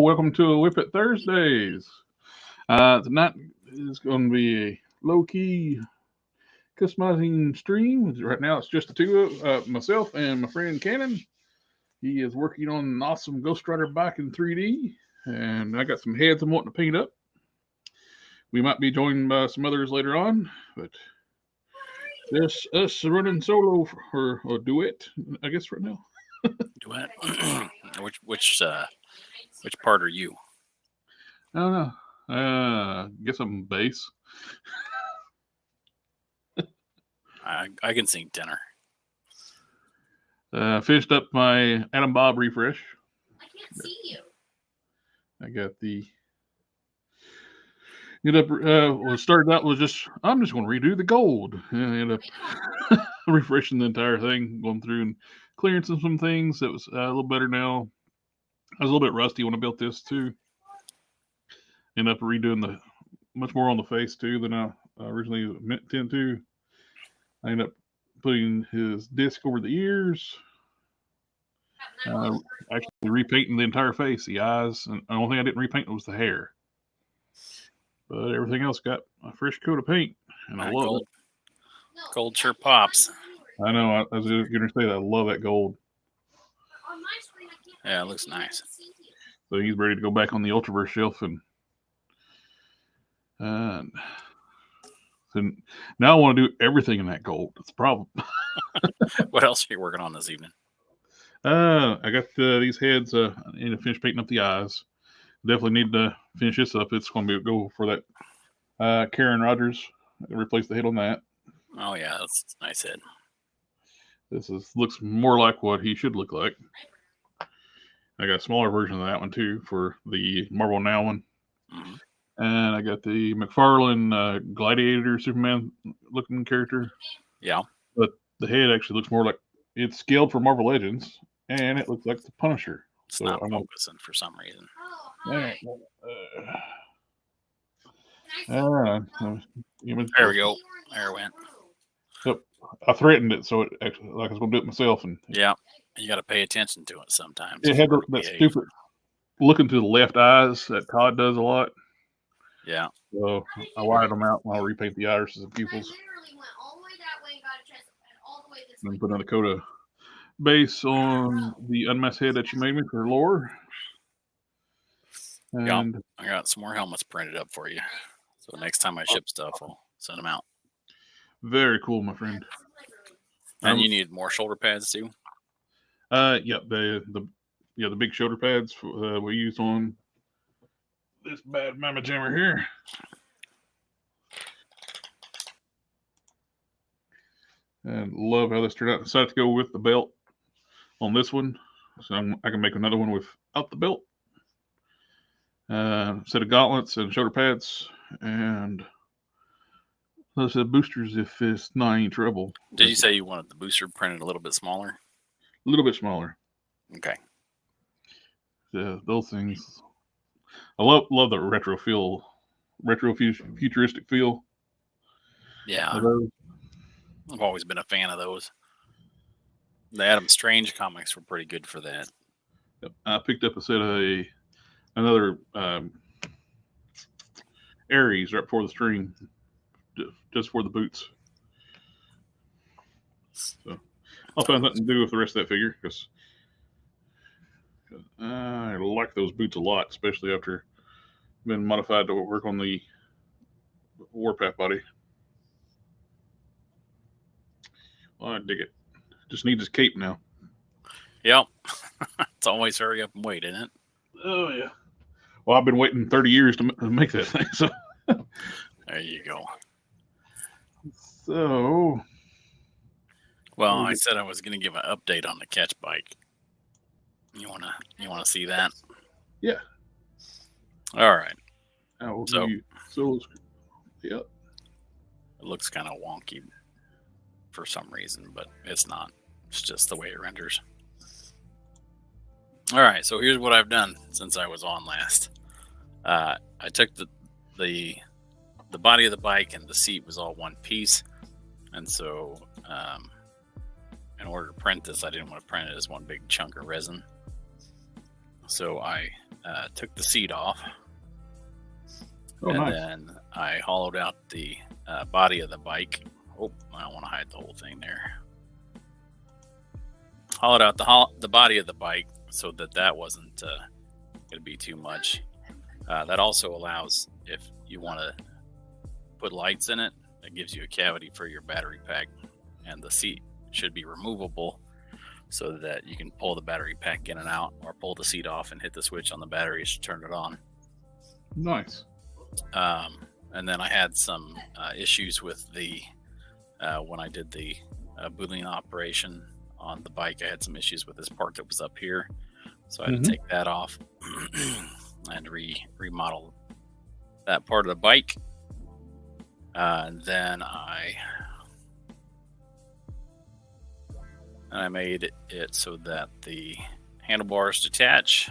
welcome to WIP IT Thursdays. Tonight is going to be a low-key customizing stream. Right now it's just the two of myself and my friend Cannon. He is working on an awesome Ghost Rider bike in 3D, and I got some heads I'm wanting to paint up. We might be joined by some others later on, but this us running solo or duet, I guess, right now. Duet. which part are you? I don't know. Guess I'm bass. I can sing tenor. Finished up my Adam Bob refresh. I can't see you. I got the. What started out was just I'm just going to redo the gold. And I ended up refreshing the entire thing, going through and clearing some things that was a little better now. I was a little bit rusty when I built this too. Ended up redoing much more on the face too than I originally meant to. I ended up putting his disc over the ears. Actually repainting the entire face, the eyes, and the only thing I didn't repaint was the hair. But everything else got a fresh coat of paint, and I love it. Gold sure pops. I know. I was going to say that. I love that gold. Yeah, it looks nice. So he's ready to go back on the Ultraverse shelf, and so now I want to do everything in that gold. That's the problem. What else are you working on this evening? I got these heads. I need to finish painting up the eyes. Definitely need to finish this up. It's going to go for that Karen Rogers. Replace the head on that. Oh yeah, that's a nice head. This looks more like what he should look like. I got a smaller version of that one too for the Marvel Now one. Mm-hmm. And I got the McFarlane Gladiator Superman looking character. Yeah. But the head actually looks more like it's scaled for Marvel Legends, and it looks like the Punisher. It's not focusing for some reason. There we go. There it went. Yep. I threatened it, so it actually like I was going to do it myself. And yeah, you got to pay attention to it sometimes. It had that stupid looking to the left eyes that Todd does a lot. Yeah. So I wired them out, and I'll repaint the irises and pupils. And put another coat of base on the unmasked head that you made me for lore. And yeah, I got some more helmets printed up for you. So next time I ship stuff, I'll send them out. Very cool, my friend. And you need more shoulder pads too? Yeah, the big shoulder pads we use on this bad mama jammer here. And love how this turned out. Decided to go with the belt on this one, so I can make another one without the belt. Set of gauntlets and shoulder pads, and let's say boosters if it's not any trouble. Did you say you wanted the booster printed a little bit smaller? A little bit smaller. Okay. Yeah, those things. I love the retro futuristic feel. Yeah. I've always been a fan of those. The Adam Strange comics were pretty good for that. Yep. I picked up a set of another Ares right before the stream, just for the boots. So I'll find something to do with the rest of that figure because I like those boots a lot, especially after been modified to work on the Warpath body. Well, I dig it. Just need his cape now. Yep. It's always hurry up and wait, isn't it? Oh, yeah. Well, I've been waiting 30 years to make that thing. So there you go. So, well, I said I was going to give an update on the catch bike. You wanna see that? Yeah. All right. So yep. It looks kind of wonky for some reason, but it's not. It's just the way it renders. All right, so here's what I've done since I was on last. I took the body of the bike and the seat was all one piece, and so in order to print this, I didn't want to print it as one big chunk of resin. So I took the seat off, Oh, and nice. then I hollowed out the body of the bike. Oh, I don't want to hide the whole thing there. Hollowed out the body of the bike so that wasn't going to be too much. That also allows, if you want to put lights in it, it gives you a cavity for your battery pack, and the seat should be removable so that you can pull the battery pack in and out, or pull the seat off and hit the switch on the batteries to turn it on. Nice. And then I had some issues with the when I did the Boolean operation on the bike. I had some issues with this part that was up here, so I had to take that off and remodel that part of the bike. And then I made it so that the handlebars detach,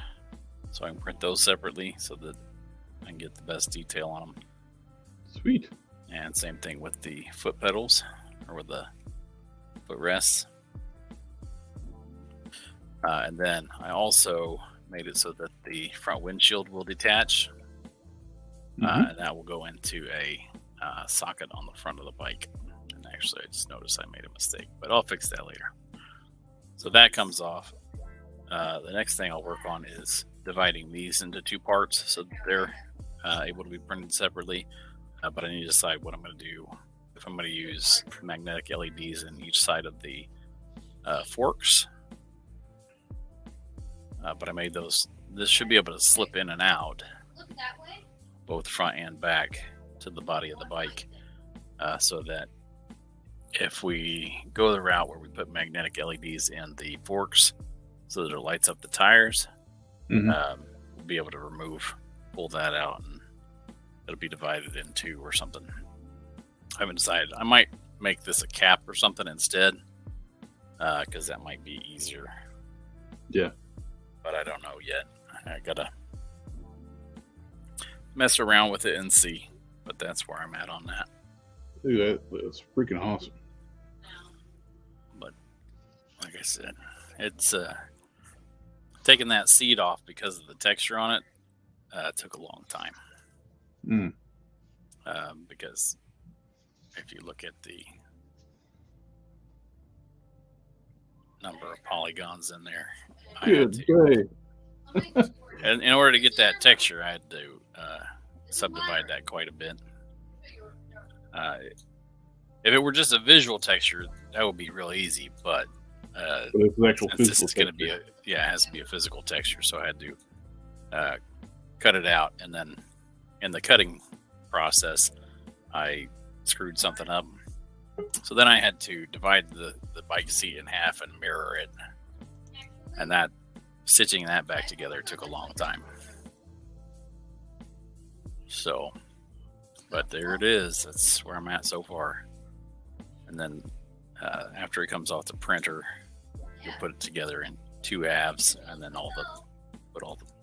so I can print those separately so that I can get the best detail on them. Sweet. And same thing with the foot pedals, or with the footrests. And then I also made it so that the front windshield will detach, and that will go into a socket on the front of the bike. And actually, I just noticed I made a mistake, but I'll fix that later. So that comes off. The next thing I'll work on is dividing these into two parts so that they're able to be printed separately. But I need to decide what I'm going to do. If I'm going to use magnetic LEDs in each side of the forks. But I made those. This should be able to slip in and out, both front and back, to the body of the bike, so that if we go the route where we put magnetic LEDs in the forks so that it lights up the tires, we'll be able to pull that out, and it'll be divided in two or something. I haven't decided. I might make this a cap or something instead, because that might be easier. Yeah. But I don't know yet. I gotta mess around with it and see. But that's where I'm at on that. Dude, that's freaking awesome. But like I said, it's taking that seat off because of the texture on it took a long time. Because if you look at the number of polygons in there, and in order to get that texture, I had to subdivide that quite a bit. If it were just a visual texture, that would be real easy. But this is going to be it has to be a physical texture. So I had to cut it out, and then in the cutting process, I screwed something up. So then I had to divide the bike seat in half and mirror it, and that stitching that back together took a long time. So, but there it is. That's where I'm at so far. And then after it comes off the printer, you'll put it together in two Aves, and then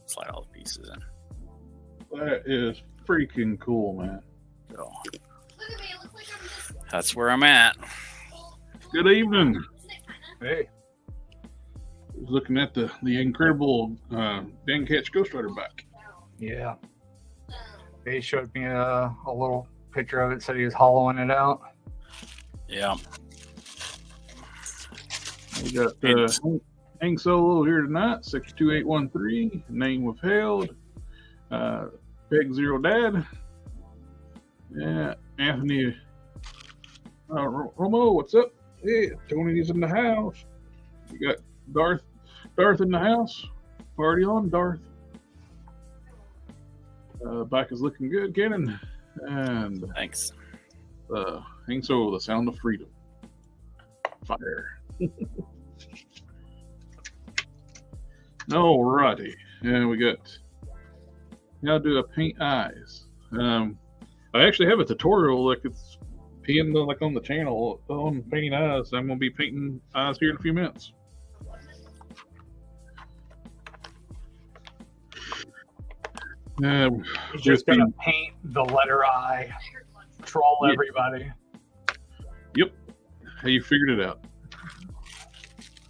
slide all the pieces in. That is freaking cool, man. So that's where I'm at. Good evening. Hey. I was looking at the incredible Dan Catch Ghost Rider bike. Yeah. He showed me a little picture of it, said he was hollowing it out. Yeah. We got Hang Solo here tonight, 62813, name withheld, Peg Zero Dad, yeah, Anthony Romo, what's up? Hey, Tony's in the house. We got Darth in the house. Party on, Darth. Bike is looking good, Cannon. And thanks. Hang Solo, the sound of freedom. Fire. Alrighty, and we got how to do a paint eyes. I actually have a tutorial like it's pinned like on the channel on painting eyes. I'm gonna be painting eyes here in a few minutes. He's just gonna paint the letter I. Troll everybody. Yep. How you figured it out?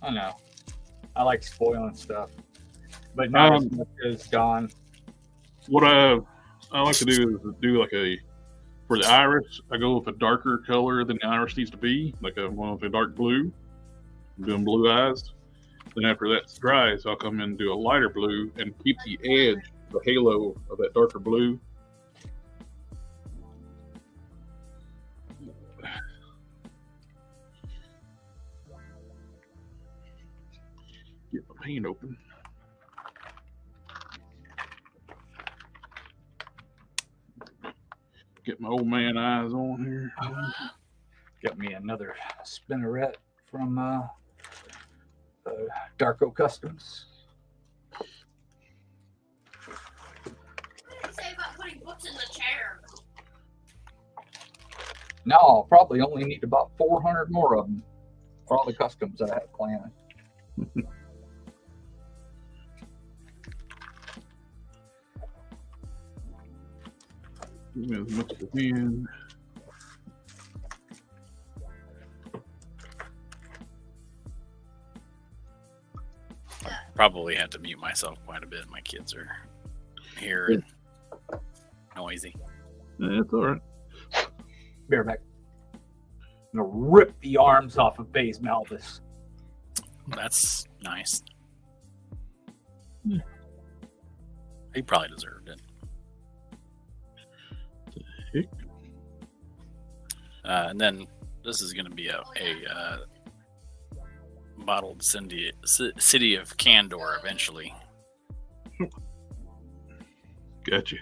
I know. I like spoiling stuff. but not as much as Don. What I like to do is do like for the iris, I go with a darker color than the iris needs to be, like one with a dark blue. I'm doing blue eyes. Then after that dries, I'll come in and do a lighter blue and keep the edge, the halo of that darker blue. Get my paint open. Get my old man eyes on here. Got me another spinneret from Darko Customs. What did you say about putting books in the chair? No, I'll probably only need about 400 more of them for all the customs that I have planned. As much as I can. Probably have to mute myself quite a bit. My kids are here and noisy. That's all right. Bareback. I'm gonna rip the arms off of Baze Malvis. That's nice. He probably deserved it. And then this is going to be a bottled city of Candor eventually. Gotcha.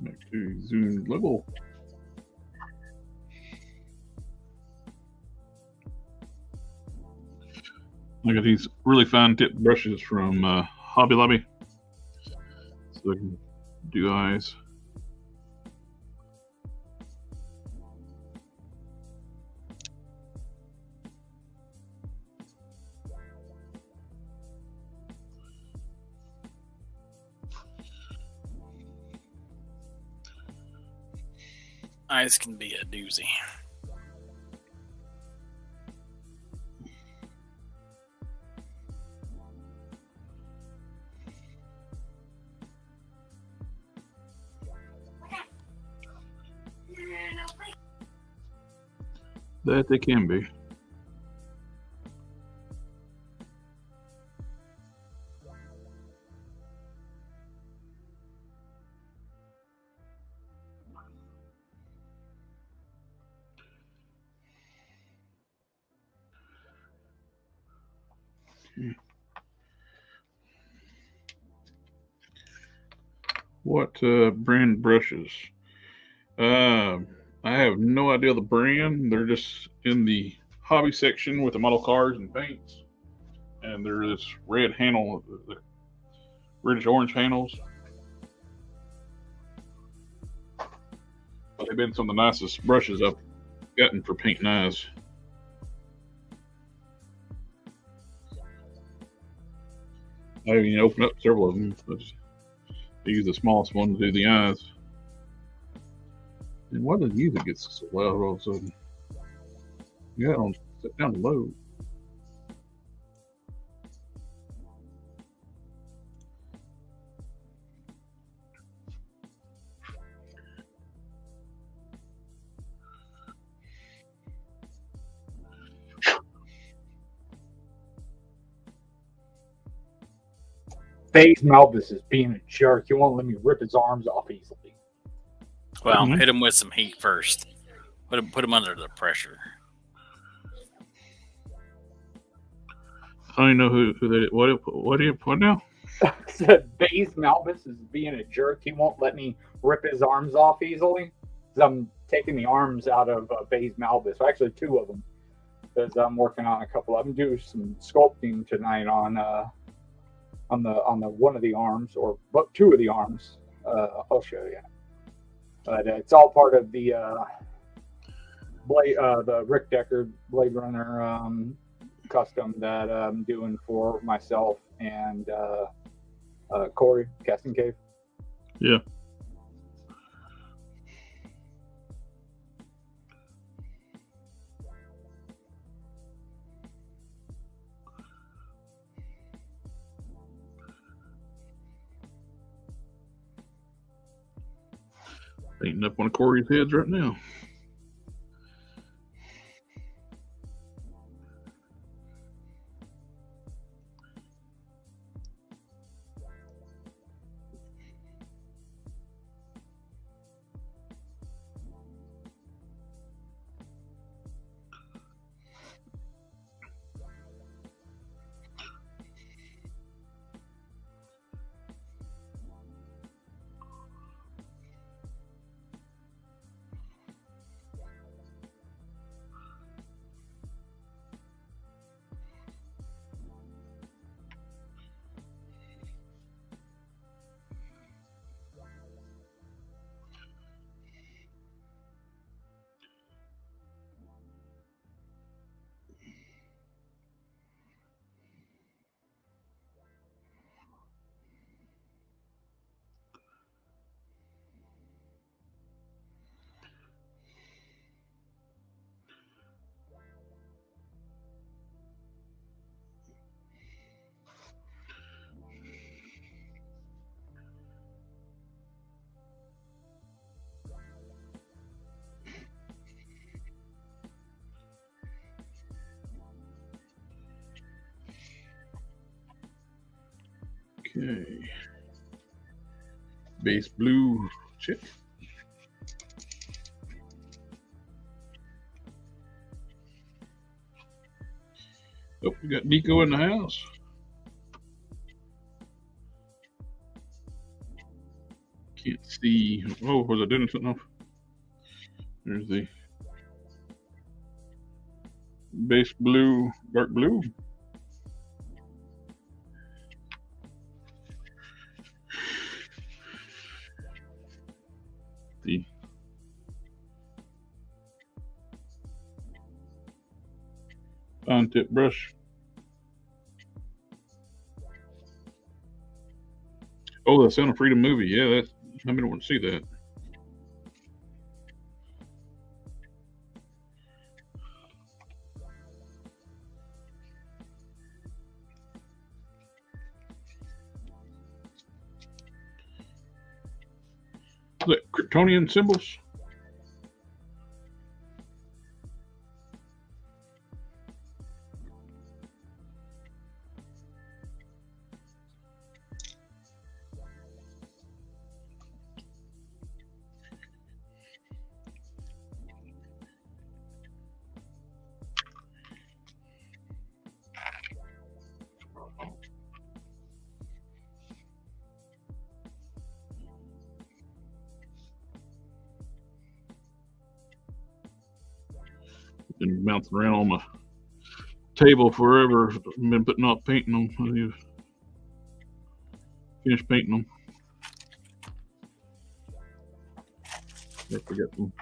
Back to zoom level. I got these really fine tip brushes from Hobby Lobby, so I can do eyes. Eyes can be a doozy. That they can be. What brand brushes? I have no idea the brand. They're just in the hobby section with the model cars and paints. And they're this red handle, the reddish orange handles. But they've been some of the nicest brushes I've gotten for painting eyes. I even opened up several of them. I use the smallest one to do the eyes. And why does the music get so loud all of a sudden? Yeah, on sit down low. Baze Malvis is being a jerk. He won't let me rip his arms off easily. Well, hit him with some heat first. Put him under the pressure. I don't even know who they what do you put now? Said Baze Malbus is being a jerk. He won't let me rip his arms off easily. I'm taking the arms out of Baze Malbus. Actually, 2 of them. Because I'm working on a couple of them. Do some sculpting tonight on the one of the arms, or but 2 of the arms. I'll show you. But it's all part of the the Rick Decker Blade Runner custom that I'm doing for myself and Corey Casting Cave. Yeah. Painting up one of Corey's heads right now. Okay. Base blue chip. Oh, we got Nico in the house. Can't see. Oh, was I doing something off? There's the base blue, dark blue. The fine tip brush. Oh, the Sound of Freedom movie. Yeah, that's, I don't want to see that. Is that Kryptonian symbols? Been bouncing around on my table forever. Been putting off painting them. I've finished painting them. I forgot some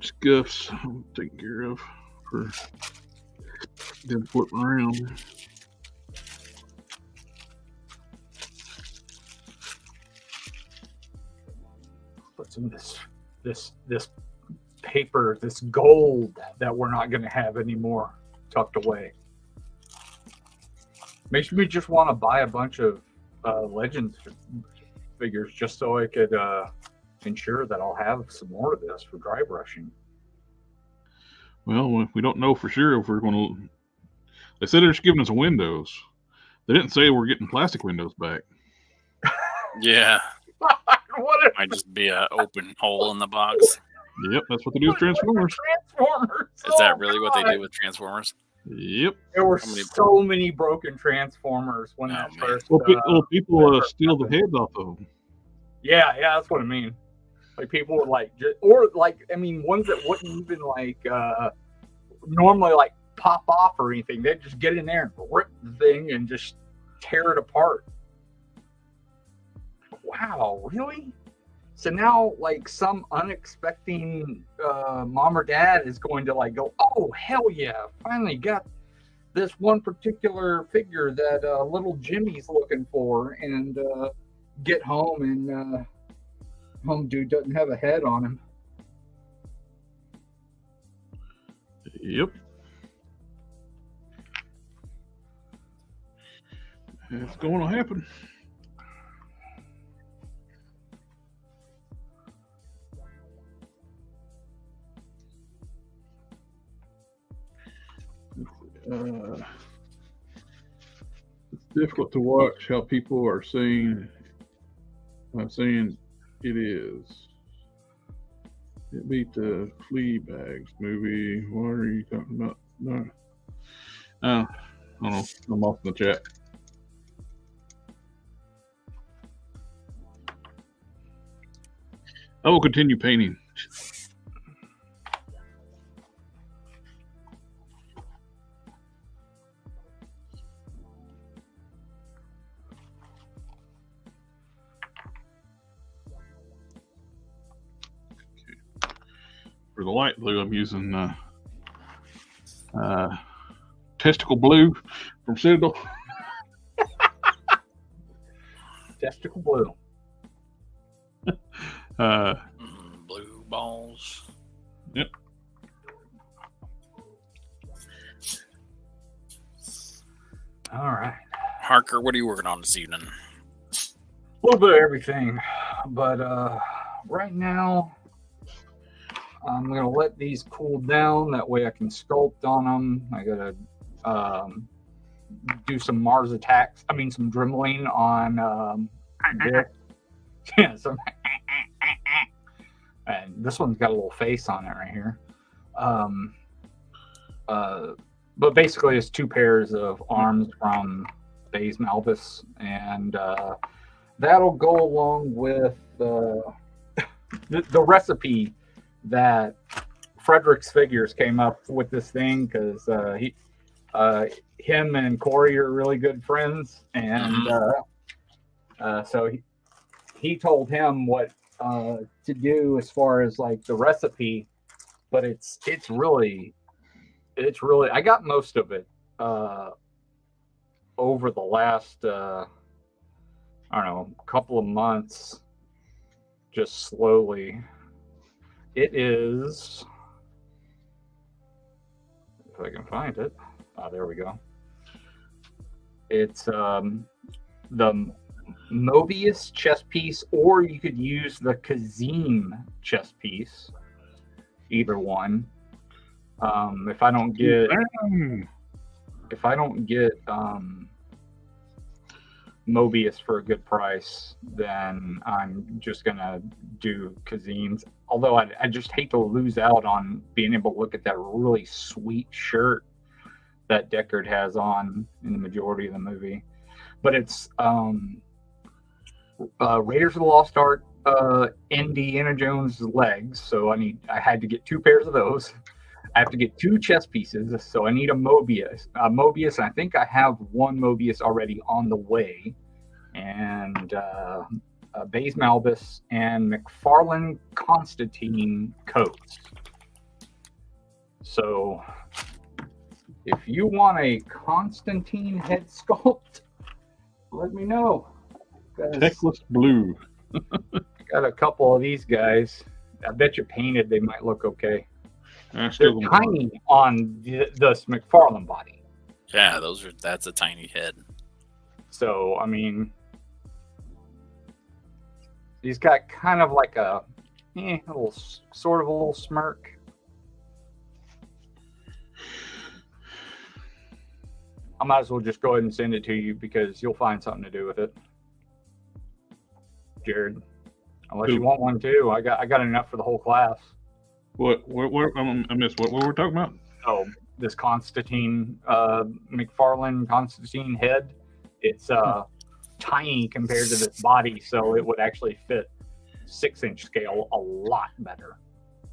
scuffs I'm taking care of for them flipping around. Put some of this paper, this gold that we're not going to have anymore tucked away. Makes me just want to buy a bunch of Legends figures just so I could ensure that I'll have some more of this for dry brushing. Well, we don't know for sure if we're going to. They said they're just giving us windows. They didn't say we're getting plastic windows back. Yeah. What Might just be an open hole in the box. Yep, that's what they do with Transformers. Transformers. Is that really what they do with Transformers? Yep. There were How many- so many broken transformers when Oh, that man. first. Well, people that first steal the happened. heads off of them. Yeah, that's what I mean. Like people would like, or like, I mean, ones that wouldn't even like normally like pop off or anything. They'd just get in there and rip the thing and just tear it apart. Wow, really? So now, like, some unexpected mom or dad is going to like go, oh hell yeah, finally got this one particular figure that little Jimmy's looking for, and get home and home dude doesn't have a head on him. Yep. It's going to happen. It's difficult to watch how people are saying it is. It beat the Flea Bags movie. What are you talking about? No. I don't know. I'm off in the chat. I will continue painting. For the light blue, I'm using testicle blue from Citadel. Testicle blue. Blue balls. Yep. All right. Harker, what are you working on this evening? A little bit of everything, but right now I'm gonna let these cool down. That way I can sculpt on them. I gotta do some Mars attacks. I mean, some dribbling on this. Yeah, some. And this one's got a little face on it right here. But basically, it's two pairs of arms from Aves Malbus, and that'll go along with the recipe that Frederick's Figures came up with this thing, because him and Corey are really good friends, and so he told him what to do as far as like the recipe, but it's really I got most of it over the last I don't know, couple of months, just slowly. It is, if I can find it. There we go. It's the Mobius chess piece, or you could use the Kazim chess piece. Either one. If I don't get Mobius for a good price, then I'm just gonna do Kazim's. Although I just hate to lose out on being able to look at that really sweet shirt that Deckard has on in the majority of the movie. But it's Raiders of the Lost Ark Indiana Jones legs, so I had to get two pairs of those. I have to get two chess pieces, so I need a Mobius. And I think I have one Mobius already on the way, and Aves Malbus and McFarlane Constantine coats. So if you want a Constantine head sculpt, let me know. Techless blue. Got a couple of these guys. I bet you painted they might look okay. They're tiny on this McFarlane body. Yeah, that's a tiny head. So I mean, he's got kind of like a little smirk. I might as well just go ahead and send it to you, because you'll find something to do with it, Jared. Unless you want one too, I got enough for the whole class. What? I missed what we were talking about. Oh, this Constantine McFarlane Constantine head. It's tiny compared to this body, so it would actually fit 6-inch scale a lot better.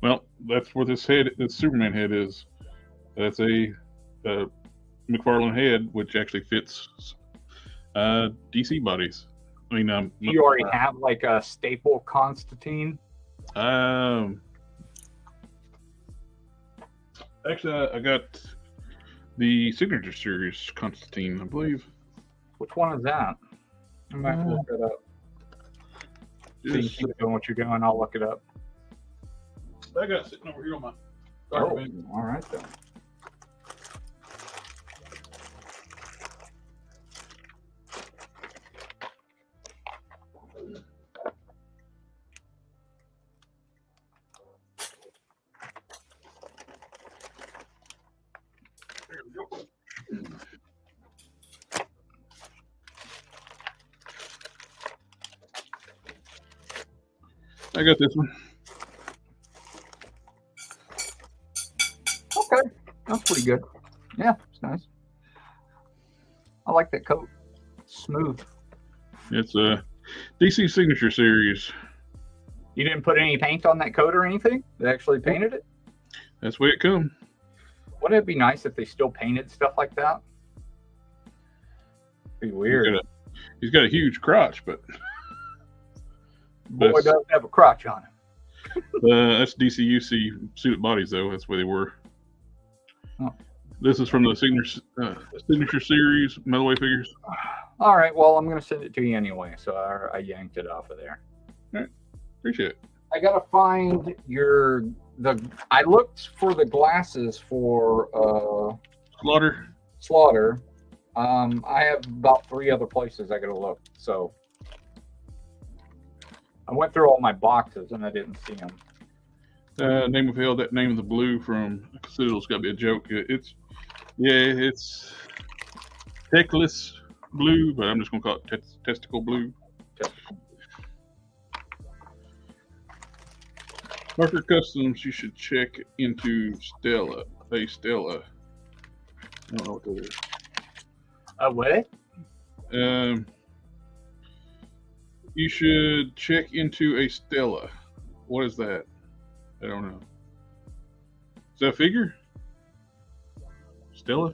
Well, that's where this Superman head is. That's a McFarlane head, which actually fits DC bodies. I mean, You already have like a staple Constantine? Actually, I got the Signature Series Constantine, I believe. Which one is that? I might have to look it up. So you keep doing what you're doing, I'll look it up. I got it sitting over here on my document. All right then. There we go. I got this one. Okay, that's pretty good. Yeah, it's nice. I like that coat. Smooth. It's a DC Signature Series. You didn't put any paint on that coat or anything? They actually painted it? That's the way it comes. Wouldn't it be nice if they still painted stuff like that? Be weird. He's got a huge crotch, but boy does have a crotch on him. That's DCUC suited bodies, though. That's where they were. Oh. This is from the Signature Series metalweight figures. All right, well, I'm going to send it to you anyway, so I yanked it off of there. All right, appreciate it. I got to find I looked for the glasses for Slaughter. I have about 3 other places I got to look, so I went through all my boxes and I didn't see them. Name of Hell, that Name of the Blue from Citadel's got to be a joke. It's Techless Blue, but I'm just going to call it Testicle Blue. Harker Customs, you should check into Stella. Hey, Stella. I don't know what that is. What? You should check into a Stella. What is that? I don't know. Is that a figure? Stella?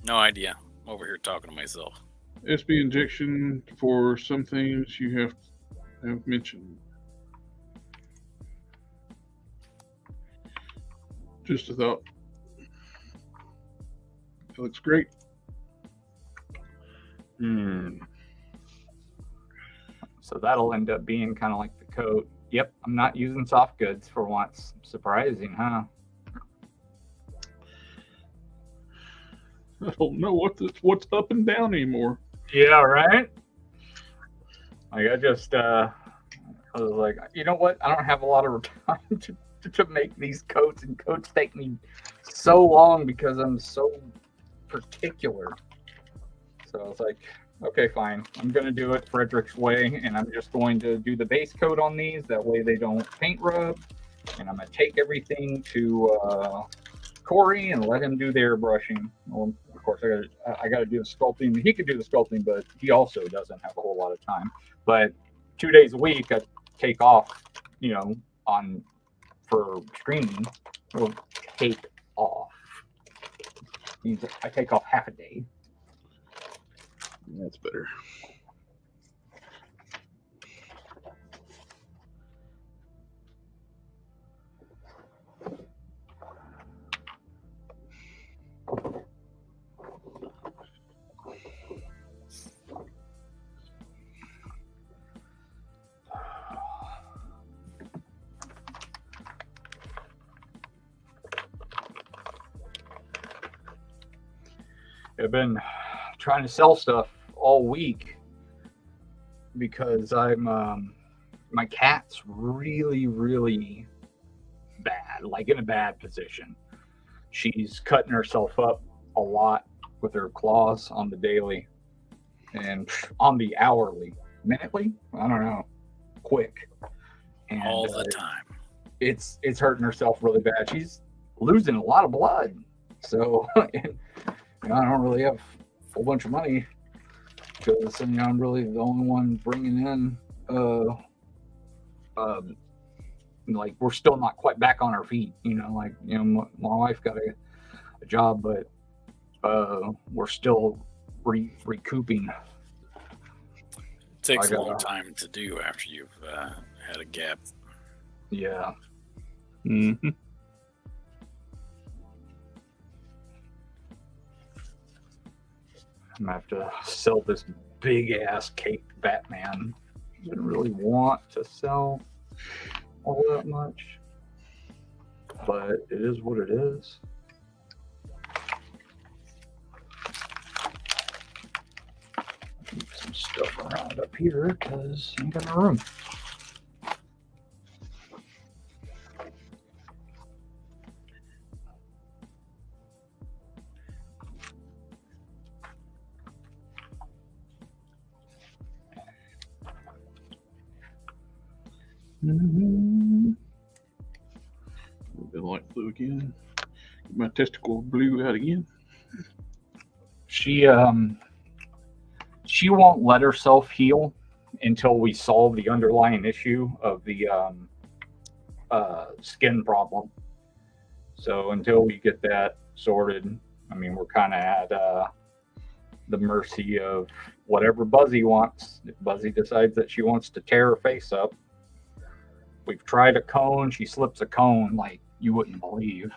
No idea. I'm over here talking to myself. SB injection for some things you have mentioned. Just a thought. It looks great. So that'll end up being kind of like the coat. Yep, I'm not using soft goods for once. Surprising, huh? I don't know what's up and down anymore. Yeah, right? Like I was like, you know what? I don't have a lot of time to make these coats, and coats take me so long because I'm so particular. So I was like, okay, fine. I'm going to do it Frederick's way, and I'm just going to do the base coat on these. That way they don't paint rub. And I'm going to take everything to Corey and let him do their brushing. Well, of course, I got to do the sculpting. He could do the sculpting, but he also doesn't have a whole lot of time. But 2 days a week, I take off, for streaming. We'll take off. I take off half a day. That's better. I've been trying to sell stuff all week because my cat's really, really bad, like in a bad position. She's cutting herself up a lot with her claws on the daily and on the hourly, minutely, I don't know, quick. And, all the time. it's hurting herself really bad. She's losing a lot of blood. So, you know, I don't really have a whole bunch of money because, you know, I'm really the only one bringing in, like, we're still not quite back on our feet, you know, like, you know, my wife got a job, but we're still recouping. It takes a long time to do after you've had a gap. Yeah. Mm-hmm. I'm gonna have to sell this big ass cape Batman. I didn't really want to sell all that much, but it is what it is. Move some stuff around up here because I ain't got no room. Mm-hmm. A little bit of light blue again. Get my testicle blue out again. She won't let herself heal until we solve the underlying issue of the skin problem. So until we get that sorted, I mean, we're kind of at the mercy of whatever Buzzy wants. If Buzzy decides that she wants to tear her face up, we've tried a cone. She slips a cone like you wouldn't believe.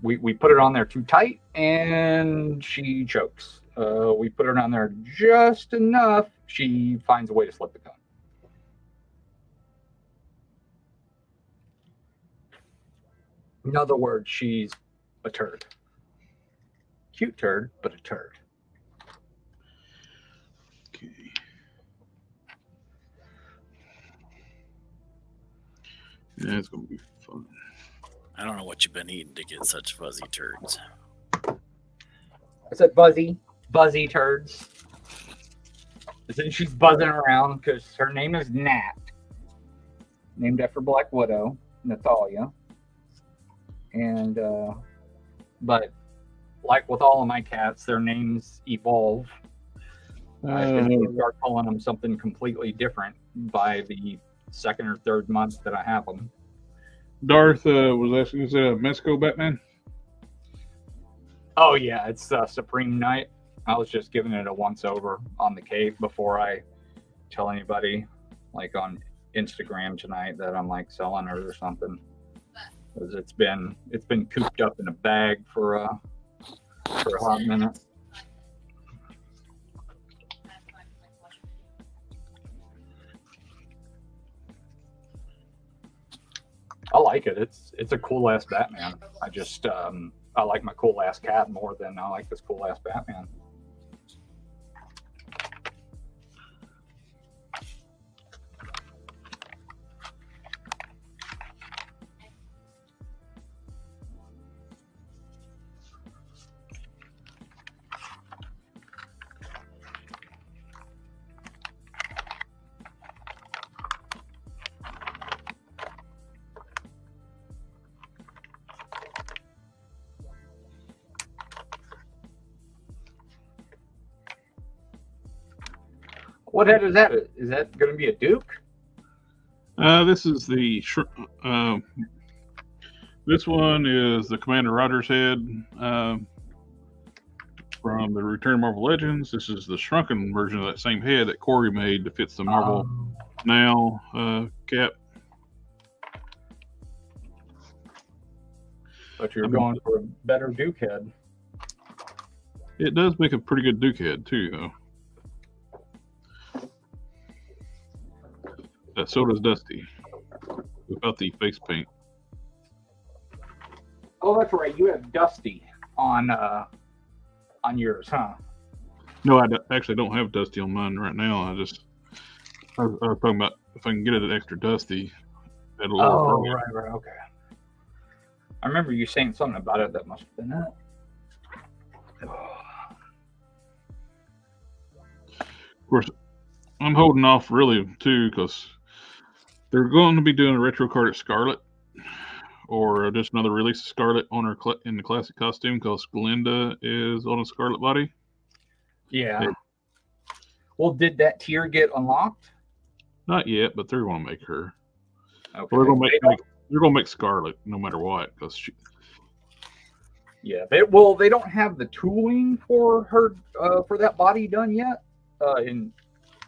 We put it on there too tight and she chokes. We put it on there just enough, she finds a way to slip the cone. In other words, she's a turd. Cute turd, but a turd. Okay. Yeah, it's gonna be fun. I don't know what you've been eating to get such fuzzy turds. I said buzzy turds. As in she's buzzing around because her name is Nat. Named after Black Widow, Natalia. And, but like with all of my cats, their names evolve. I can start calling them something completely different by the second or third month that I have them. Darth was asking, is it a Mexico Batman? Oh yeah, it's Supreme Night. I was just giving it a once over on the cape before I tell anybody, like on Instagram tonight, that I'm like selling her or something. Because it's been cooped up in a bag for a hot minute. I like it. It's a cool ass Batman. I just I like my cool ass cat more than I like this cool ass Batman. What head is that? Is that going to be a Duke? This is the this one is the Commander Ryder's head from the Return of Marvel Legends. This is the shrunken version of that same head that Corey made that fits the Marvel Now cap. But you're going for a better Duke head. It does make a pretty good Duke head too, though. So does Dusty, without the face paint. Oh, that's right. You have Dusty on yours, huh? No, I actually don't have Dusty on mine right now. I was talking about if I can get it extra Dusty at a lower price. Right, okay. I remember you saying something about it. That must have been it. Of course, I'm holding off really too because they're going to be doing a retro card at Scarlet, or just another release of Scarlet on her in the classic costume because Glinda is on a Scarlet body. Yeah. Hey. Well, did that tier get unlocked? Not yet, but they're going to make her. Okay. Well, they're going to make Scarlet no matter what because she. Yeah. They don't have the tooling for her for that body done yet.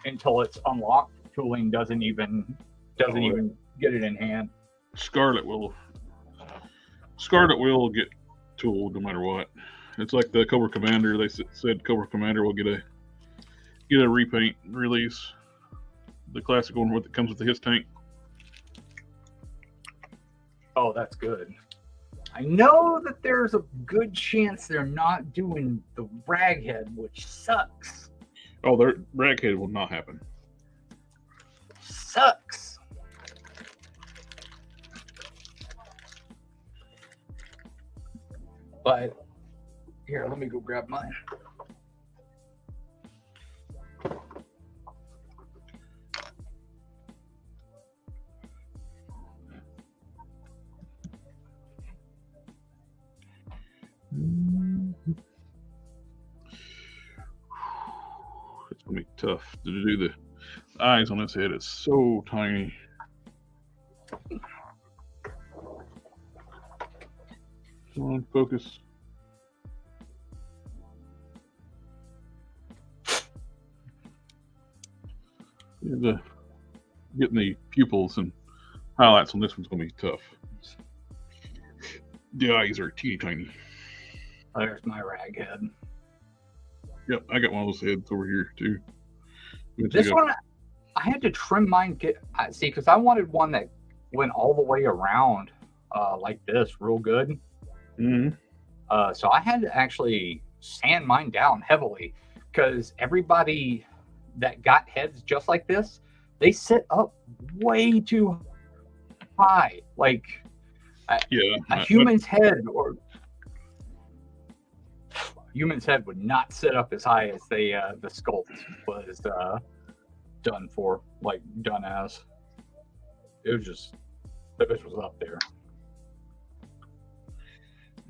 Until it's unlocked, tooling doesn't even get it in hand. Scarlet will get tooled no matter what. It's like the Cobra Commander. They said Cobra Commander will get a repaint release. The classic one that comes with the his tank. Oh, that's good. I know that there's a good chance they're not doing the Raghead, which sucks. Oh, their Raghead will not happen. Sucks. But here, let me go grab mine. It's gonna be tough to do the eyes on this head. It's so tiny. Come on, focus. Yeah, getting the pupils and highlights on this one's gonna be tough. The eyes are teeny tiny. There's my Raghead. Yep, I got one of those heads over here too. This one, I had to trim mine. See, because I wanted one that went all the way around like this, real good. Mm-hmm. So I had to actually sand mine down heavily because everybody that got heads just like this, they sit up way too high. Like a human's head would not sit up as high as the Sculpt was done as. It was just, that bitch was up there.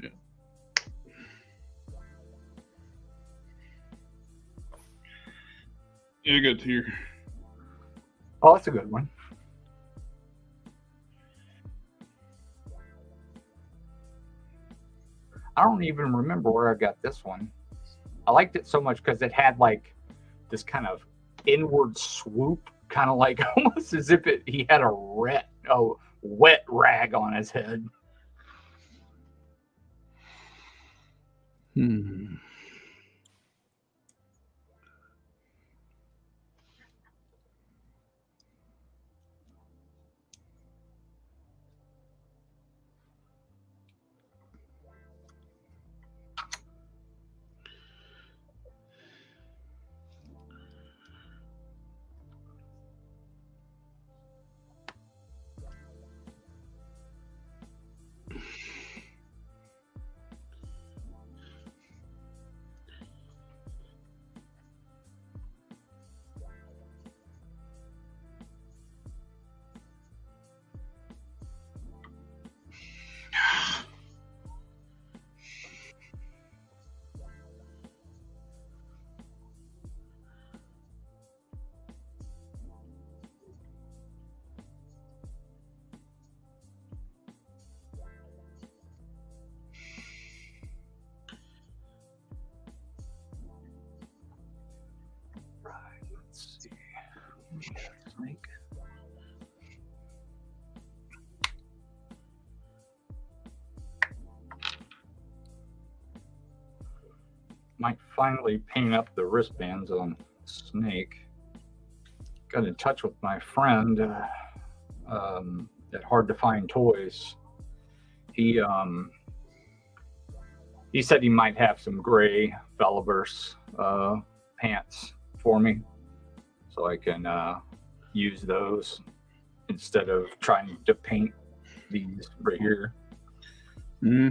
Yeah. Yeah, good tier. Oh, that's a good one. I don't even remember where I got this one. I liked it so much because it had like this kind of inward swoop, kind of like almost as if he had a wet rag on his head. Let's see. Might finally paint up the wristbands on Snake. Got in touch with my friend at Hard to Find Toys. He said he might have some gray Feliverse pants for me, so I can use those instead of trying to paint these right here. Mm-hmm.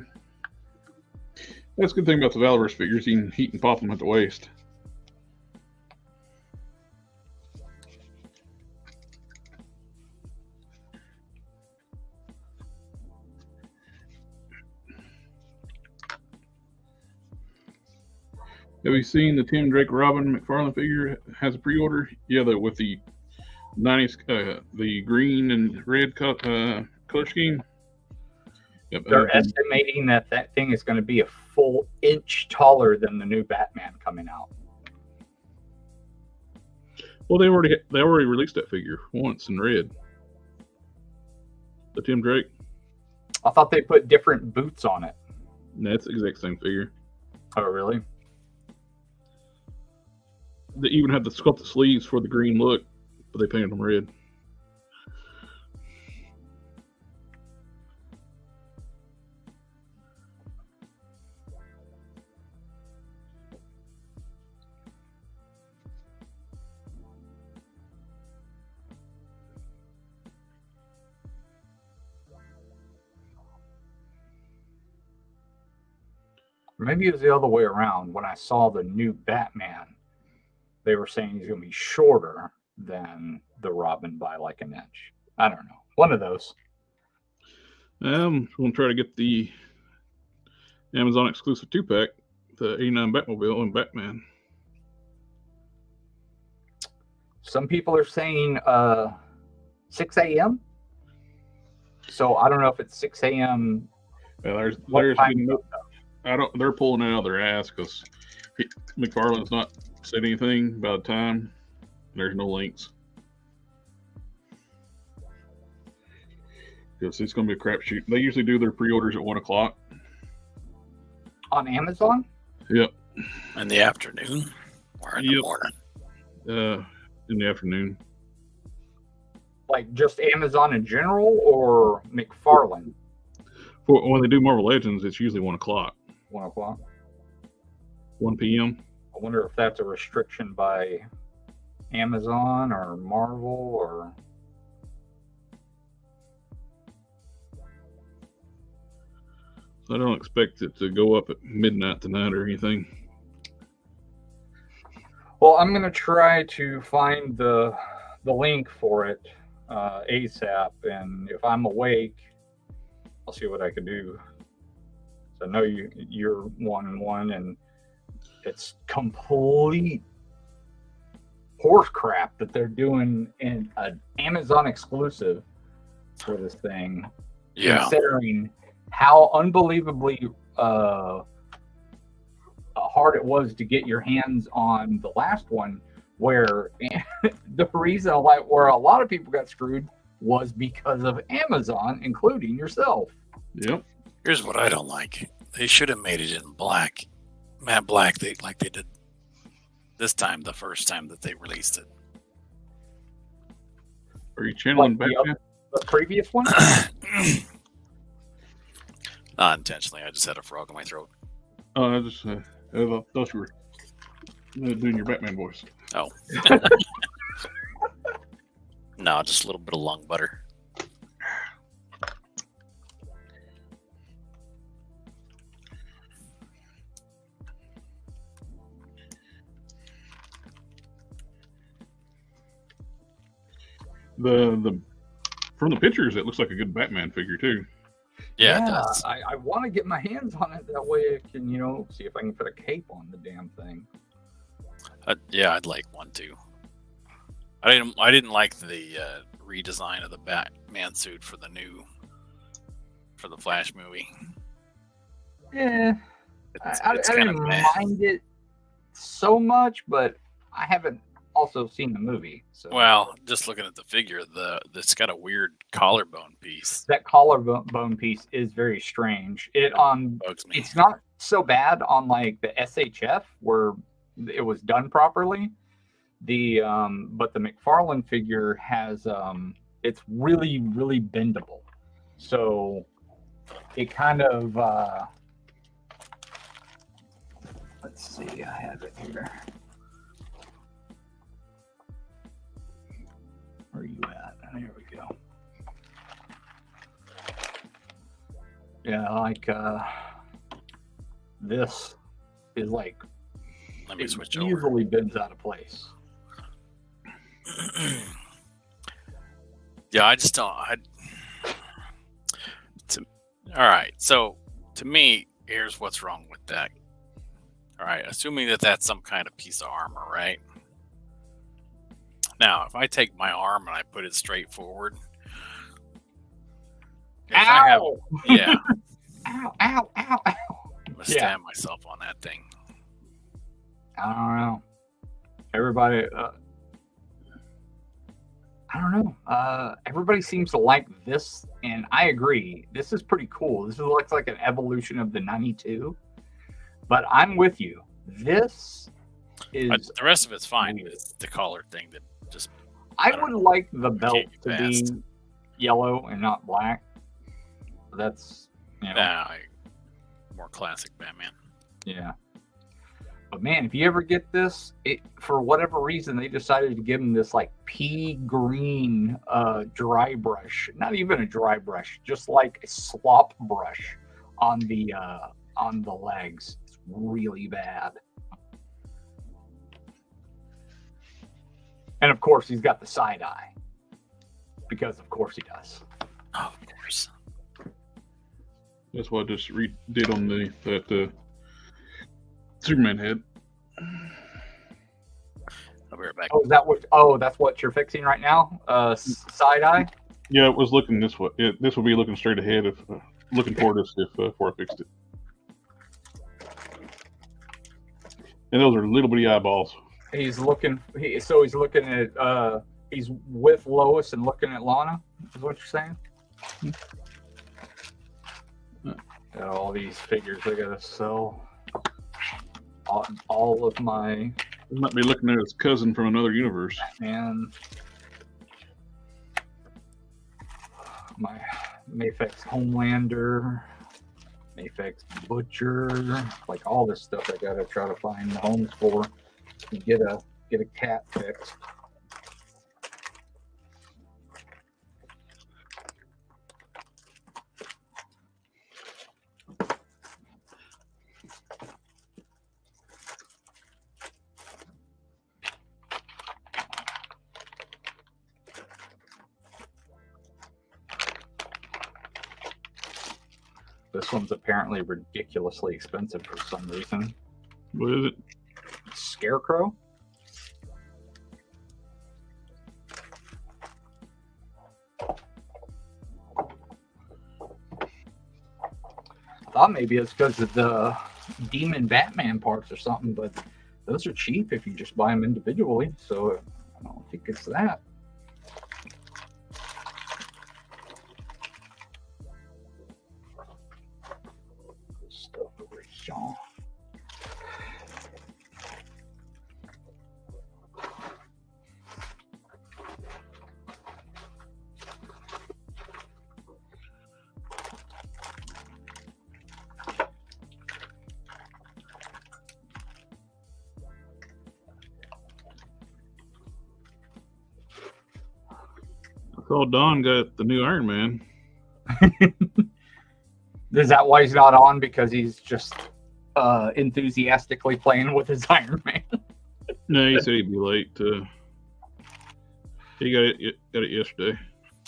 That's a good thing about the Valorous figures. You can heat and pop them at the waist. Have you seen the Tim Drake Robin McFarlane figure has a pre-order? Yeah, with the 90s, the green and red color scheme. Yep, They're estimating that thing is going to be a full inch taller than the new Batman coming out. Well, they already released that figure once in red. The Tim Drake. I thought they put different boots on it. No, it's the exact same figure. Oh, really? They even had the sculpted sleeves for the green look, but they painted them red. Maybe it was the other way around. When I saw the new Batman, they were saying he's going to be shorter than the Robin by like an inch. I don't know. One of those. I'm going to try to get the Amazon exclusive 2-pack, the 89 Batmobile and Batman. Some people are saying 6 a.m. So I don't know if it's 6 a.m. There's been they're pulling it out of their ass because McFarlane's not said anything about the time. There's no links. Because it's going to be a crapshoot. They usually do their pre-orders at 1 o'clock. On Amazon? Yep. In the afternoon or in the morning? In the afternoon. Like just Amazon in general or McFarlane? When they do Marvel Legends, it's usually 1 o'clock. 1 o'clock? 1 p.m. I wonder if that's a restriction by Amazon or Marvel or... I don't expect it to go up at midnight tonight or anything. Well, I'm going to try to find the link for it ASAP, and if I'm awake, I'll see what I can do. So I know you're 1-1, and it's complete horse crap that they're doing in an Amazon exclusive for this thing. Yeah. Considering how unbelievably hard it was to get your hands on the last one, where the reason where a lot of people got screwed was because of Amazon, including yourself. Yep. Here's what I don't like. They should have made it in black, matte black, like they did this time, the first time that they released it. Are you channeling back? The previous one? Not intentionally. I just had a frog in my throat. Oh, I just thought you were doing your Batman voice. Oh. No, just a little bit of lung butter. The from the pictures, it looks like a good Batman figure too. Yeah, it does. I want to get my hands on it. That way I can, see if I can put a cape on the damn thing. Yeah, I'd like one too. I didn't like the redesign of the Batman suit for the Flash movie. Yeah, I didn't meh. mind it so much, but I haven't also seen the movie. So Well, just looking at the figure, it's got a weird collarbone piece. that collarbone piece is very strange. Bugs me. It's not so bad on like the SHF where it was done properly. But the McFarlane figure has it's really, really bendable. So it kind of let's see, I have it here. Where are you at? There we go. Yeah, like this is like Let me it switch over. easily bends out of place. Yeah, I just don't. All right, so to me, here's what's wrong with that. All right, assuming that that's some kind of piece of armor, right? Now, if I take my arm and I put it straight forward, Ow! yeah, Ow, ow, ow, ow. I'm gonna stab myself on that thing. I don't know. Everybody, I don't know. Everybody seems to like this, and I agree. This is pretty cool. This looks like an evolution of the 92. But I'm with you. This is. The rest of it's fine. It's the collar thing that just. I would like the belt to fast. be yellow and not black. That's, you know. More classic Batman. Yeah. But man, if you ever get this, for whatever reason they decided to give him this like pea green dry brush. Not even a dry brush, just like a slop brush on the legs. It's really bad. And of course he's got the side eye. Because of course he does. Oh, of course. That's what I just did on that Superman head. I'll be right back. Oh, is that what? Oh, that's what you're fixing right now. Side eye. Yeah, it was looking this way. This will be looking straight ahead, if looking toward us before I fixed it. And those are little bitty eyeballs. He's looking. He's looking at. He's with Lois and looking at Lana. Is what you're saying? Got all these figures I gotta sell. All of my. He might be looking at his cousin from another universe. And my Mafex Homelander, Mafex Butcher, like all this stuff I gotta try to find homes for to get a cat fixed. This one's apparently ridiculously expensive for some reason. What is it? Scarecrow? I thought maybe it's because of the Demon Batman parts or something, but those are cheap if you just buy them individually, so I don't think it's that. Stuff over here. I saw Don got the new Iron Man. Is that why he's not on? Because he's just enthusiastically playing with his Iron Man. No, he said he'd be late. He got it yesterday.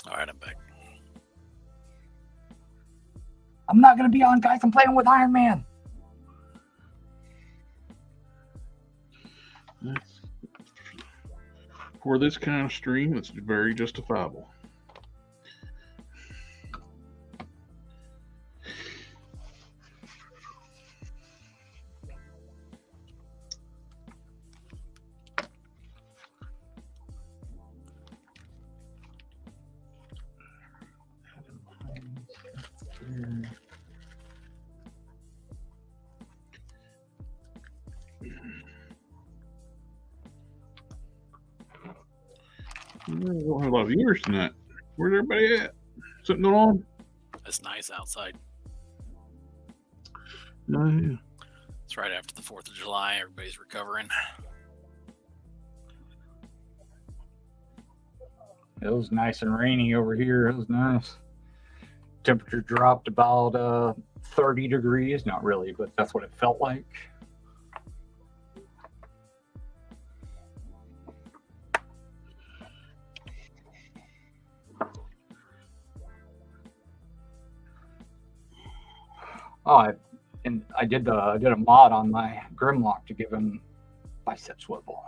All right, I'm back. I'm not gonna be on, guys. I'm playing with Iron Man. For this kind of stream, it's very justifiable. We don't have a lot of viewers tonight. Where's everybody at? Something going on? It's nice outside. No, yeah. It's right after the 4th of July. Everybody's recovering. It was nice and rainy over here. It was nice. Temperature dropped about 30 degrees. Not really, but that's what it felt like. Oh, and I did a mod on my Grimlock to give him bicep swivel.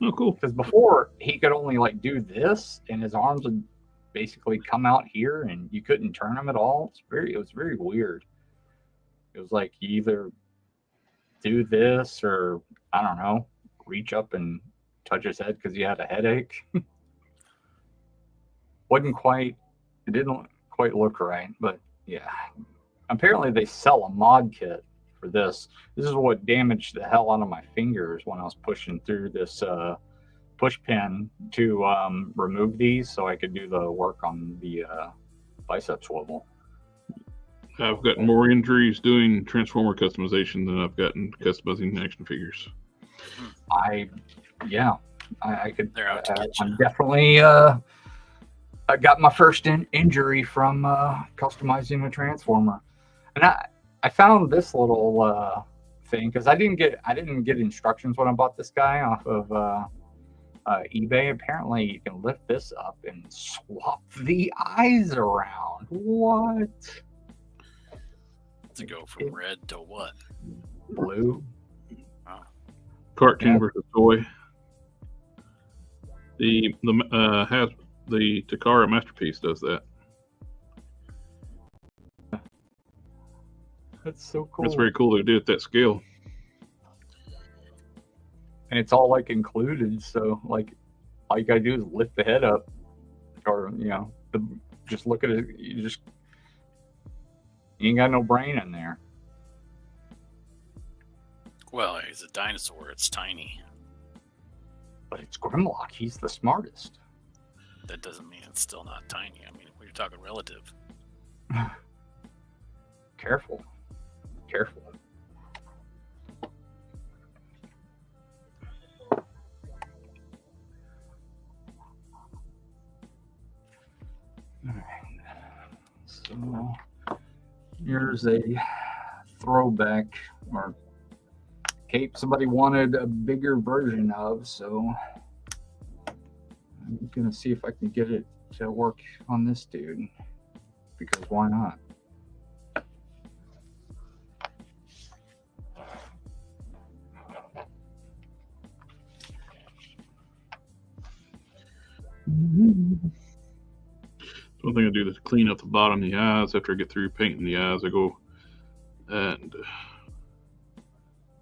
Oh, cool. Because before he could only like do this, and his arms would basically come out here, and you couldn't turn them at all. It was very weird. It was like you either do this or I don't know, reach up and touch his head because he had a headache. It didn't quite look right, but yeah. Apparently they sell a mod kit for this. This is what damaged the hell out of my fingers when I was pushing through this push pin to remove these so I could do the work on the bicep swivel. I've gotten more injuries doing Transformer customization than I've gotten customizing action figures. I could. They're out to get you. I'm definitely. I got my first injury from customizing a Transformer, and I found this little thing because I didn't get instructions when I bought this guy off of eBay. Apparently, you can lift this up and swap the eyes around. What? To go from red to what? Blue. Cartoon Yeah. versus toy. The Takara Masterpiece does that. That's so cool. It's very cool to do it at that scale. And it's all like included, so like all you gotta do is lift the head up, or just look at it. You ain't got no brain in there. Well, he's a dinosaur. It's tiny. But it's Grimlock. He's the smartest. That doesn't mean it's still not tiny. I mean, we're talking relative. Careful. Alright. So here's a throwback or cape somebody wanted a bigger version of, so I'm gonna see if I can get it to work on this dude, because why not? One thing I do to clean up the bottom of the eyes after I get through painting the eyes, I go and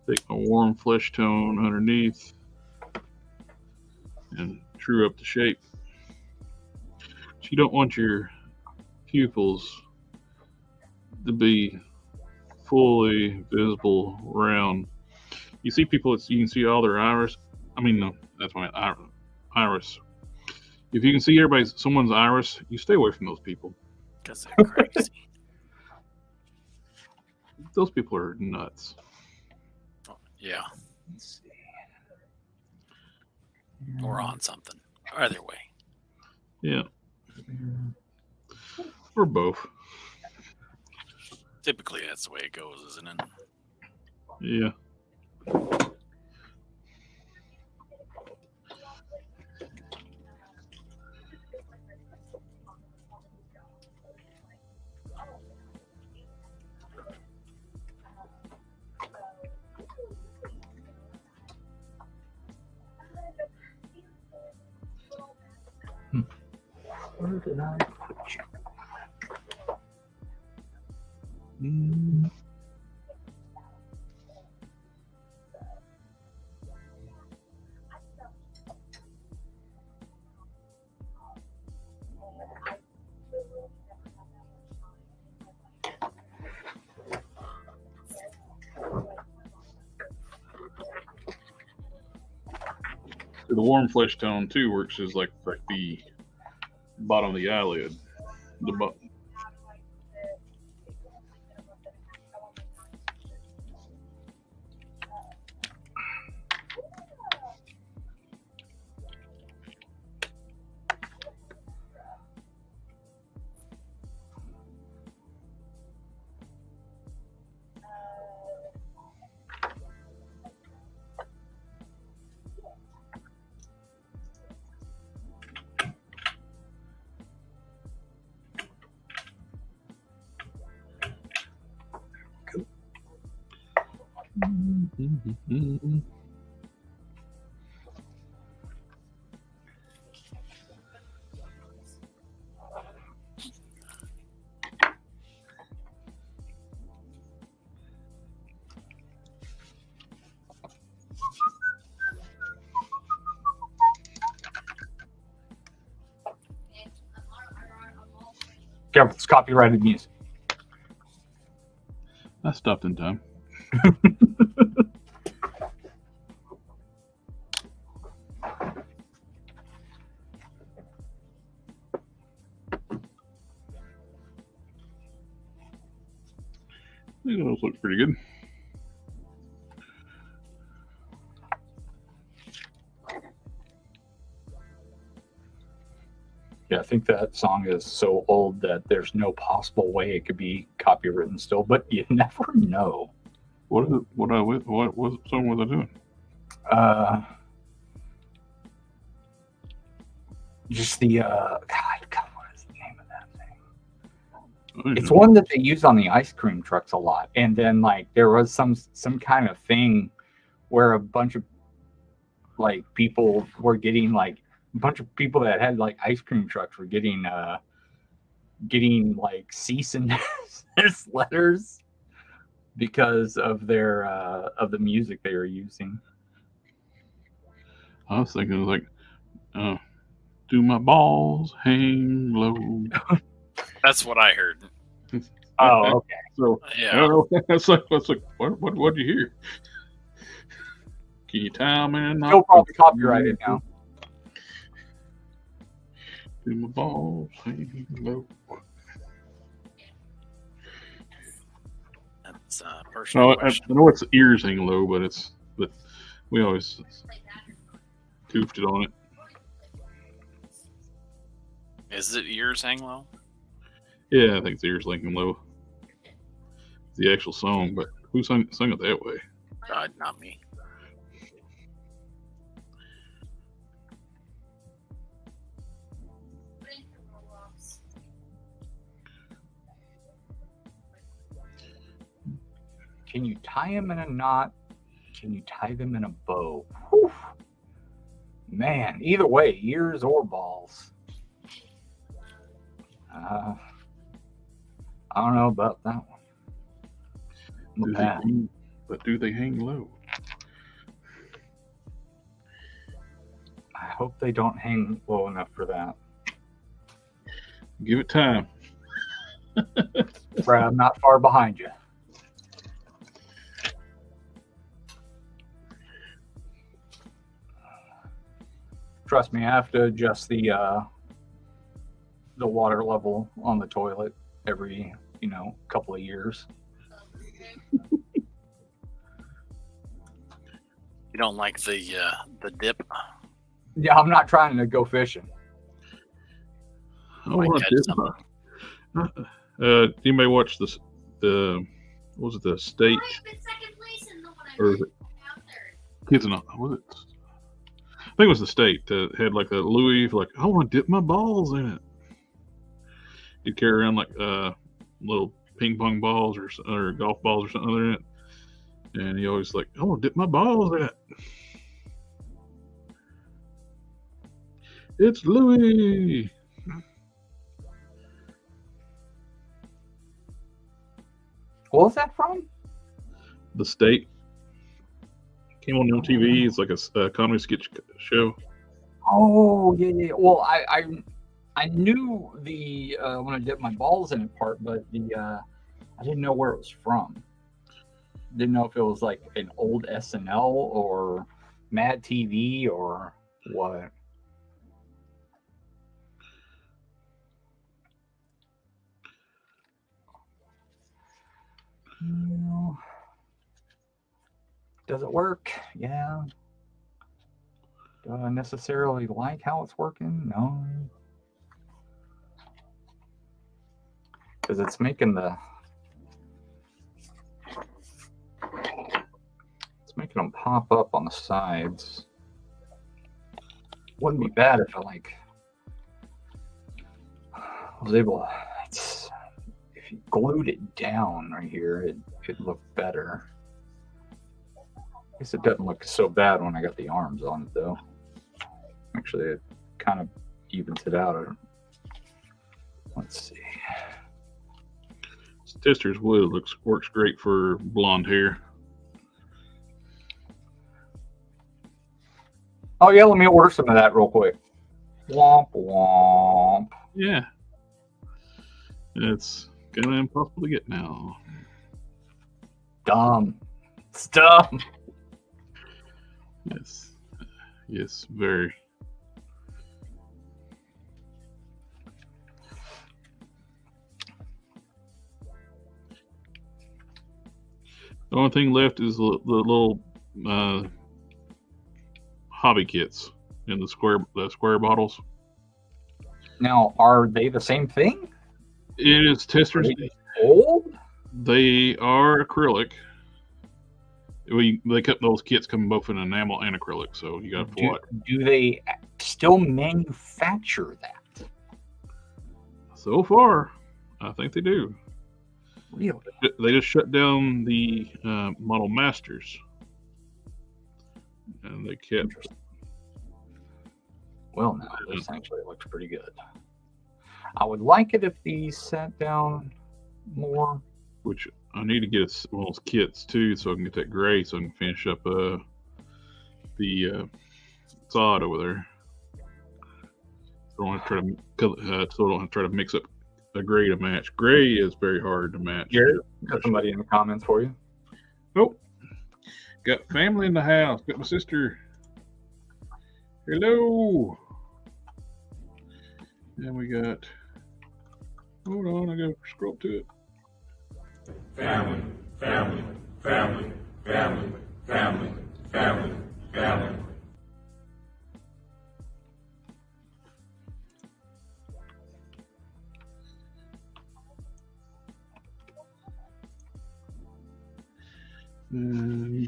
take my warm flesh tone underneath and true up the shape. So you don't want your pupils to be fully visible around. You see people, you can see all their iris. I mean, no, that's my iris. If you can see someone's iris, you stay away from those people. Because they're crazy. Those people are nuts. Yeah. Let's see. Or on something. Either way. Yeah. Or both. Typically, that's the way it goes, isn't it? Yeah. Where did I put you? So the warm flesh tone too works as like the bottom of the eyelid. The bottom. Careful, it's copyrighted music. I stopped in time. Those look pretty good. Yeah, I think that song is so old that there's no possible way it could be copywritten still, but you never know. What song was I doing? Just the God, what is the name of that thing? It's one that they use on the ice cream trucks a lot. And then like there was some kind of thing where a bunch of like people were getting like a bunch of people that had like ice cream trucks were getting like cease and desist letters because of their of the music they were using. I was thinking like do my balls hang low? That's what I heard. Oh, okay. So Yeah. that's like what did you hear? Can you tie them in a knot? Still probably copyrighted now. Do my balls hang low? That's a personal No, I question. know it's ears hang low, but we always goofed it on it. Is it ears hang low? Yeah, I think it's ears hang low. It's the actual song, but who sung it that way? Not me. Can you tie them in a knot? Can you tie them in a bow? Whew. Man, either way, ears or balls. I don't know about that one. Do they hang low? I hope they don't hang low enough for that. Give it time. Brad, I'm not far behind you. Trust me, I have to adjust the water level on the toilet every, couple of years. You don't like the dip? Yeah, I'm not trying to go fishing. I want to anybody watch this? What was it? The state or kids and was it? I think it was the state that had like a Louis, like I want to dip my balls in it. You'd carry around like little ping pong balls or golf balls or something in it, and he always like I want to dip my balls in it. It's Louis. What was that from? The state. Came on MTV. It's like a comedy sketch show. Oh yeah. Well, I knew the when I dipped my balls in it part, but I didn't know where it was from. Didn't know if it was like an old SNL or Mad TV or what. Does it work? Yeah. Do I necessarily like how it's working? No. Because it's making them pop up on the sides. Wouldn't be bad if I was able if you glued it down right here, it'd look better. guess it doesn't look so bad when I got the arms on it, though. Actually, it kind of evens it out. Let's see. Tester's wood works great for blonde hair. Oh yeah, let me order some of that real quick. Womp womp. Yeah. It's kind of impossible to get now. Dumb. It's dumb. Yes. Yes, very. The only thing left is the little hobby kits in the square bottles. Now, are they the same thing? It is testers. Are they old? They are acrylic. They kept those kits coming both in enamel and acrylic, so you got to do they still manufacture that? So far, I think they do. Really? They just shut down the Model Masters, and they kept. Well, now this actually looks pretty good. I would like it if these sat down more. Which I need to get one of those kits too, so I can get that gray, so I can finish up the sod over there. So I don't want to try to mix up a gray to match. Gray is very hard to match. Jared, got somebody in the comments for you. Oh, got family in the house. Got my sister. Hello. And we got. Hold on, I gotta scroll to it. Family, family, family, family, family, family, family. And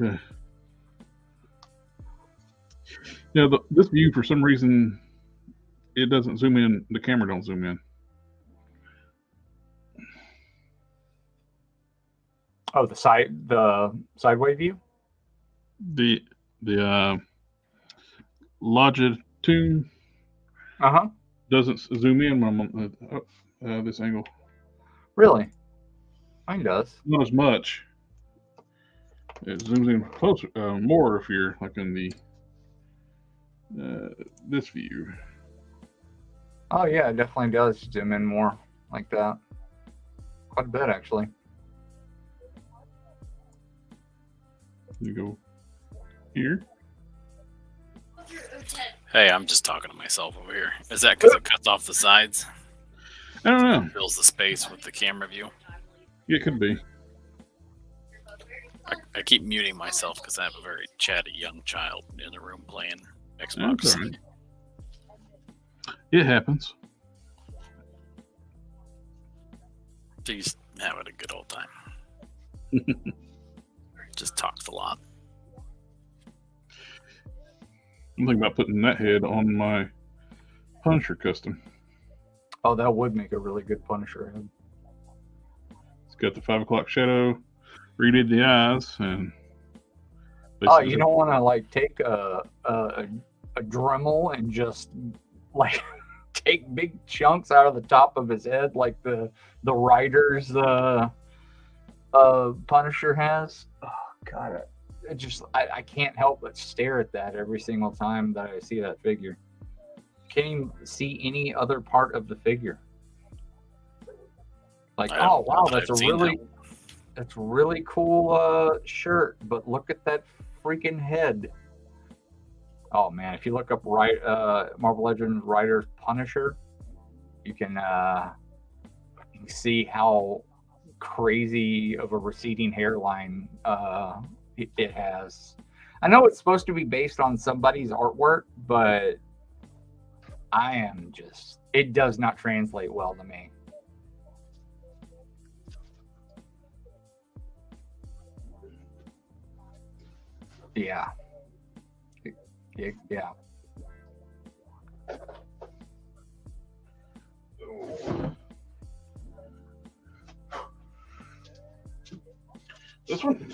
this view, for some reason, it doesn't zoom in. The camera don't zoom in. Oh, the sideway view. The Longitude doesn't zoom in when I'm this angle. Really? Mine does. Not as much. It zooms in closer, more if you're like in the this view. Oh yeah, it definitely does zoom in more like that. Quite a bit, actually. You go here. Hey, I'm just talking to myself over here. Is that because it cuts off the sides? I don't know. Fills the space with the camera view. It could be. I keep muting myself because I have a very chatty young child in the room playing Xbox. That's all right. It happens. He's having a good old time. Just talks a lot. I'm thinking about putting that head on my Punisher custom. Oh, that would make a really good Punisher head. It's got the 5 o'clock shadow, redid the eyes, and oh, you don't want to like take a Dremel and just like take big chunks out of the top of his head like the writer's Punisher has. Oh God, it just I can't help but stare at that every single time that I see that figure. Can't even see any other part of the figure. Like, oh wow, that's a really cool shirt, but look at that freaking head. Oh man, if you look up Marvel Legends writer's Punisher, you can see how crazy of a receding hairline it has. I know it's supposed to be based on somebody's artwork, but it does not translate well to me. Yeah. Yeah. This one?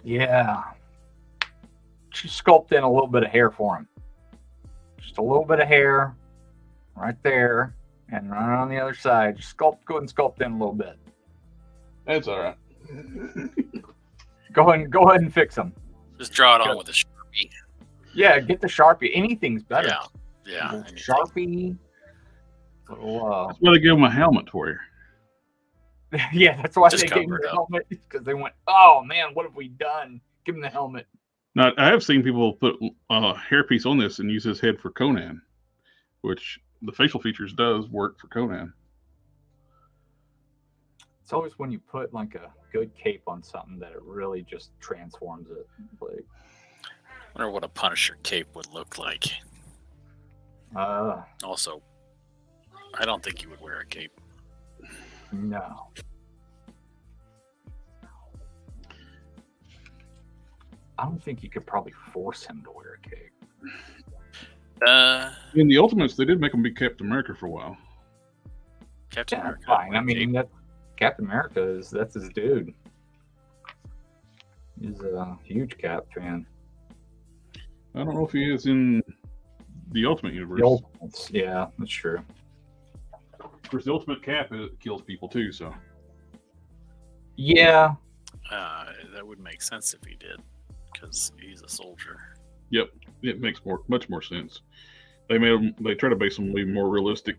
Yeah. sculpt in a little bit of hair for him. Just a little bit of hair right there, and right on the other side. Just go ahead and sculpt in a little bit. That's all right. Go ahead and fix them. Just draw it on with a Sharpie. Yeah, get the Sharpie. Anything's better. Yeah. Sharpie. Little, That's why they give him a helmet for you. yeah, that's why Just they gave him cover the it up. helmet, because they went, oh man, what have we done? Give him the helmet. Now, I have seen people put a hairpiece on this and use his head for Conan, which the facial features does work for Conan. It's always when you put like a good cape on something that it really just transforms it. Like, I wonder what a Punisher cape would look like. Also, I don't think he would wear a cape. no. I don't think you could probably force him to wear a cape. In the Ultimates, they did make him be Captain America for a while. Captain Yeah, America. fine. I cape. mean, that Captain America that's his dude. He's a huge Cap fan. I don't know if he is in the Ultimate Universe. The Ultimates, yeah, that's true. Of course, the Ultimate Cap kills people too, so. Yeah, that would make sense if he did, because he's a soldier. Yep, it makes much more sense. They try to base them even more realistic,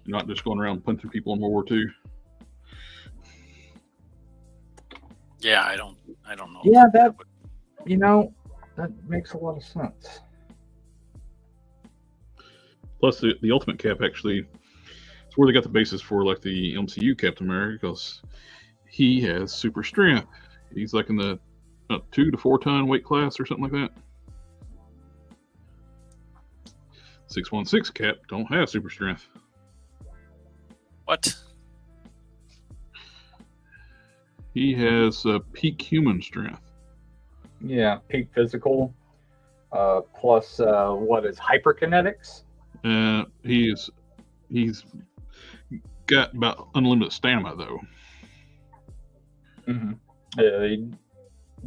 not just going around punching people in World War II. Yeah, I don't know. Yeah, that makes a lot of sense. Plus, the Ultimate Cap actually, it's where they got the basis for like the MCU Captain America, because he has super strength. He's like in the 2 to 4 ton weight class or something like that. 616 Cap don't have super strength. What? He has peak human strength. Yeah, peak physical, plus what is hyperkinetics? He's got about unlimited stamina though. Mm-hmm. Yeah, he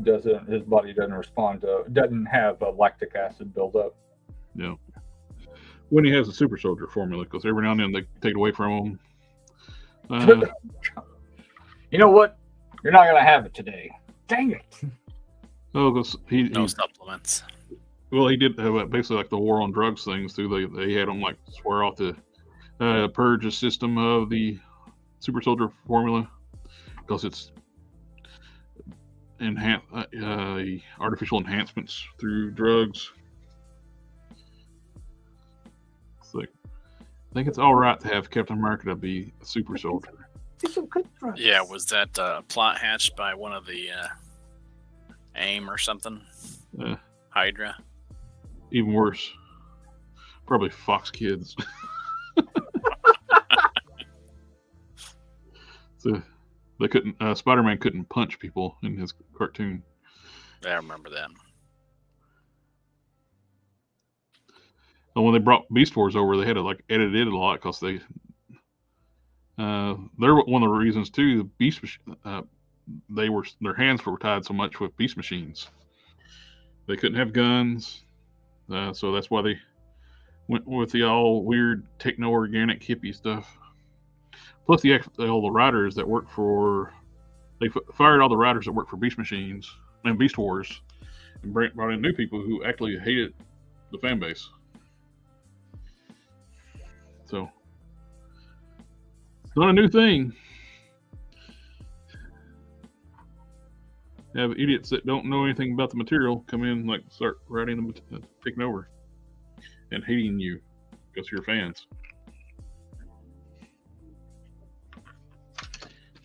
doesn't. His body doesn't have lactic acid buildup. Yeah. When he has a super soldier formula, because every now and then they take it away from him. You know what? You're not gonna have it today. Dang it! Because No supplements. well, he did have basically like the war on drugs things too. They had him like swear off the purge system of the super soldier formula, because it's artificial enhancements through drugs. It's like, I think it's all right to have Captain America to be a super soldier. Yeah, was that plot hatched by one of the AIM or something? Hydra? Even worse, probably Fox Kids. So they couldn't. Spider-Man couldn't punch people in his cartoon. I remember that. And when they brought Beast Wars over, they had to like edit it a lot, because they're one of the reasons too. Their hands were tied so much with beast machines. They couldn't have guns, so that's why they went with the all weird techno-organic hippie stuff. Plus, all the writers that work for, they fired all the writers that worked for Beast Machines and Beast Wars, and brought in new people who actually hated the fan base. So it's not a new thing. Have idiots that don't know anything about the material come in, like start writing them, taking over, and hating you because you're fans.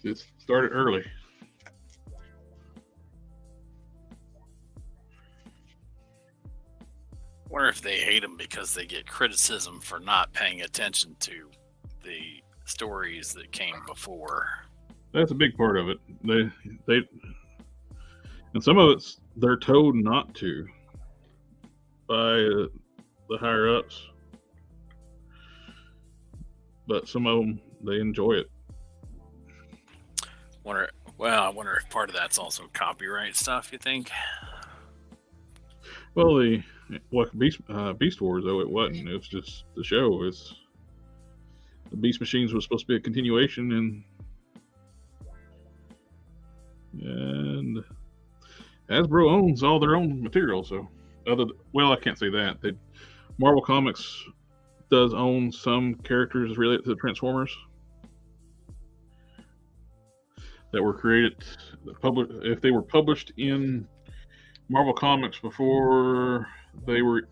It started early. I wonder if they hate them because they get criticism for not paying attention to the stories that came before. That's a big part of it. They and some of it's they're told not to by the higher ups, but some of them they enjoy it. I wonder if part of that's also copyright stuff, you think? Well, Beast Wars though it wasn't. It was just the show. It's the Beast Machines was supposed to be a continuation, and Hasbro owns all their own material. So, I can't say that. Marvel Comics does own some characters related to the Transformers that were created, if they were published in Marvel Comics before they were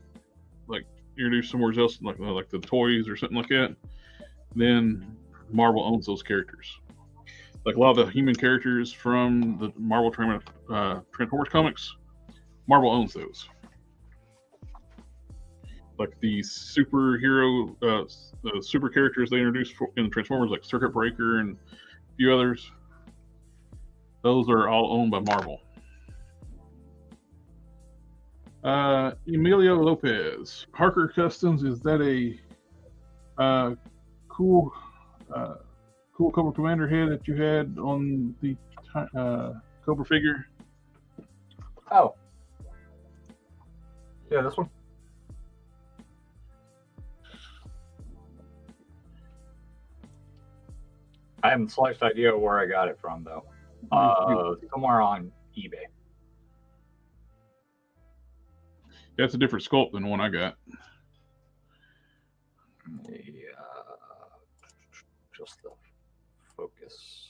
like introduced somewhere else, like the toys or something like that, then Marvel owns those characters. Like a lot of the human characters from the Marvel Transformers comics, Marvel owns those. Like the superhero, the super characters they introduced in the Transformers, like Circuit Breaker and a few others, those are all owned by Marvel. Emilio Lopez, Harker Customs, is that a cool Cobra Commander head that you had on the Cobra figure? Oh. Yeah, this one. I have the slightest idea where I got it from, though. Somewhere on eBay. That's a different sculpt than the one I got. Just the focus.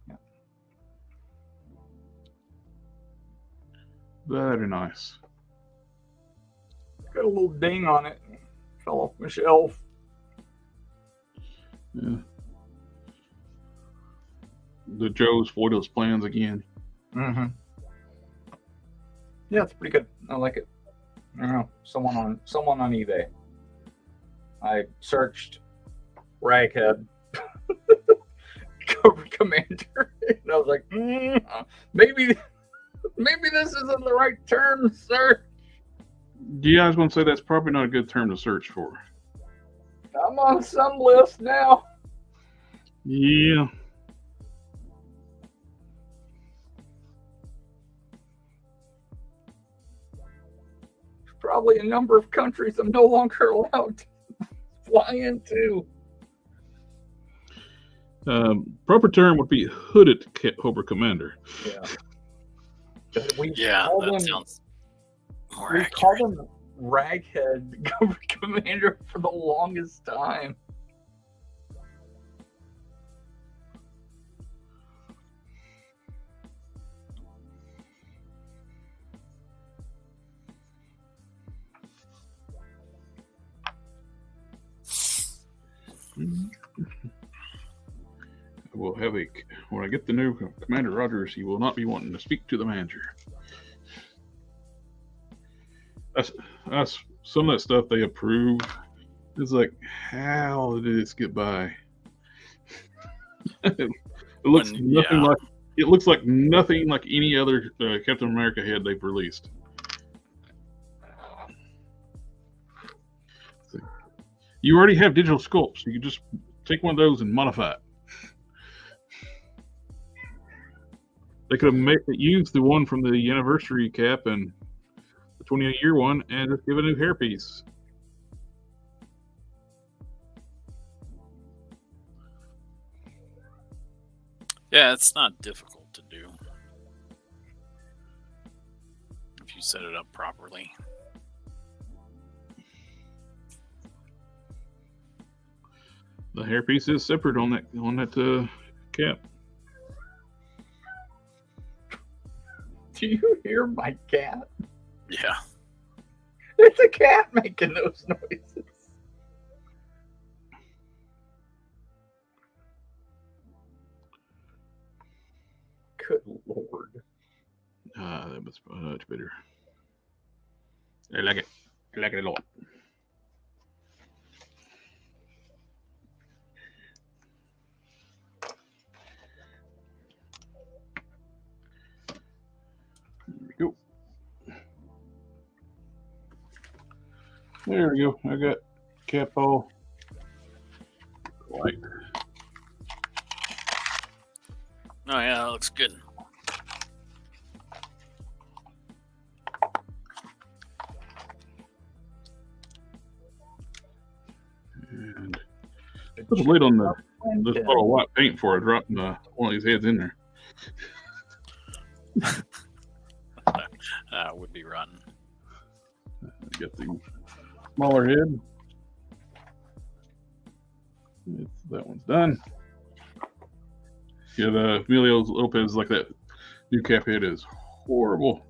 Yeah. Very nice. Got a little ding on it. Fell off my shelf. Yeah. The Joe's foiled his plans again. Mm-hmm. Yeah, it's pretty good. I like it. I don't know. Someone on eBay. I searched Raghead Cobra Commander, and I was like, maybe this isn't the right term, sir. Yeah, I was going to say that's probably not a good term to search for. I'm on some list now. Yeah. There's probably a number of countries I'm no longer allowed to fly into. Proper term would be hooded Cobra Commander. Yeah. That sounds more We accurate. called him Raghead Cobra Commander for the longest time. We'll have when I get the new Commander Rogers, he will not be wanting to speak to the manager. That's some of that stuff they approve. It's like, how did this get by? It looks like nothing like any other Captain America head they've released. You already have digital sculpts. You can just take one of those and modify it. They could have used the one from the anniversary cap and the 28-year one and just give a new hairpiece. Yeah, it's not difficult to do if you set it up properly. The hairpiece is separate on that cap. Do you hear my cat? Yeah. It's a cat making those noises. Good Lord. That was much better. I like it. I like it a lot. There we go. I got cap all light. Oh yeah, that looks good. And put the lid on this bottle of white paint before I drop one of these heads in there. Would be rotten. Get the smaller head. That one's done. Yeah, the Emilio Lopez, like that new cap head, is horrible.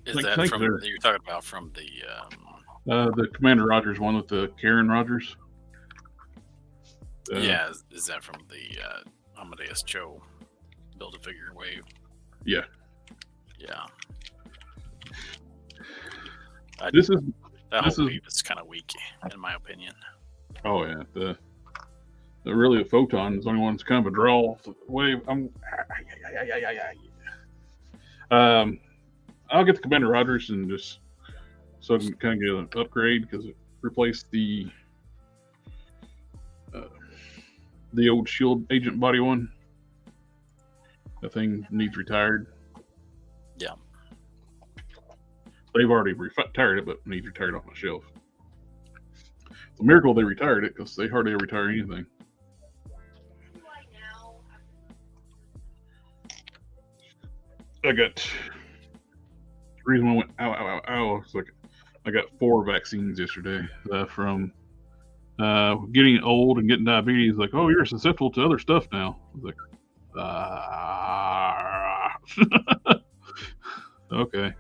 Is that from that you're talking about from the Commander Rogers one with the Karen Rogers? Yeah, is that from the Amadeus Cho Build-A-Figure wave? Yeah. Yeah. This wave is kind of weak, in my opinion. Oh yeah, the really the photon is the only one that's kind of a draw wave. I'll get the Commander Rogers and just so I can kind of get an upgrade because it replaced the old Shield Agent body one. That thing needs retired. Yeah. They've already retired it, but needs retired off my shelf. It's a miracle they retired it because they hardly ever retire anything. I got the reason I went ow. It's like I got 4 vaccines yesterday from getting old and getting diabetes. Like, oh, you're susceptible to other stuff now. I was like, okay.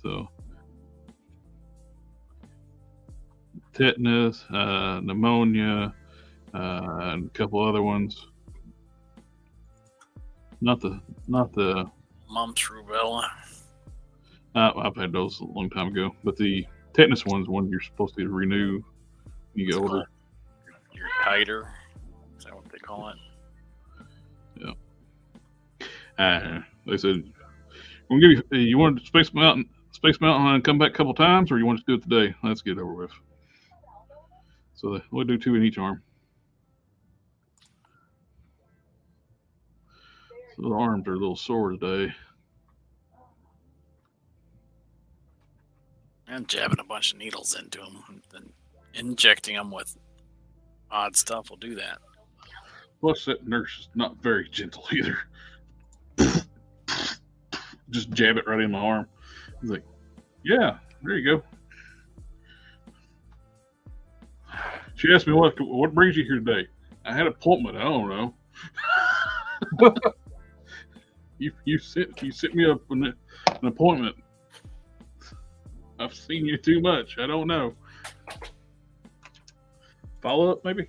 So, tetanus, pneumonia, and a couple other ones. Not the mumps, rubella. I've had those a long time ago, but the tetanus one's one you're supposed to renew when you get older. Your titer, is that what they call it? Yeah. They said, "We'll give you. You want Space Mountain and come back a couple times, or you want to do it today? Let's get it over with." So we'll do 2 in each arm. So the arms are a little sore today. And jabbing a bunch of needles into them and injecting them with odd stuff will do that. Plus, that nurse is not very gentle either. Just jab it right in my arm. I was like, yeah, there you go. She asked me what brings you here today. I had an appointment. I don't know. you set me up an appointment. I've seen you too much. I don't know. Follow up, maybe?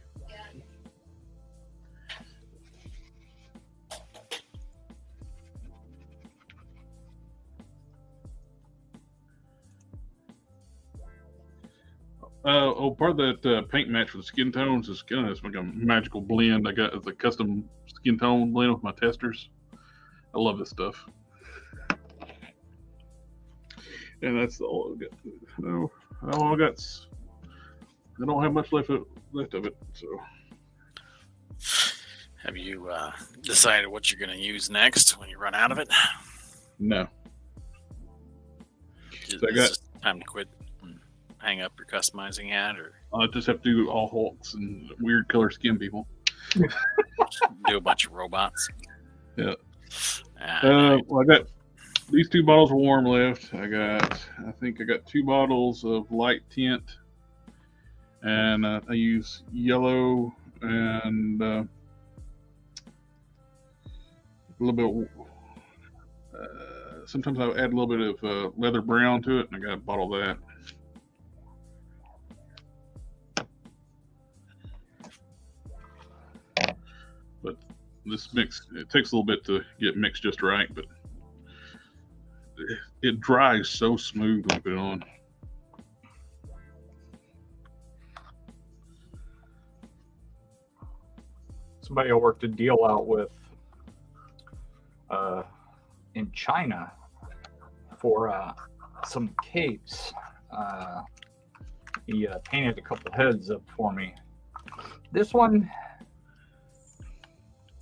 Part of that paint match for the skin tones is kind of like a magical blend. I got the custom skin tone blend with my testers. I love this stuff. And that's all I got. No, all I got. I don't have much left of it. So, have you decided what you're going to use next when you run out of it? No. Is it time to quit and hang up your customizing hat, or I just have to do all Hulks and weird color skin people. Do a bunch of robots. Yeah. Well, I got these 2 bottles of warm left. I think I got 2 bottles of light tint, and I use yellow and a little bit. Sometimes I add a little bit of leather brown to it, and I got a bottle of that. But this mix, it takes a little bit to get mixed just right, but it dries so smooth when you put it on. Somebody I worked a deal out with in China for some capes. He painted a couple heads up for me. This one,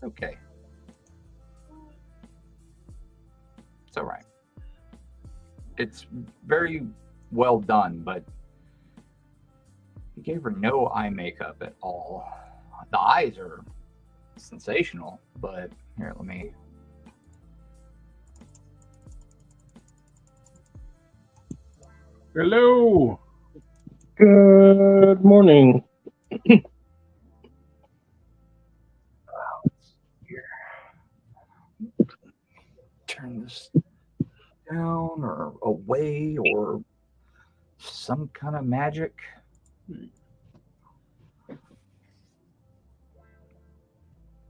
okay. It's all right. It's very well done, but he gave her no eye makeup at all. The eyes are sensational, but here, let me. Hello. Good morning. Turn this down or away or some kind of magic.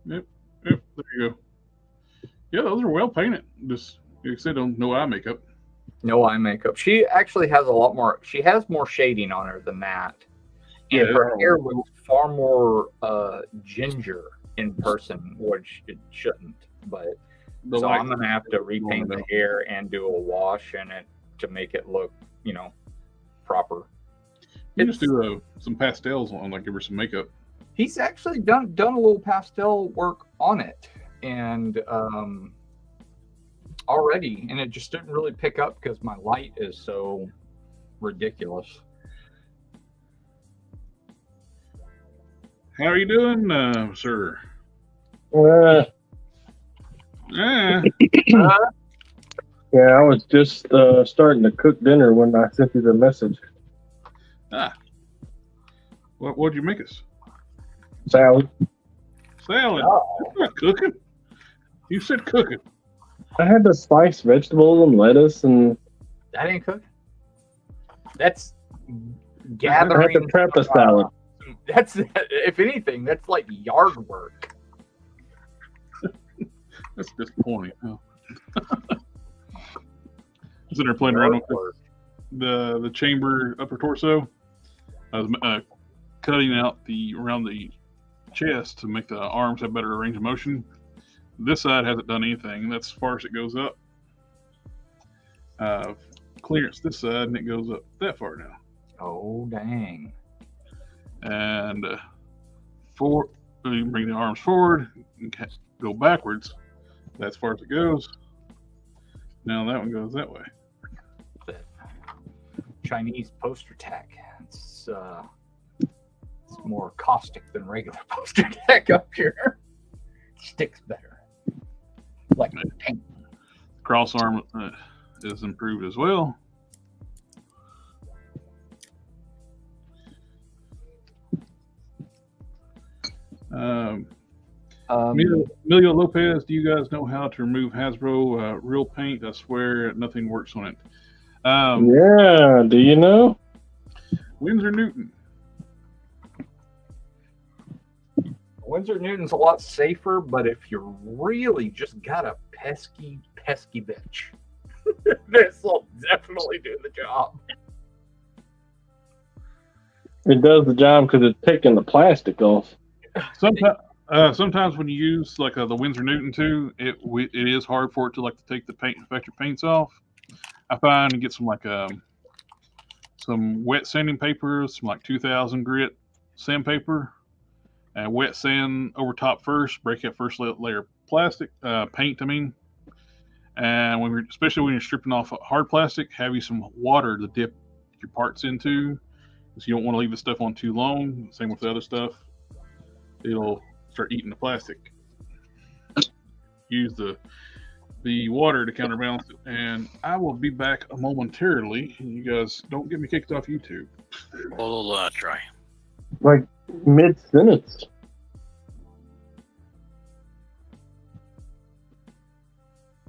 Yep, there you go. Yeah, those are well painted. Just like I said, no eye makeup. No eye makeup. She actually has a lot more. She has more shading on her than that. And Yeah. her hair looks far more ginger in person, which it shouldn't. But The so light- I'm gonna have to repaint the hair and do a wash in it to make it look, proper. You just do some pastels on, like give her some makeup. He's actually done a little pastel work on it, and already, and it just didn't really pick up because my light is so ridiculous. How are you doing, sir? Yeah. Yeah, I was just starting to cook dinner when I sent you the message. What'd you make us? Salad. Salad. Oh. You're not cooking. You said cooking. I had to slice vegetables and lettuce, and That ain't cooking. That's I had gathering. to prep a salad. That's, if anything, that's like yard work. That's disappointing. Oh. I was in there playing around with the chamber upper torso. I was cutting out around the chest to make the arms have better range of motion. This side hasn't done anything. That's as far as it goes up. Clearance this side, and it goes up that far now. Oh, dang. And you bring the arms forward and go backwards. That's as far as it goes. Now that one goes that way. The Chinese poster tack. It's more caustic than regular poster tack up here. Sticks better. Like paint. Cross arm is improved as well. Emilio Lopez, do you guys know how to remove Hasbro real paint? I swear nothing works on it. Yeah, do you know? Winsor Newton. Winsor Newton's a lot safer, but if you really just got a pesky bitch, this will definitely do the job. It does the job because it's taking the plastic off. Sometimes when you use like the Winsor Newton too, it is hard for it to take the vector paints off. I find and get some some wet sanding paper, some 2000 grit sandpaper, and wet sand over top first. Break that first layer of plastic paint. I mean, and especially when you're stripping off hard plastic, have you some water to dip your parts into, because you don't want to leave the stuff on too long. Same with the other stuff. It'll start eating the plastic. Use the water to counterbalance it. And I will be back momentarily. You guys don't get me kicked off YouTube. We'll try. Like mid-sentence.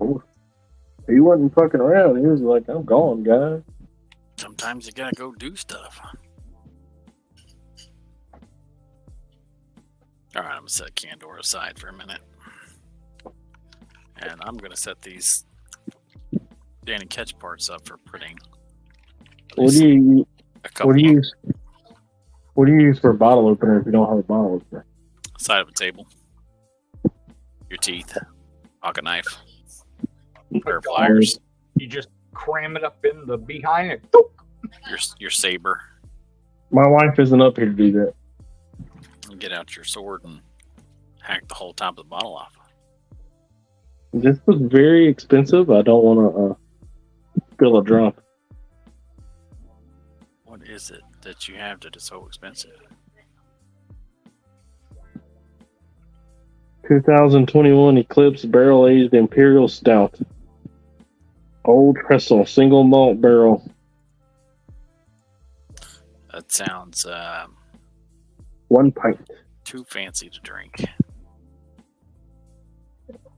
He wasn't fucking around. He was like, I'm gone, guys. Sometimes you gotta go do stuff. All right, I'm gonna set Candor aside for a minute, and I'm gonna set these Danny Ketch parts up for printing. What do you A couple use? What do you use for a bottle opener if you don't have a bottle opener? side of a table, your teeth, pocket knife. Pair of pliers. You just cram it up in the behind it. Your saber. My wife isn't up here to do that. And get out your sword and hack the whole top of the bottle off. This was very expensive. I don't want to spill a drop. What is it that you have that is so expensive? 2021 Eclipse Barrel Aged Imperial Stout. Old Trestle Single Malt Barrel. That sounds 1 pint. too fancy to drink.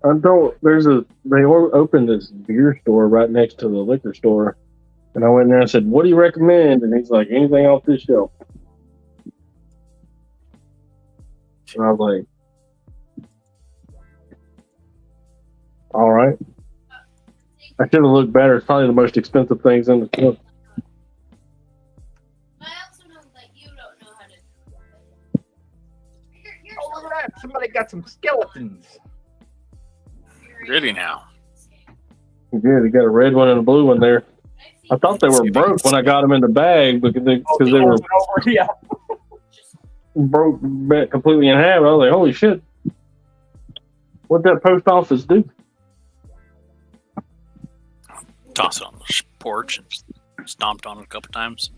I don't. They opened this beer store right next to the liquor store, and I went in there and said, "What do you recommend?" And he's like, "Anything off this shelf." And I was like, "All right." I should have looked better. It's probably the most expensive things in the store. I also know that you don't know how to do it. You're Oh, look at that. Somebody got some skeletons. Really now? Yeah, they got a red one and a blue one there. I thought they were broke when I got them in the bag because they were Yeah. broke completely in half. I was like, "Holy shit! What'd that post office do?" Toss it on the porch and stomped on it a couple times.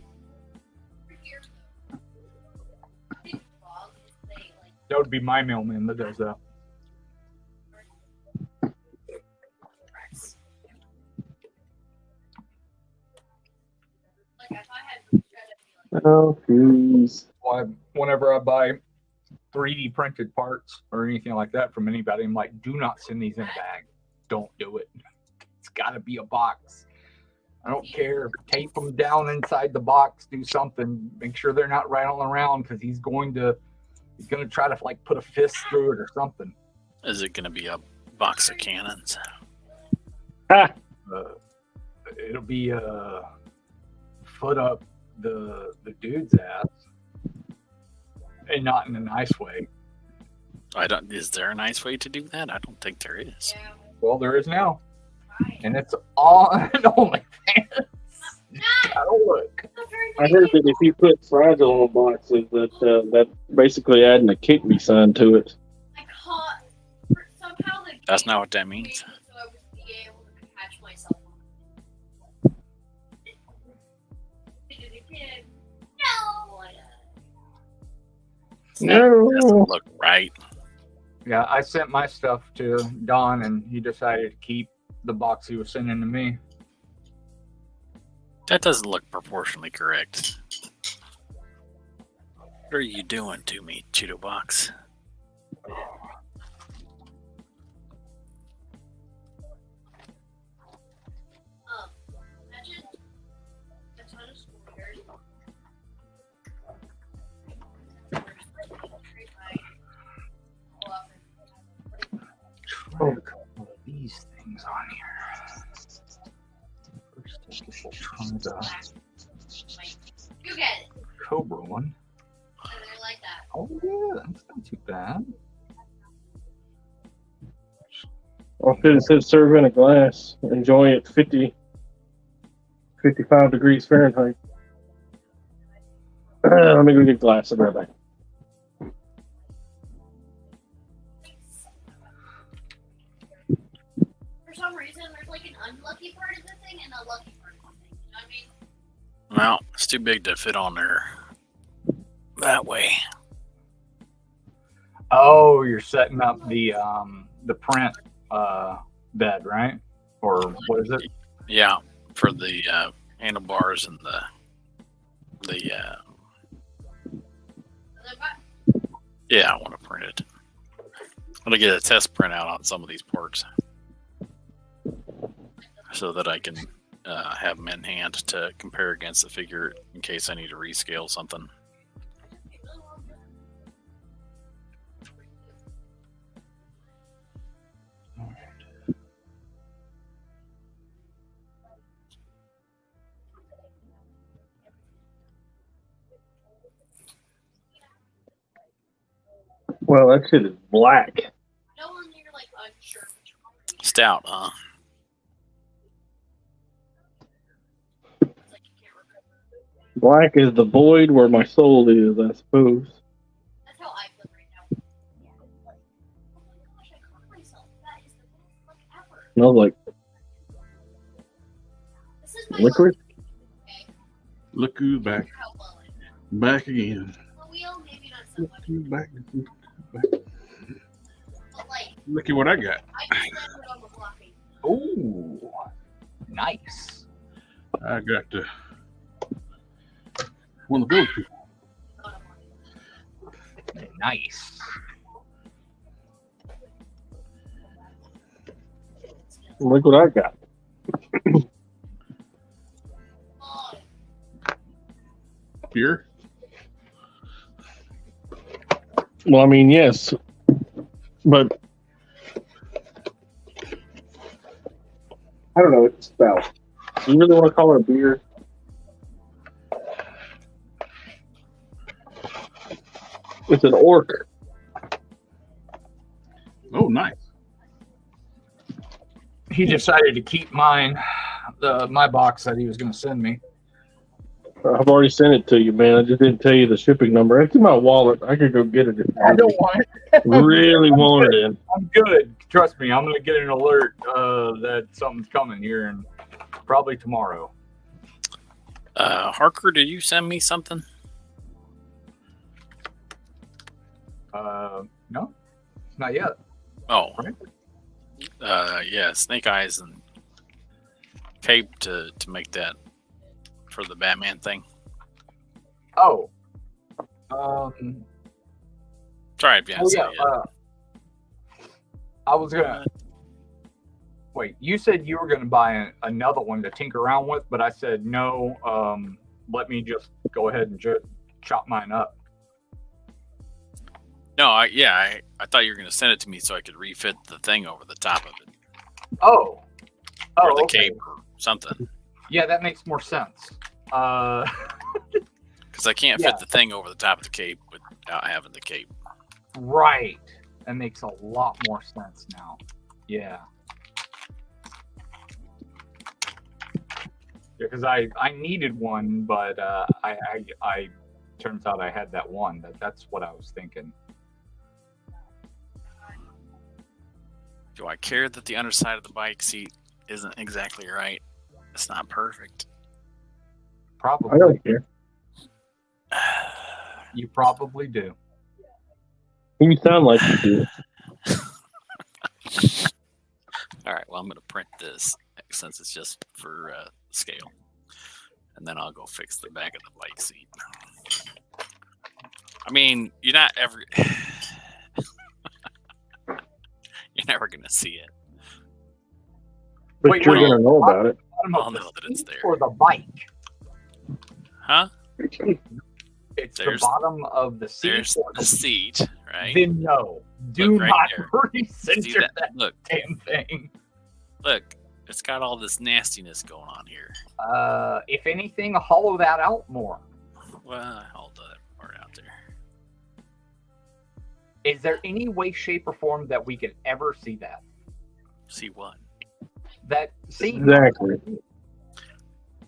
That would be my mailman that does that. Oh, jeez. Whenever I buy 3D printed parts or anything like that from anybody, I'm like, do not send these in a bag. Don't do it. It's got to be a box. I don't care. Tape them down inside the box. Do something. Make sure they're not rattling around because he's going to try to like put a fist through it or something. Is it going to be a box of cannons? It'll be a foot up the dude's ass, and not in a nice way. Is there a nice way to do that? I don't think there is. Well, there is now, and it's on OnlyFans. I don't look. I heard that if you put fragile on boxes, that basically adding a kick me sign to it. I caught somehow the That's not what that means. so I would be able to catch myself. Did it again. No. Doesn't look right. Yeah, I sent my stuff to Don, and he decided to keep the box he was sending to me. That doesn't look proportionally correct. What are you doing to me, Cheeto Box? Imagine a ton of squares. Oh, a couple of these things on here. First, we'll try the You get it. Cobra one. And they're like that. Oh yeah, that's not too bad. Or if it says serve in a glass, enjoy it 55 degrees Fahrenheit. Let me go get a glass of right back. For some reason, there's like an unlucky part of the thing and a lucky part of the thing. You know what I mean? Well, it's too big to fit on there that way. Oh, you're setting up the print bed, right? Or what is it? Yeah, for the handlebars and the yeah, I want to print it. I'm gonna get a test print out on some of these parts so that I can have them in hand to compare against the figure in case I need to rescale something. Well, that shit is black. No one you're like unsure which one. Stout, huh? Black is the void where my soul is, I suppose. That's how I feel right now. Yeah. Like, oh my gosh, I caught myself. That is the best look ever. Smells like This is my licorice. Okay. Look who's back. How well it is. Back again. The wheel, maybe not so Look much. who's back. But like, Look at what I got. I just landed on the blocking. Ooh, nice. I got one of those people. Nice. Look what I got. Oh, Beer. Well, I mean, yes, but I don't know what it's about. Do you really want to call it a beer? It's an orc. Oh, nice. He decided to keep mine, my box that he was going to send me. I've already sent it to you, man. I just didn't tell you the shipping number. It's in my wallet. I could go get it. I don't want it. Really want it in. I'm good. Trust me, I'm going to get an alert that something's coming here, and probably tomorrow. Harker, did you send me something? No, not yet. Oh, Right. yeah, Snake Eyes and Cape to make that for the Batman thing. Oh. Sorry if you haven't Oh, seen yeah. it yet. I was going to. Wait, you said you were going to buy another one to tinker around with, but I said no. Let me just go ahead and chop mine up. No, I thought you were going to send it to me so I could refit the thing over the top of it. Oh. Or the Okay. cape or something. Yeah, that makes more sense. Because I can't Yeah. fit the thing over the top of the cape without having the cape. Right. That makes a lot more sense now. Yeah. Because I needed one, but I turns out I had that one. That's what I was thinking. Do I care that the underside of the bike seat isn't exactly right? It's not perfect. I Probably. don't care. You probably do. You sound like you do. All right, well, I'm going to print this since it's just for scale. And then I'll go fix the back of the bike seat. I mean, you're not ever... You're never going to see it. But Wait, you're wait. going to know about it. I'll know that it's there. For the bike. Huh? It's There's- the bottom of the seat. There's or the seat, right? Then no. Do Look right not there. See recenter that? that Look, damn thing. look. It's got all this nastiness going on here. If anything, hollow that out more. Well, I'll do that part out there. Is there any way, shape, or form that we could ever see that? See what? That see Exactly.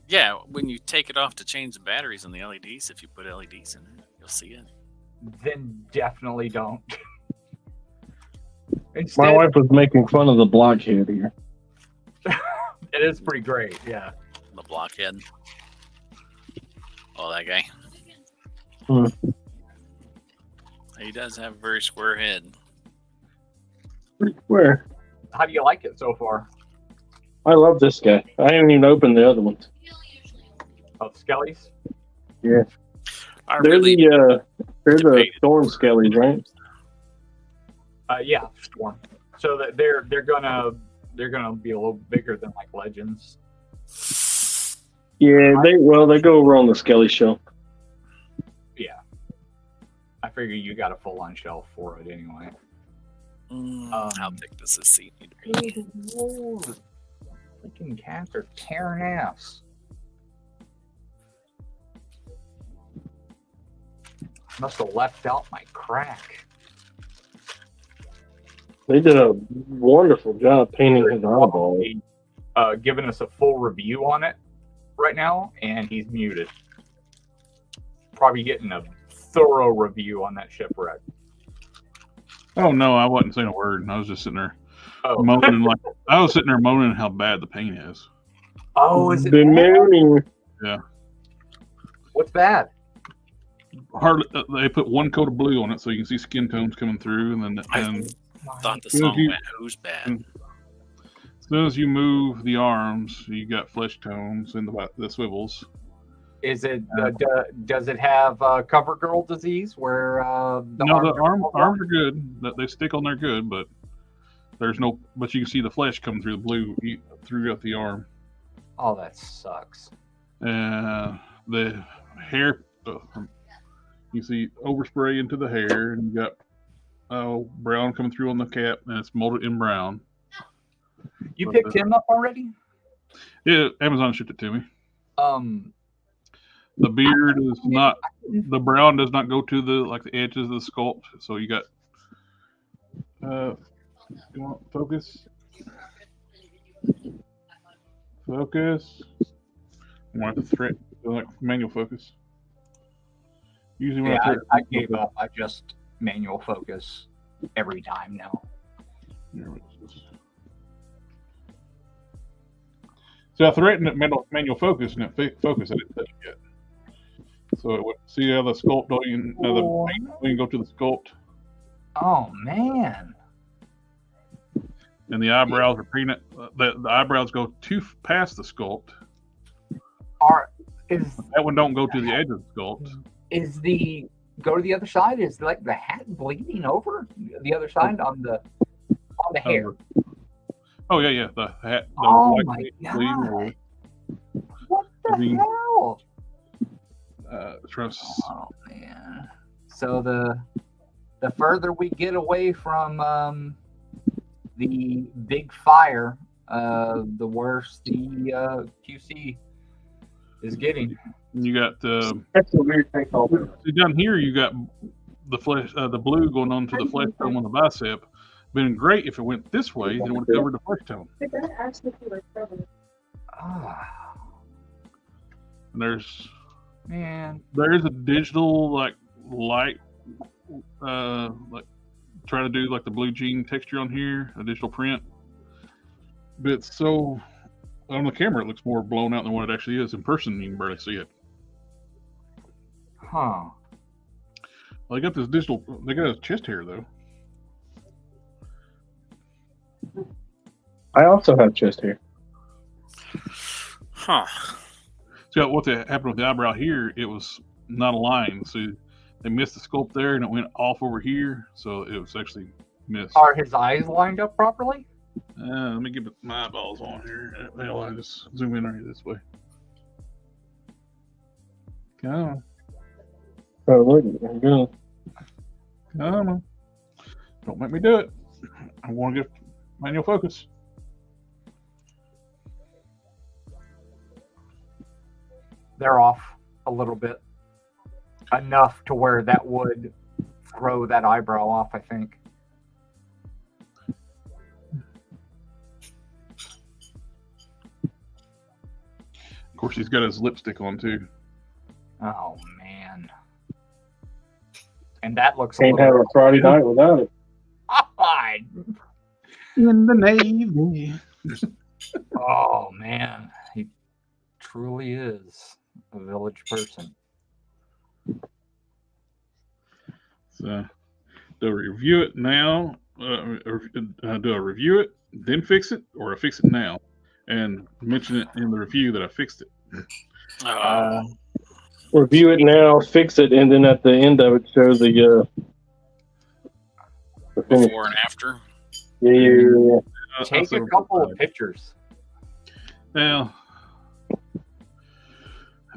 Yeah, when you take it off to change the batteries on the LEDs, if you put LEDs in it, you'll see it. Then definitely don't. My Instead, wife was making fun of the blockhead here. it is pretty great. Yeah. The blockhead. Oh, that guy. Hmm. He does have a very square head. Where? How do you like it so far? I love this guy. I haven't even opened the other ones. Oh, Skellies? I They're really they're the debated storm where- skellies, right? Yeah, Storm. So that they're gonna be a little bigger than like Legends. Yeah, they go over on the skelly shelf. Yeah. I figure you got a full on shelf for it anyway. How thick does this seat need to be? Good Lord. Freaking cats are tearing ass. Must have left out my crack. They did a wonderful job painting his eyeball. Giving us a full review on it right now, and he's muted. probably getting a thorough review on that shipwreck. Oh no, I wasn't saying a word. I was just sitting there Oh, moaning like I was sitting there moaning how bad the paint is. oh, is it The bad? moaning. What's bad? Hardly they put one coat of blue on it so you can see skin tones coming through, and then I thought the soon as song you- went, "Who's bad?" as soon as you move the arms, you got flesh tones in the swivels. Is it? Does it have cover girl disease where the No, arms the arms are good. They stick on there good, but there's no. But you can see the flesh coming through the blue throughout the arm. Oh, that sucks. The hair, you see overspray into the hair, and you got brown coming through on the cap, and it's molded in brown. You picked him up already? Yeah, Amazon shipped it to me. The beard is not, the brown does not go to the edges of the sculpt. So you got, you want focus? Focus. I want the thread, like manual focus. Usually when I gave up. I just manual focus every time now. So I threatened it manual focus, and it focus. I didn't touch it yet. So it would see how the sculpt don't even, we can go to the sculpt. Oh man! And the eyebrows are peanut. The eyebrows go past the sculpt. That one don't go to the edge of the sculpt. Is the go to the other side? Is like the hat bleeding over the other side on the hair? Oh yeah. The hat. The Oh white my bleeding over. god! What the hell? Oh man! So the further we get away from the big fire, the worse the QC is getting. You got That's a weird thing. see down here. You got the flesh, the blue going on to the flesh tone on the bicep. Been great if it went this way. Then it would cover the flesh tone. Ah, And there's a digital light, trying to do like the blue jean texture on here, a digital print. But it's so on the camera it looks more blown out than what it actually is. In person you can barely see it. huh? Well, they got this digital. They got a chest hair though. I also have chest hair. Huh. So what happened with the eyebrow here? It was not aligned. So they missed the sculpt there, and it went off over here. So it was actually missed. Are his eyes lined up properly? Let me get my eyeballs on here. Well, I just zoom in right this way. Come on. Oh, look, I'm good. Come on. Don't make me do it. I want to get manual focus. They're off a little bit. Enough to where that would throw that eyebrow off, I think. Of course, he's got his lipstick on too. Oh man. And that looks Can't have a Friday night without it. In the Navy. Oh man. He truly is a village person. So, do I review it now? Or do I review it, then fix it, or I fix it now and mention it in the review that I fixed it? Review it now, fix it, and then at the end of it, show the finish. Before and after. Yeah. Take a couple of pictures. Now,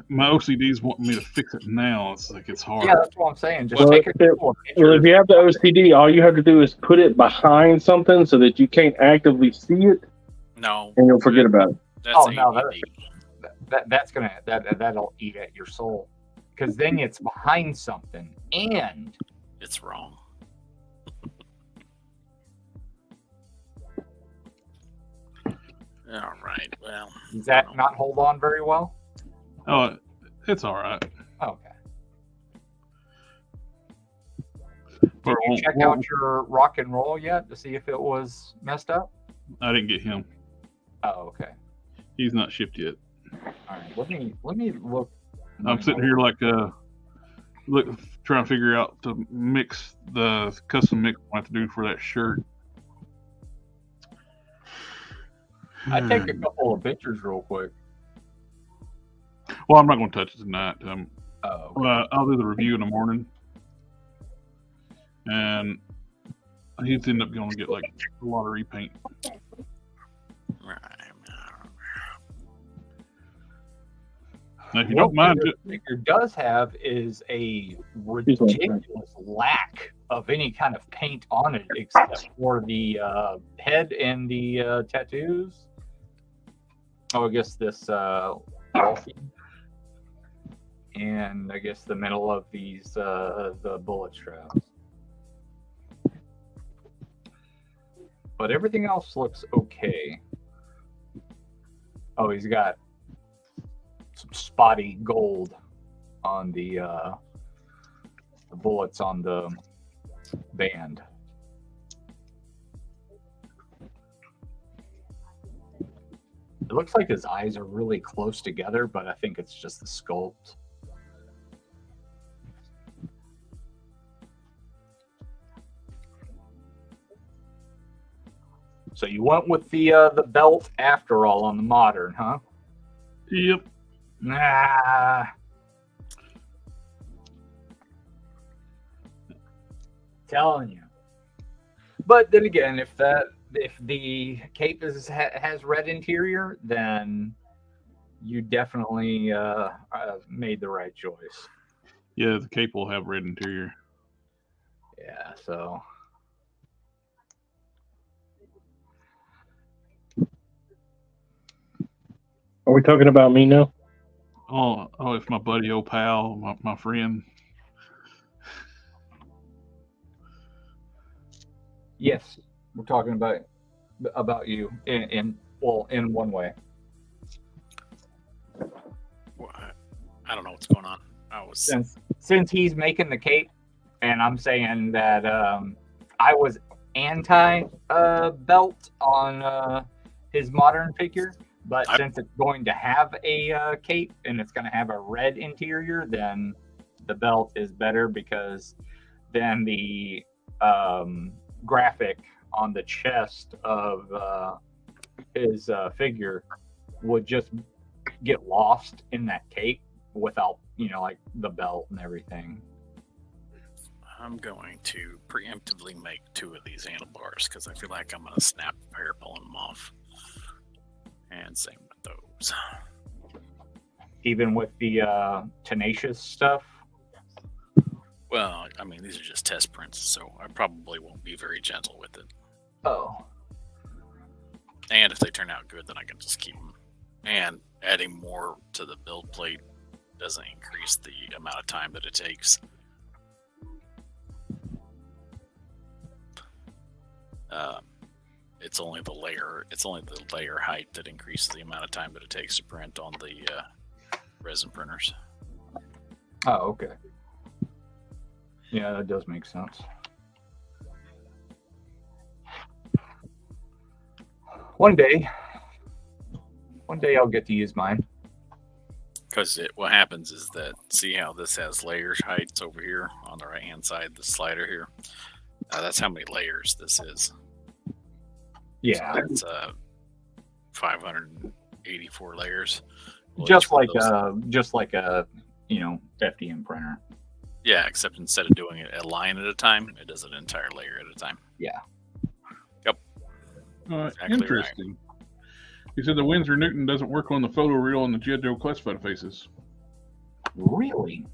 my OCDs want me to fix it now. It's like it's hard. Yeah, that's what I'm saying. Just Well, take a couple of Well, if pictures. you have the OCD, all you have to do is put it behind something so that you can't actively see it, No, and you'll forget about it. that's Oh, no, ADD. That'll eat at your soul. Because then it's behind something. And It's wrong. All right. Well, does that not hold on very well? Oh, it's all right. Okay. Did you check out your rock and roll yet to see if it was messed up? I didn't get him. Oh, okay. He's not shipped yet. All right. Let me look. I'm sitting here like trying to figure out to mix the custom mix I have to do for that shirt. I take a couple of pictures real quick. Well, I'm not going to touch it tonight. Oh, I'll do the review in the morning, and he's end up going to get like a lot of repaint. Right. Now, if you don't mind, the figure does have is a ridiculous lack of any kind of paint on it, except for the head and the tattoos. Oh, I guess this Wolfie. And I guess the middle of these the bullet straps. But everything else looks okay. Oh, he's got some spotty gold on the bullets on the band. It looks like his eyes are really close together, but I think it's just the sculpt. So you went with the belt after all on the modern, huh? yep. Nah. Telling you. But then again, if the cape has red interior, then you definitely made the right choice. Yeah, the cape will have red interior. Yeah, so Are we talking about me now? Oh, it's my buddy, old pal, my friend. yes, we're talking about you in one way. Well, I don't know what's going on. Since he's making the cape, and I'm saying that I was anti belt on his modern figure, but since it's going to have a cape and it's going to have a red interior, then the belt is better, because then the graphic on the chest of his figure would just get lost in that cape without, like the belt and everything. I'm going to preemptively make 2 of these handlebars because I feel like I'm going to snap a pair pulling them off. And same with those. Even with the tenacious stuff? Well, I mean, these are just test prints, so I probably won't be very gentle with it. Oh. And if they turn out good, then I can just keep them. And adding more to the build plate doesn't increase the amount of time that it takes. It's only the layer height that increases the amount of time that it takes to print on the resin printers. Oh, okay. Yeah, that does make sense. One day I'll get to use mine. Because what happens is that, see how this has layers heights over here on the right hand side, the slider here? That's how many layers this is. Yeah, so that's 584 layers. Well, just like a FDM printer. Yeah, except instead of doing it a line at a time, it does an entire layer at a time. Yeah. Yep. Exactly interesting. Right. He said the Winsor Newton doesn't work on the photo reel on the G.I. Joe classified faces. Really?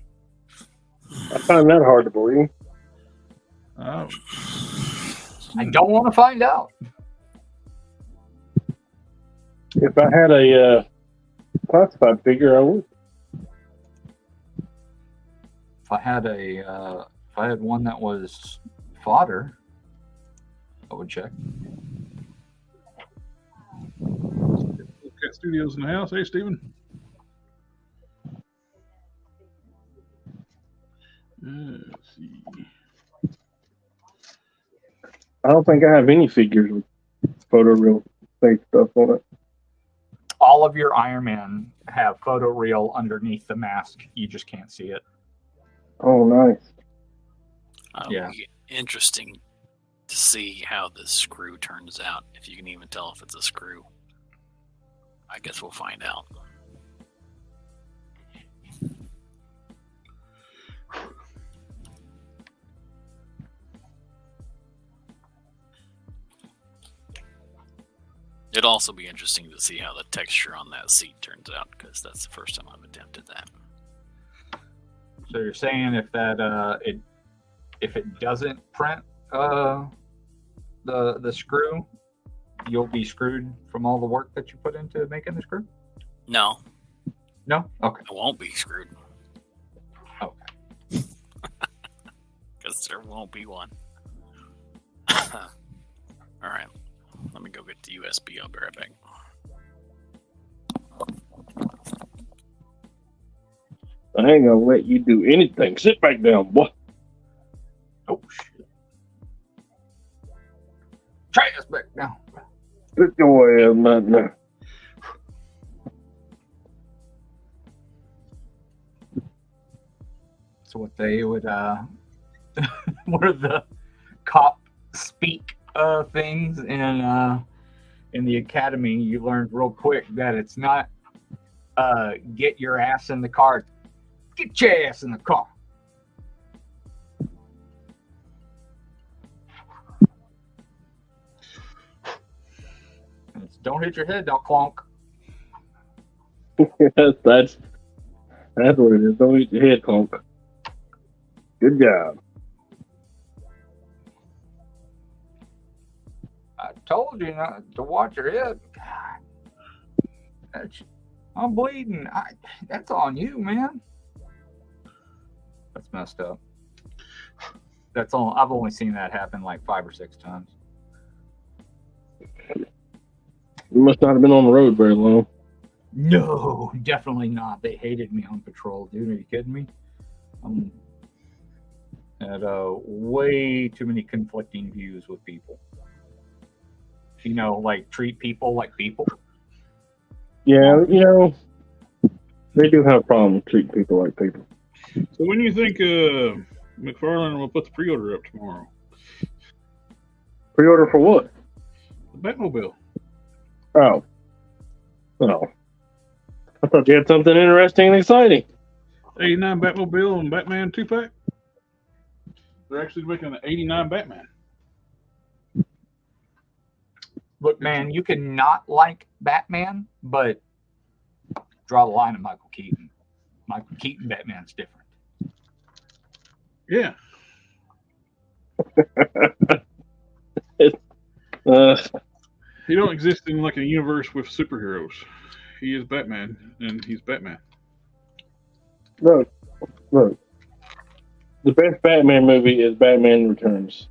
I find that hard to believe. Oh. I don't want to find out. If I had a classified figure, I would. If I had one that was fodder, I would check. Cat Studios in the house. Hey, Steven. Let's see. I don't think I have any figures with photoreal fake stuff on it. All of your Iron Man have photoreal underneath the mask. You just can't see it. Oh, nice. Yeah. It'll be interesting to see how the screw turns out. If you can even tell if it's a screw. I guess we'll find out. It'd also be interesting to see how the texture on that seat turns out, because that's the first time I've attempted that. So you're saying if that if it doesn't print the screw, you'll be screwed from all the work that you put into making the screw? No, No? Okay. I won't be screwed. Okay. Because there won't be one. All right. Let me go get the USB. I'll be right back. I ain't gonna let you do anything. Sit back down, boy. Oh, shit. Try this back now. Sit your ass back now. So what they would one of the cop speak things in the academy, you learned real quick that it's not get your ass in the car. Get your ass in the car. It's, don't hit your head, don't clonk. that's what it is. Don't eat your head, Conk. Good job. I told you not to watch your head. God. I'm bleeding. That's on you, man. That's messed up. That's all. I've only seen that happen like 5 or 6 times. You must not have been on the road very long. No, definitely not. They hated me on patrol, dude. Are you kidding me? Had way too many conflicting views with people. You know, like treat people like people. Yeah, you know, they do have a problem with treating people like people. So when do you think McFarlane will put the pre-order up tomorrow? Pre-order for what? The Batmobile. Oh. Oh. I thought you had something interesting and exciting. 89 Batmobile and Batman 2-pack. They're actually making an 89 Batman. Look, man, you can not like Batman, but draw the line at Michael Keaton. Michael Keaton Batman's different. Yeah. He don't exist in like a universe with superheroes. He is Batman, and he's Batman. Look. The best Batman movie is Batman Returns.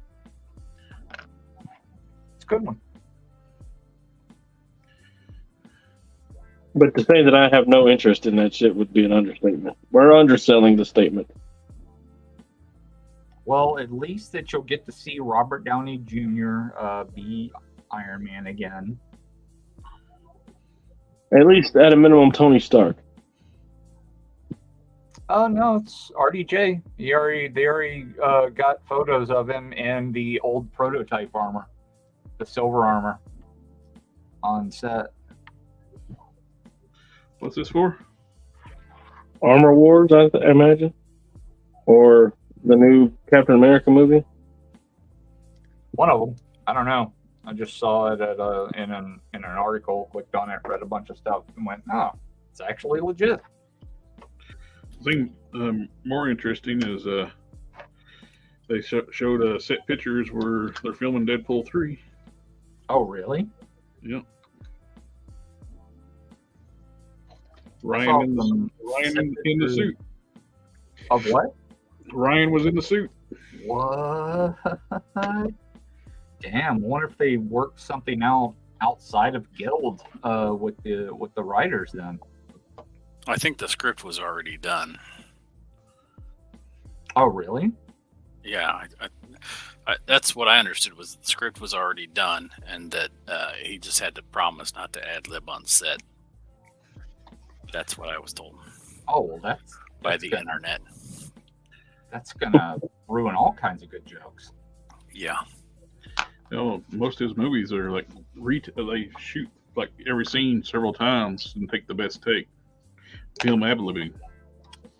It's a good one. But to say that I have no interest in that shit would be an understatement. We're underselling the statement. Well, at least that you'll get to see Robert Downey Jr. Be Iron Man again. At least, at a minimum, Tony Stark. Oh no, it's RDJ. They already got photos of him in the old prototype armor, the silver armor, on set. What's this for? Armor Wars, I imagine? Or the new Captain America movie? One of them. I don't know. I just saw it at in an article, clicked on it, read a bunch of stuff, and went, "Oh, it's actually legit." The thing more interesting is they showed set pictures where they're filming Deadpool 3. Oh, really? Yep. Ryan in the suit. Of what? Ryan was in the suit. What? Damn! Wonder if they worked something out outside of Guild with the writers then. I think the script was already done. Oh, really? Yeah, That's what I understood, was the script was already done, and that he just had to promise not to ad lib on set. That's what I was told Oh, well, that's by the gonna, internet. That's gonna ruin all kinds of good jokes. Yeah. You know, most of his movies are like they shoot like every scene several times and take the best take. Film ad libbing.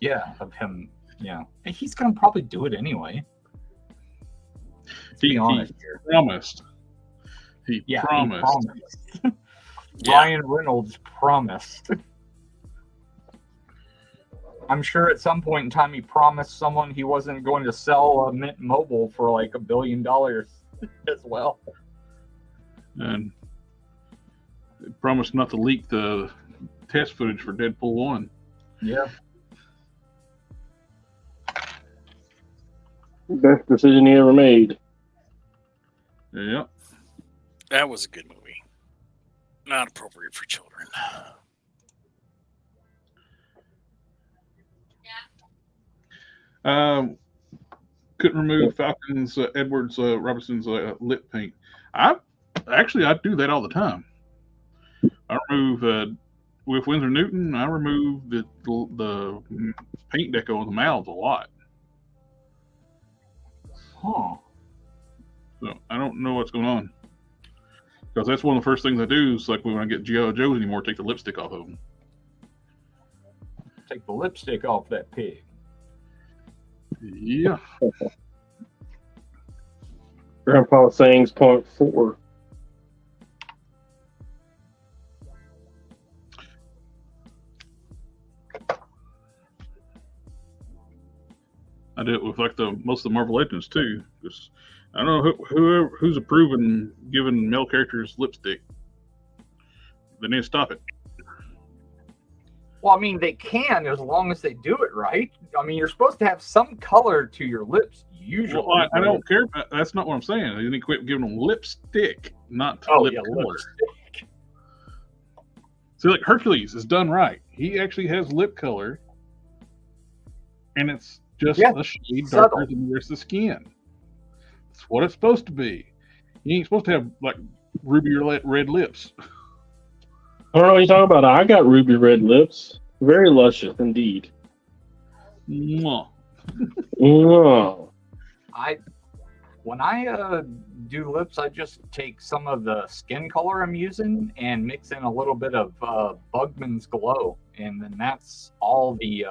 Yeah, of him. Yeah, and he's gonna probably do it anyway. He honest here. promised. He Yeah, promised. he promised. Ryan Reynolds promised. I'm sure at some point in time he promised someone he wasn't going to sell Mint Mobile for like $1 billion as well. And he promised not to leak the test footage for Deadpool 1. Yeah. Best decision he ever made. Yeah. That was a good movie. Not appropriate for children. Couldn't remove Falcon's Edwards Robertson's lip paint. I do that all the time. I remove with Winsor Newton. I remove the paint deco on the mouths a lot. Huh. So I don't know what's going on, because that's one of the first things I do. Is like when I get G.I. Joes anymore, take the lipstick off of them. Take the lipstick off that pig. Yeah. Grandpa Sayings point 4. I do it with like most of the Marvel Legends too. Because I don't know who's approving giving male characters lipstick. They need to stop it. Well, I mean, they can as long as they do it right. I mean, you're supposed to have some color to your lips usually. Well, I don't care. That's not what I'm saying. You need to quit giving them lipstick, not lip color. Lipstick. See, like Hercules is done right. He actually has lip color, and it's just a shade darker than the rest of the skin. That's what it's supposed to be. You ain't supposed to have like ruby or red lips. I don't know what you're talking about. I got ruby red lips. Very luscious indeed. Mwah. Mwah. When I do lips, I just take some of the skin color I'm using and mix in a little bit of Bugman's Glow, and then that's all the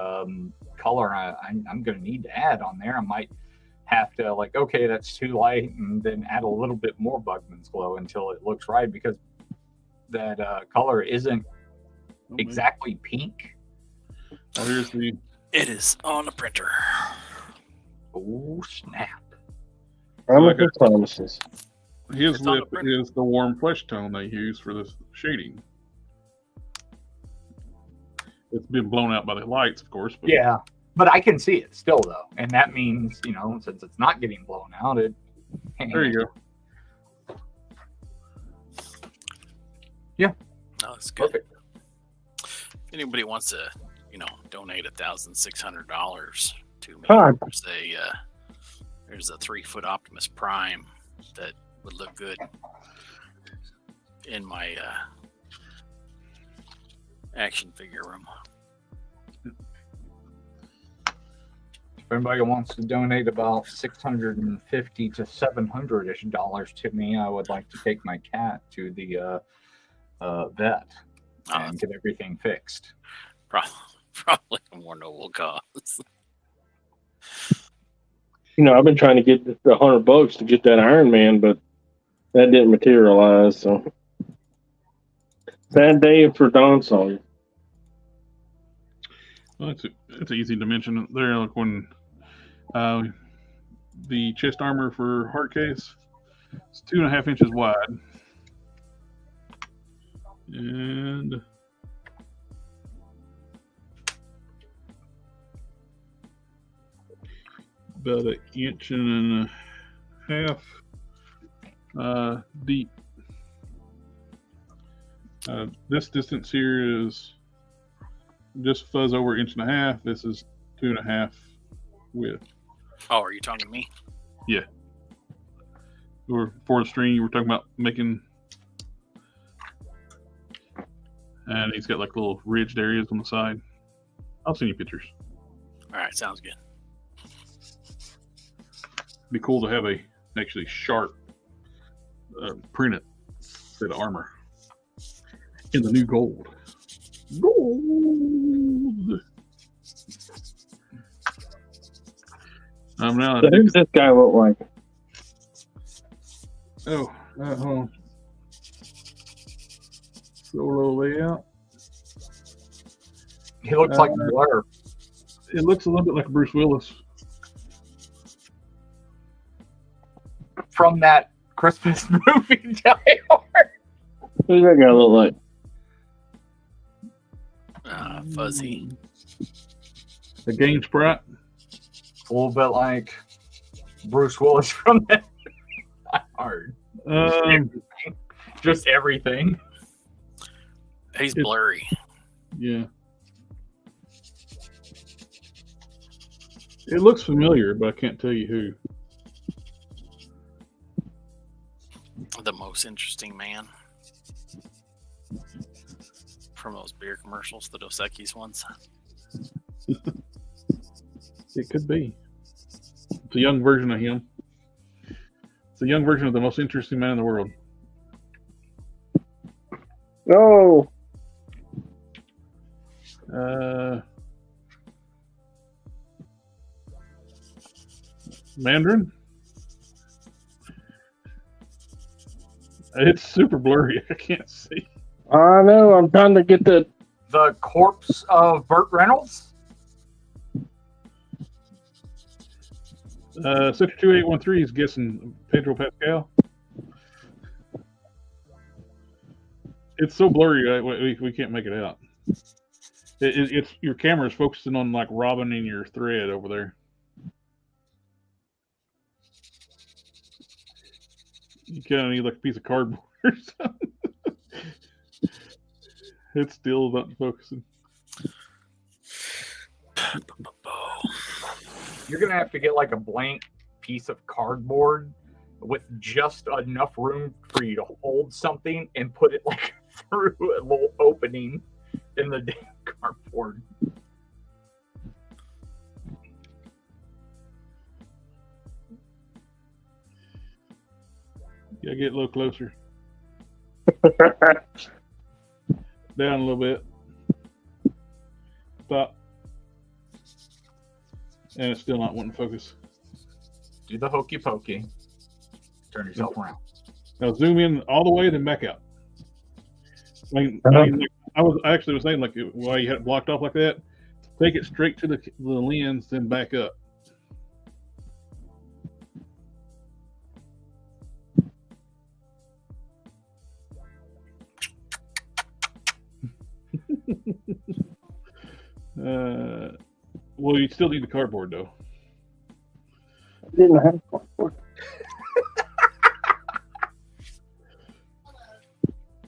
color I'm going to need to add on there. I might have to like, okay, that's too light, and then add a little bit more Bugman's Glow until it looks right, because that color isn't exactly pink. Oh, here's the. It is on the printer. Oh snap! I'm with the promises. His It's on lip the printer. is the warm flesh tone they use for this shading. It's been blown out by the lights, of course. But Yeah, but I can see it still though, and that means, you know, since it's not getting blown out, there you go. No, it's good. Perfect. If anybody wants to, donate $1,600 to me, God. there's a 3-foot Optimus Prime that would look good in my action figure room. If anybody wants to donate about $650 to $700-ish to me, I would like to take my cat to the vet and get everything fixed. Probably a more noble cause. I've been trying to get the $100 to get that Iron Man, but that didn't materialize. So sad day for Don Sawyer. Well, it's easy to mention there. Like when the chest armor for Heart Case, it's 2.5 inches wide, and about 1.5 inches deep. This distance here is just fuzz over 1.5 inches. This is 2.5 width. Oh, are you talking to me? Yeah. or before the stream, you were talking about making, and he's got like little ridged areas on the side. I'll send you pictures. All right, sounds good. Be cool to have a actually sharp printed set of armor in the new gold. Gold. Now, So who's this guy look like? hold on. Solo layout. He looks like Blur. It looks a little bit like Bruce Willis. From that Christmas movie Die Hard. Who's that guy look like? Fuzzy. The game sprite. A little bit like Bruce Willis from that Die Hard. Just everything. He's blurry. Yeah. It looks familiar, but I can't tell you who. The most interesting man from those beer commercials, the Dos Equis ones. It could be. It's a young version of him. It's a young version of the most interesting man in the world. Oh, Mandarin? It's super blurry. I can't see. I know. I'm trying to get the. The corpse of Burt Reynolds. Sector 2813 is guessing Pedro Pascal. It's so blurry, we can't make it out. It's your camera's focusing on like Robin and your thread over there. You kind of need like a piece of cardboard or something. It's still not focusing. You're gonna have to get like a blank piece of cardboard with just enough room for you to hold something and put it like through a little opening in the damn cardboard. Yeah, get a little closer. Down a little bit. Stop. And it's still not wanting to focus. Do the hokey pokey. Turn yourself around. Now zoom in all the way, then back out. I actually was saying, like, while you had it blocked off like that, take it straight to the lens, then back up. Well, you still need the cardboard, though. Didn't have cardboard.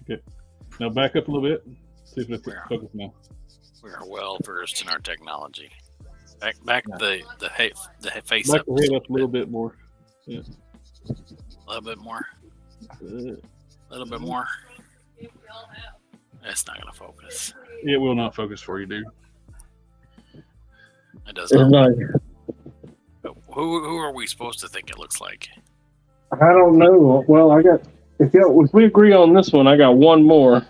Okay. Now back up a little bit. See if it's focused now. We are well versed in our technology. Back the face Back up. the head up a little bit more. Yeah. A little bit more. A little bit more. It's not going to focus. It will not focus for you, dude. It does It's not. not. Who are we supposed to think it looks like? I don't know. Well, I got. If we agree on this one, I got one more.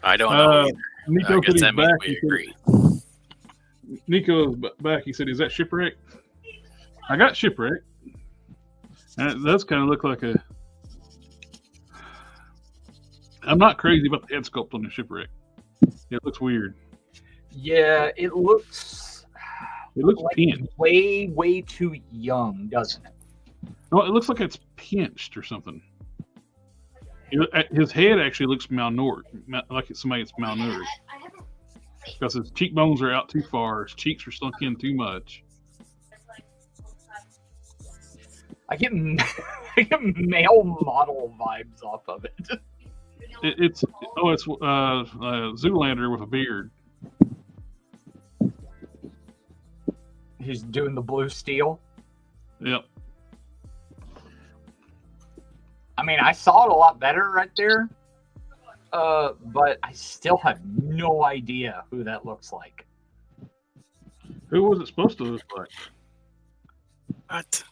I don't know. Nico I guess said he's that means back. we agree. Nico's back. He said, "Is that shipwreck?" I got shipwreck. And it does kind of look like a. I'm not crazy about the head sculpt on the shipwreck. It looks weird. Yeah, it looks like pinched. way too young, doesn't it? No, it looks like it's pinched or something. His head actually looks malnourished, like it's somebody that's malnourished. Because his cheekbones are out too far, his cheeks are sunk in too much. I get male model vibes off of it. It's Zoolander with a beard. He's doing the blue steel. Yep. mean, I saw it a lot better right there. But I still have no idea who that looks like. Who was it supposed to look like? What?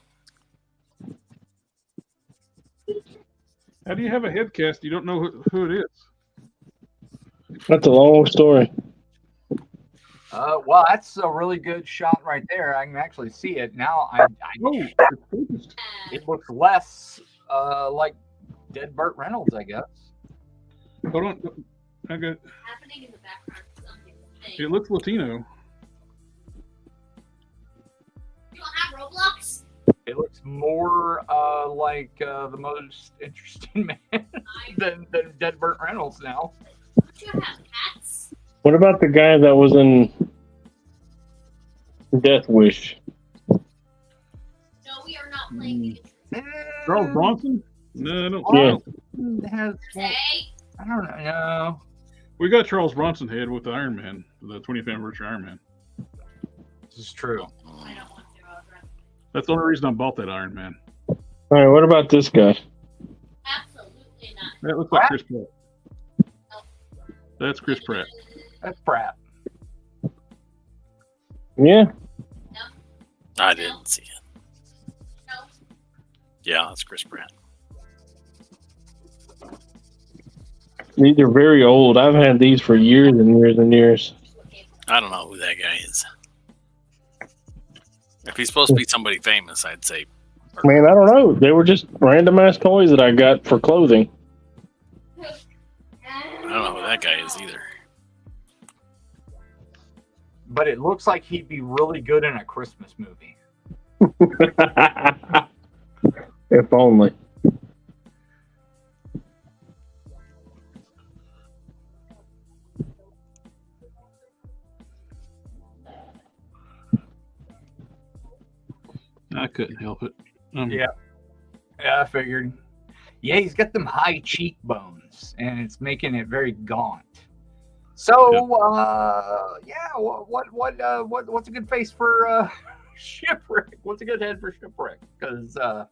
How do you have a head cast? You don't know who it is. That's a long story. Well, that's a really good shot right there. I can actually see it now. Oh, it's focused. It looks less like dead Burt Reynolds, I guess. Hold on. I got. Happening in the background. Something. It looks Latino. You don't have Roblox? It looks more like the most interesting man than dead Burt Reynolds now. Don't you have cats? What about the guy that was in Death Wish? No, we are not playing the Charles Bronson? No, I don't. Yeah. It has, Say, I don't know. We got Charles Bronson head with the Iron Man, the 20th anniversary Iron Man. This is true. I don't want to. That's the only reason I bought that Iron Man. All right, what about this guy? Absolutely not. That looks like Chris Pratt. That's Chris Pratt. That's Pratt. Yeah. I didn't see it. No. Yeah, that's Chris Pratt. These are very old. I've had these for years and years and years. I don't know who that guy is. If he's supposed to be somebody famous, I'd say. Man, I don't know. They were just random ass toys that I got for clothing. I don't know who that guy is either. But it looks like he'd be really good in a Christmas movie. If only. I couldn't help it. Yeah, I figured. Yeah, he's got them high cheekbones, and it's making it very gaunt. So, what's a good face for Shipwreck? What's a good head for Shipwreck? Because that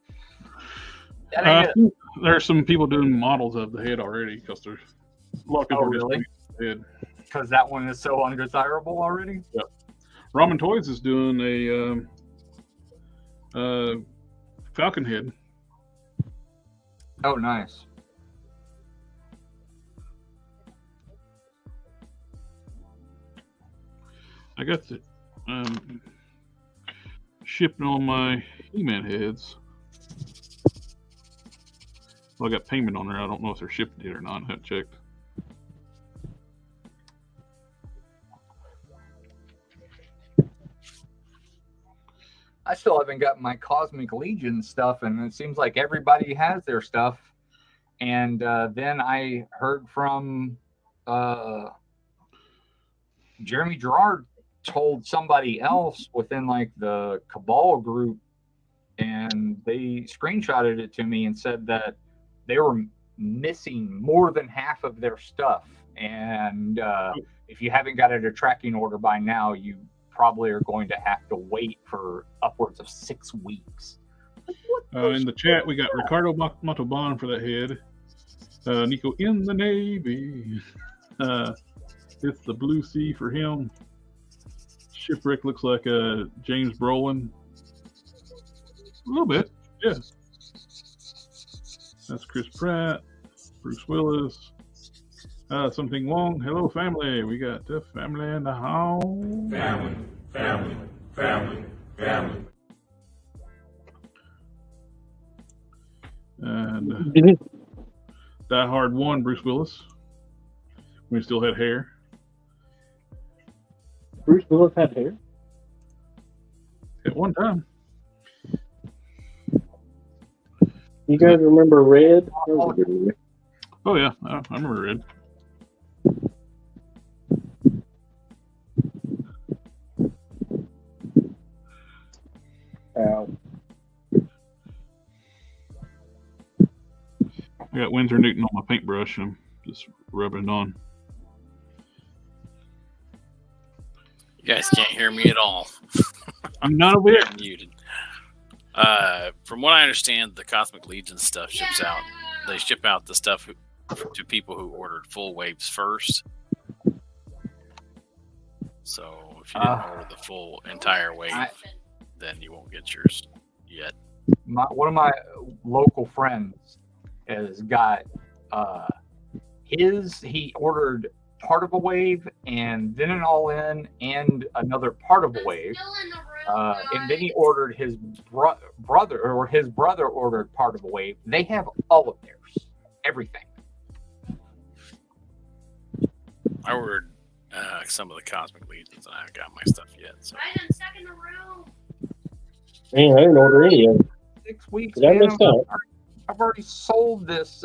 ain't it. There's some people doing models of the head already because there's a lot of people really? just the head. Because that one is so undesirable already. Yep. Ramen Toys is doing a Falcon head. Oh, nice. I got the shipping on my He-Man heads. Well, I got payment on there. I don't know if they're shipped yet or not. I haven't checked. I still haven't got my Cosmic Legion stuff, and it seems like everybody has their stuff. And then I heard from Jeremy Gerard told somebody else within like the Cabal group, and they screenshotted it to me and said that they were missing more than half of their stuff. And if you haven't got it a tracking order by now, you probably are going to have to wait for upwards of 6 weeks. In the chat, we got Ricardo Montalban for that head. Nico in the Navy. It's the Blue Sea for him. Shipwreck looks like a James Brolin. A little bit, yes. That's Chris Pratt, Bruce Willis. Something Wong. Hello, family. We got the family in the house. Family, family, family, family. And Die Hard 1, Bruce Willis. We still had hair. Bruce Willis had hair? At one time. You guys remember Red? Oh, yeah. I remember Red. I got Winsor Newton on my paintbrush. I'm just rubbing it on. You guys can't hear me at all. I'm not over here. Muted. From what I understand, the Cosmic Legion stuff ships out they ship out the stuff to people who ordered full waves first. So if you didn't order the full entire wave, then you won't get yours yet. One of my local friends has got he ordered part of a wave and then an all-in and another part of a wave, and then he ordered his brother ordered part of a wave. They have all of theirs, everything. I ordered some of the Cosmic Legions and I haven't got my stuff yet. So. I'm stuck in the room. Man, I didn't order any of it. 6 weeks. Did I Man, miss out? I've already sold this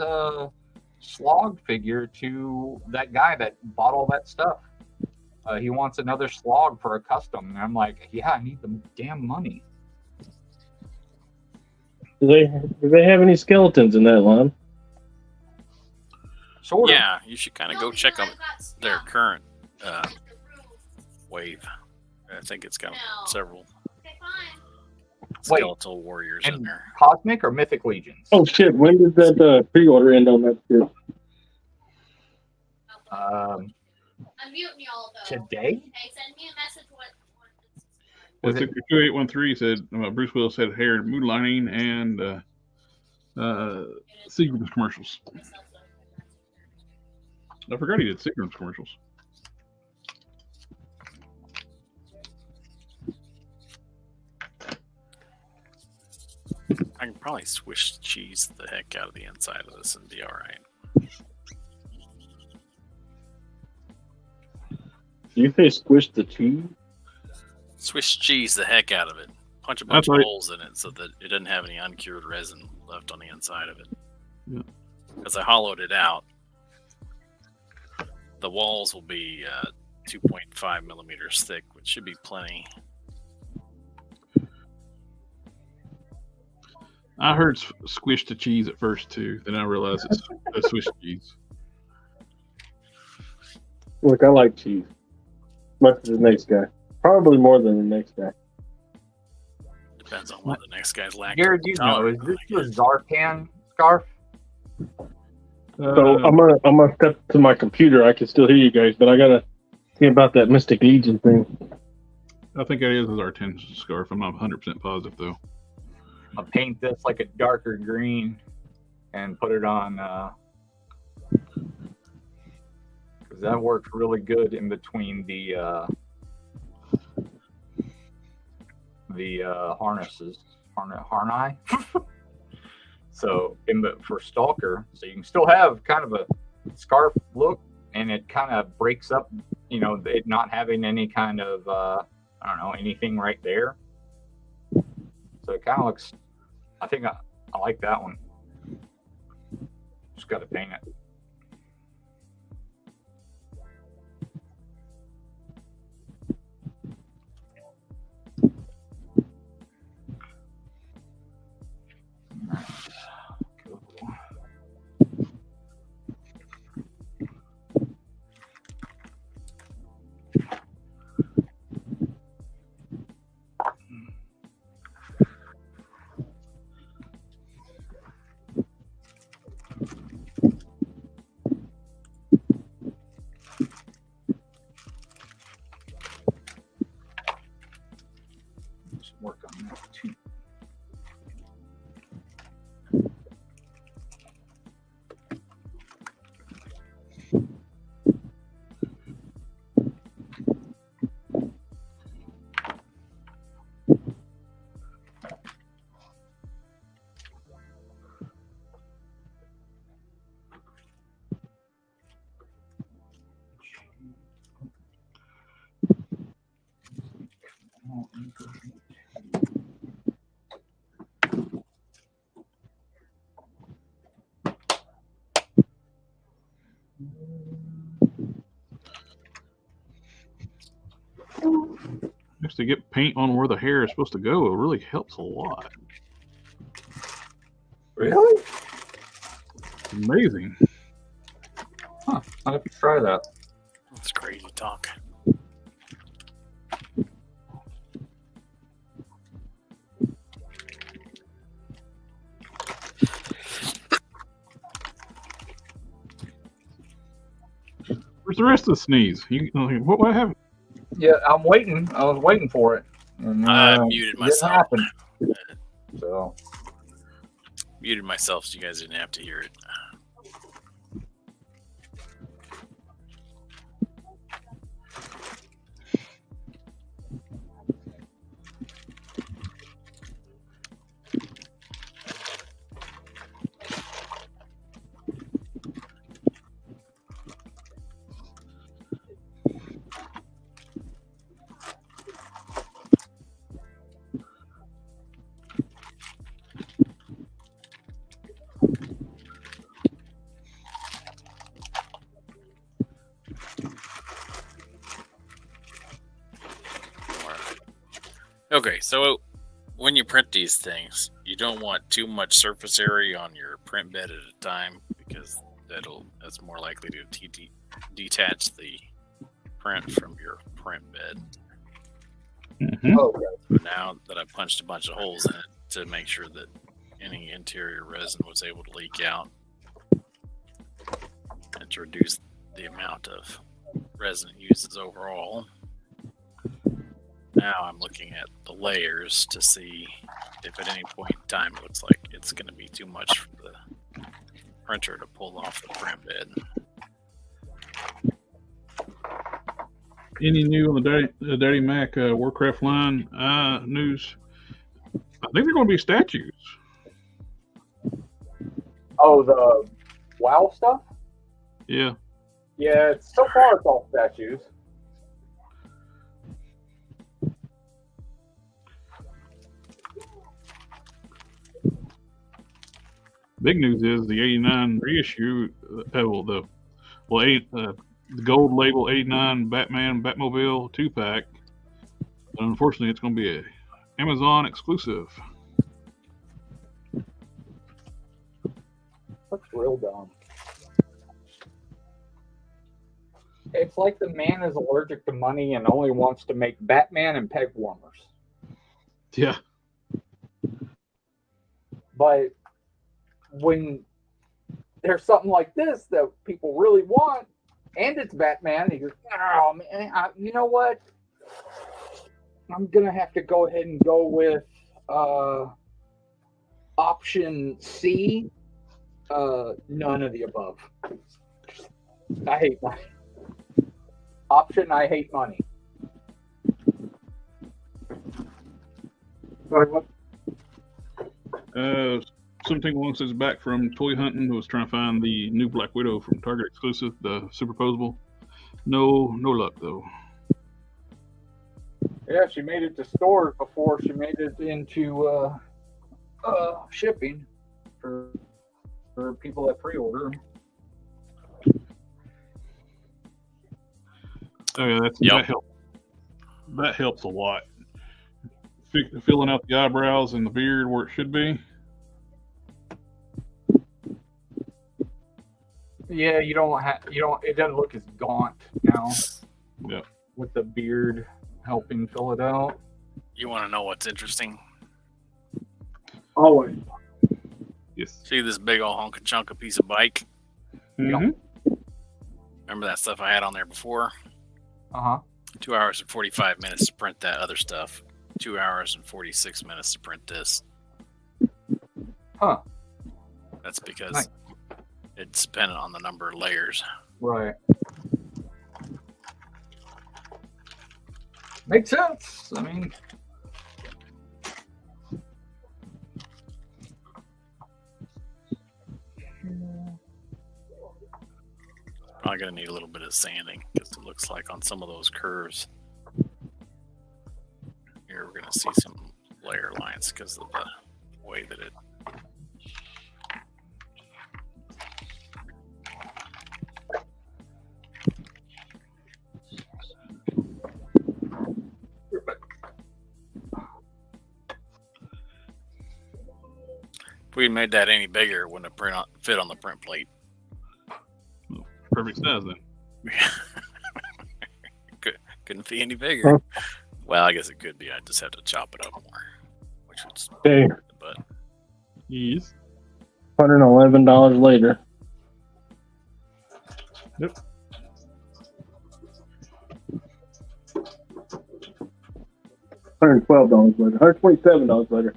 slog figure to that guy that bought all that stuff. He wants another slog for a custom. And I'm like, yeah, I need the damn money. Do they have any skeletons in that line? Sort of. Yeah, you should kind of go check on their current wave. I think it's got several Okay, fine. skeletal warriors in And there. Cosmic or Mythic Legions? Oh shit! When did that pre-order end on that shit? Um, I'm muting y'all though. today? Okay, send me a message. What Was it- 2813 said Bruce Willis had hair, mood lining, and Seagram's commercials. I forgot he did Seagram's commercials. I can probably swish cheese the heck out of the inside of this and be all right. You say squish the cheese? Swish cheese the heck out of it. Punch a bunch That's right. of holes in it so that it doesn't have any uncured resin left on the inside of it. Yeah. Because I hollowed it out. The walls will be 2.5 millimeters thick, which should be plenty. I heard squish the cheese at first too. Then I realized it's a Swiss cheese. Look, I like cheese. Much as the next guy. Probably more than the next guy. Depends on what the next guy's lacking. Garrett, you know, is this your Zartan scarf? So I'm gonna step to my computer. I can still hear you guys, but I gotta see about that Mystic Legion thing. I think it is our 10 scarf. I'm not 100% positive though. I'll paint this like a darker green and put it on because that works really good in between the harnesses, harnai. So for Stalker, so you can still have kind of a scarf look, and it kind of breaks up, you know, it not having any kind of I don't know, anything right there. So it kind of looks. I think I like that one. Just got to paint it. Work on that too. Just to get paint on where the hair is supposed to go, it really helps a lot. Really? Amazing. Huh. I'll have to try that. That's crazy talk. Where's the rest of the sneeze? What happened? Yeah, I'm waiting. I was waiting for it. And, I muted it myself. didn't happen. So Muted myself so you guys didn't have to hear it. Okay, so when you print these things, you don't want too much surface area on your print bed at a time because that's more likely to detach the print from your print bed. Mm-hmm. okay. So now that I punched a bunch of holes in it to make sure that any interior resin was able to leak out and to reduce the amount of resin it uses overall. Now I'm looking at the layers to see if at any point in time it looks like it's going to be too much for the printer to pull off the print bed. Any new on the Daddy Mac Warcraft line news? I think they're going to be statues. Oh, the WoW stuff? Yeah. Yeah, so far it's all statues. Big news is the 89 reissue. The gold label 89 Batmobile 2-pack. Unfortunately, it's going to be a Amazon exclusive. Looks real dumb. It's like the man is allergic to money and only wants to make Batman and peg warmers. Yeah. But when there's something like this that people really want, and it's Batman, and you're, oh man, you know what? I'm gonna have to go ahead and go with option C. None of the above. I hate money. Option, I hate money. Sorry, what? Something along says back from Toy Hunting, who was trying to find the new Black Widow from Target exclusive, the superposable. No luck though. Yeah, she made it to stores before she made it into shipping for people that pre-order. Oh yeah, Yep. that helps. That helps a lot. Filling out the eyebrows and the beard where it should be. Yeah, you don't. It doesn't look as gaunt now. Yeah. With the beard helping fill it out. You want to know what's interesting? Always. Yes. See this big old hunk of chunk of piece of bike? Mm-hmm. Remember that stuff I had on there before? 2 hours and 45 minutes to print that other stuff. 2 hours and 46 minutes to print this. Huh. That's because Nice. it's dependent on the number of layers. Right. Makes sense. I mean, Probably going to need a little bit of sanding because it looks like on some of those curves here we're going to see some layer lines because of the way that it. If we made that any bigger, it wouldn't have fit on the print plate. Perfect size then. Couldn't be any bigger. Huh. Well, I guess it could be. I just have to chop it up more, which would. Okay. But Yes. $111 later. Yep. $112 later. $127 later.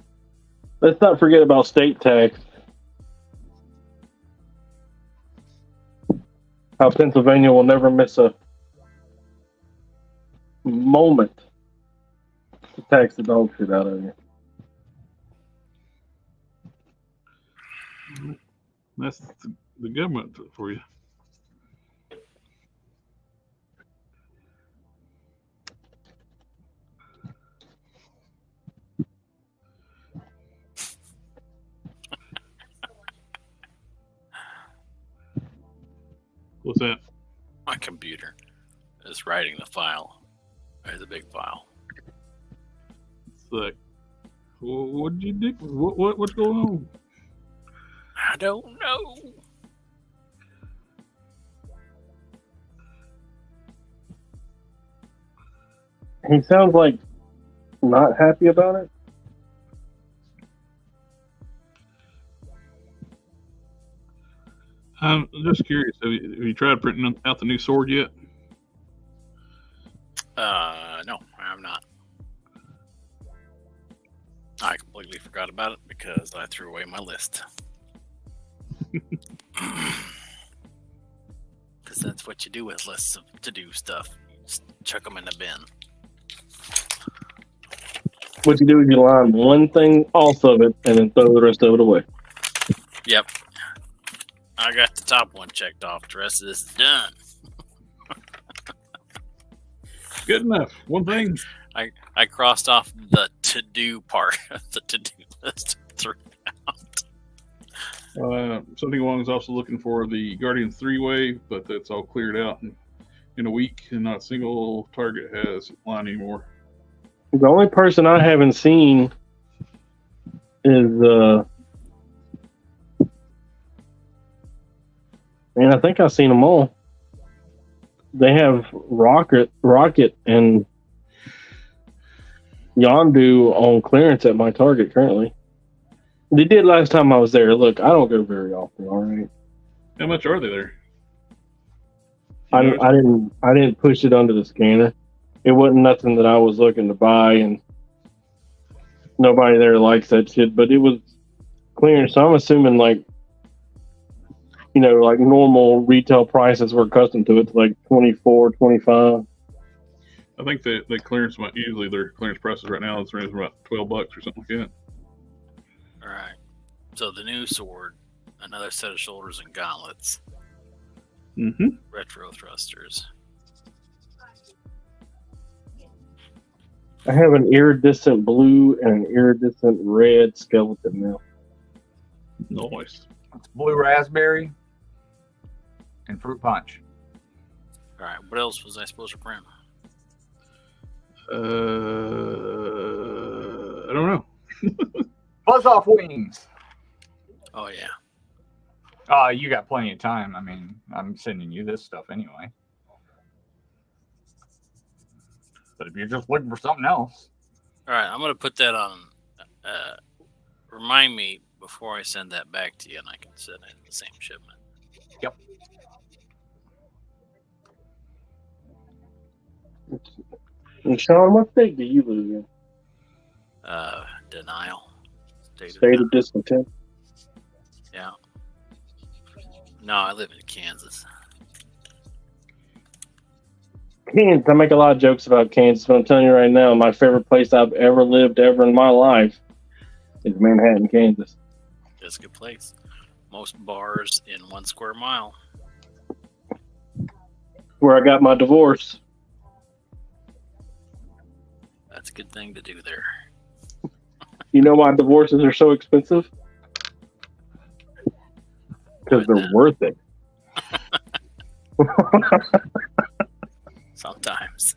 Let's not forget about state tax. How Pennsylvania will never miss a moment to tax the dog shit out of you. That's the government for you. What's that? My computer is writing the file. There's a big file. It's like, what did you do? What's going on? I don't know. He sounds like not happy about it. I'm just curious. Have you tried printing out the new sword yet? No, I have not. I completely forgot about it because I threw away my list. Because that's what you do with lists of to-do stuff. You just chuck them in the bin. What you do is you line one thing off of it and then throw the rest of it away. Yep. I got the top one checked off. The rest of this is done. Good enough. One thing. I crossed off the to-do part of the to-do list. Threw it out. Something along is also looking for the Guardian 3-way, but that's all cleared out in a week, and not a single Target has line anymore. The only person I haven't seen is and I think I've seen them all. They have Rocket, and Yondu on clearance at my Target currently. They did last time I was there. Look, I don't go very often. All right. How much are they there? I didn't push it under the scanner. It wasn't nothing that I was looking to buy, and nobody there likes that shit. But it was clearance, so I'm assuming like normal retail prices we're accustomed to. It's like $24, $25. I think the clearance usually their clearance prices right now is around about $12 or something like that. All right. So the new sword, another set of shoulders and gauntlets. Mm-hmm. Retro thrusters. I have an iridescent blue and an iridescent red skeleton now. Nice. It's blue raspberry and fruit punch. All right. What else was I supposed to print? I don't know. Buzz off wings. Oh, yeah. You got plenty of time. I mean, I'm sending you this stuff anyway. But if you're just looking for something else. All right. I'm going to put that on. Remind me before I send that back to you, and I can send it in the same shipment. Yep. And Sean, what state do you live in? Denial. State of discontent. Yeah. No, I live in Kansas. Kansas. I make a lot of jokes about Kansas, but I'm telling you right now, my favorite place I've ever lived ever in my life is Manhattan, Kansas. It's a good place. Most bars in 1 square mile. Where I got my divorce. That's a good thing to do there. You know why divorces are so expensive? Because they're worth it. Sometimes.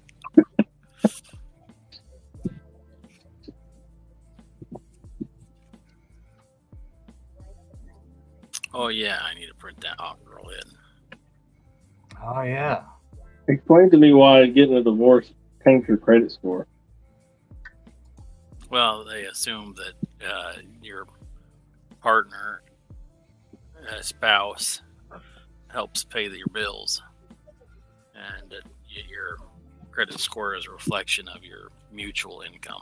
Oh, yeah, I need to print that out and roll in. Oh, yeah. Explain to me why getting a divorce tanks your credit score. Well, they assume that your partner, spouse, helps pay your bills, and that your credit score is a reflection of your mutual income.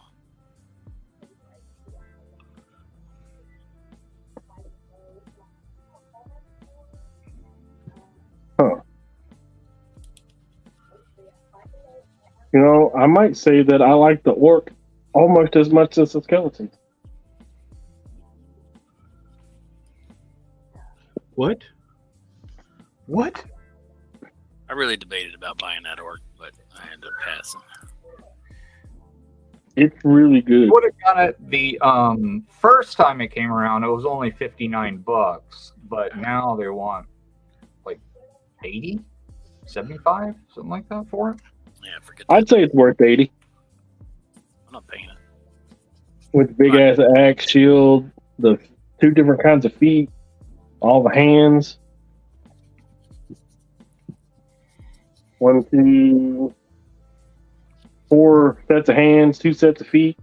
You know, I might say that I like the orc almost as much as the skeleton. What? What? I really debated about buying that orc, but I ended up passing. It's really good. Would have got it the first time it came around. It was only $59, but now they want like 80, 75, something like that for it. Yeah, forget that. I'd say it's worth 80 I'm not paying it. with the big ass axe shield, the 2 different kinds of feet, all the hands. 1, 2, 4 sets of hands, 2 sets of feet,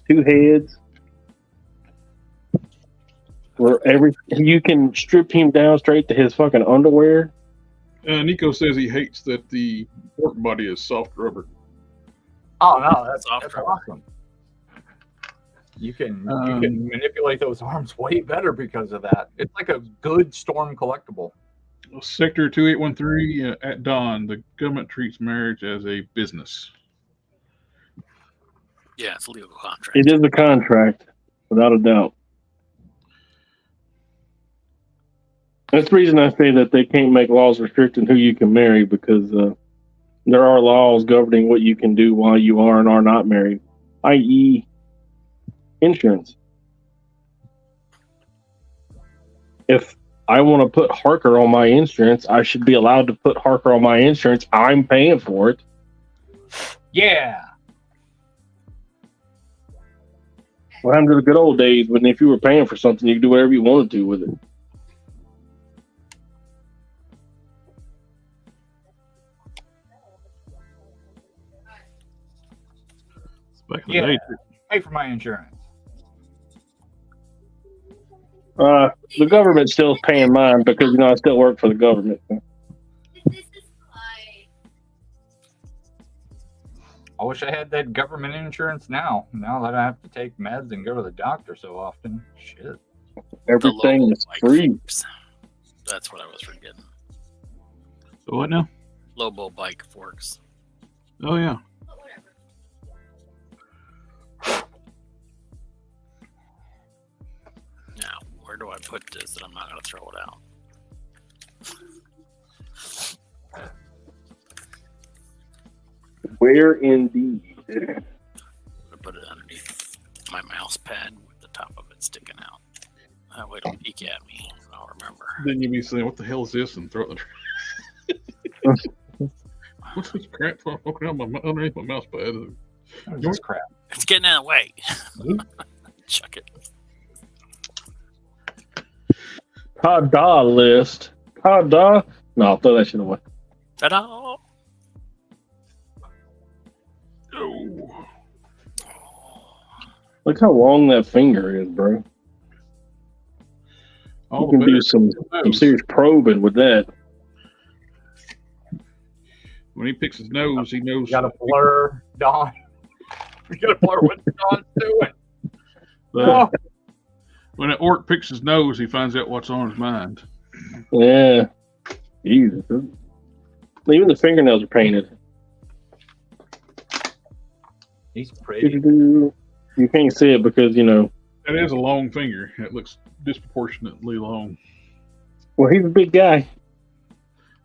2 heads. Where you can strip him down straight to his fucking underwear. Nico says he hates that the orc body is soft rubber. Oh no, that's Soft rubber. awesome. You can manipulate those arms way better because of that. It's like a good storm collectible. Sector 2813 at dawn. The government treats marriage as a business. Yeah, it's a legal contract. It is a contract, without a doubt. That's the reason I say that they can't make laws restricting who you can marry, because there are laws governing what you can do while you are and are not married, i.e. insurance. If I want to put Harker on my insurance, I should be allowed to put Harker on my insurance. I'm paying for it. Yeah. What happened to the good old days when if you were paying for something, you could do whatever you wanted to with it? Back in the day, Pay for my insurance. The government still is paying mine because, you know, I still work for the government. This is my. I wish I had that government insurance now. Now that I have to take meds and go to the doctor so often. Shit. Everything The is Lobo free. bike forks. That's what I was forgetting. so what now? Lobo bike forks. Oh yeah. But whatever. Now, where do I put this that I'm not going to throw it out? Where indeed? I'm going to put it underneath my mouse pad with the top of it sticking out. That way it'll peek at me. I'll remember. Then you'd be saying, "What the hell is this?" and throw it. In the What's this crap poking out underneath my mouse pad? That was crap. It's getting in the way. Chuck it. Ta-da list. Ta-da. No, throw that shit away. Ta-da! Oh. Look how long that finger is, bro. All You the can do better. some serious probing with that. When he picks his nose, he knows. You gotta blur Don. You gotta blur what Don's doing. that when an orc picks his nose, he finds out what's on his mind. Yeah. Jesus. Even the fingernails are painted. He's pretty. You can't see it because, you know, That is a long finger. It looks disproportionately long. well, he's a big guy.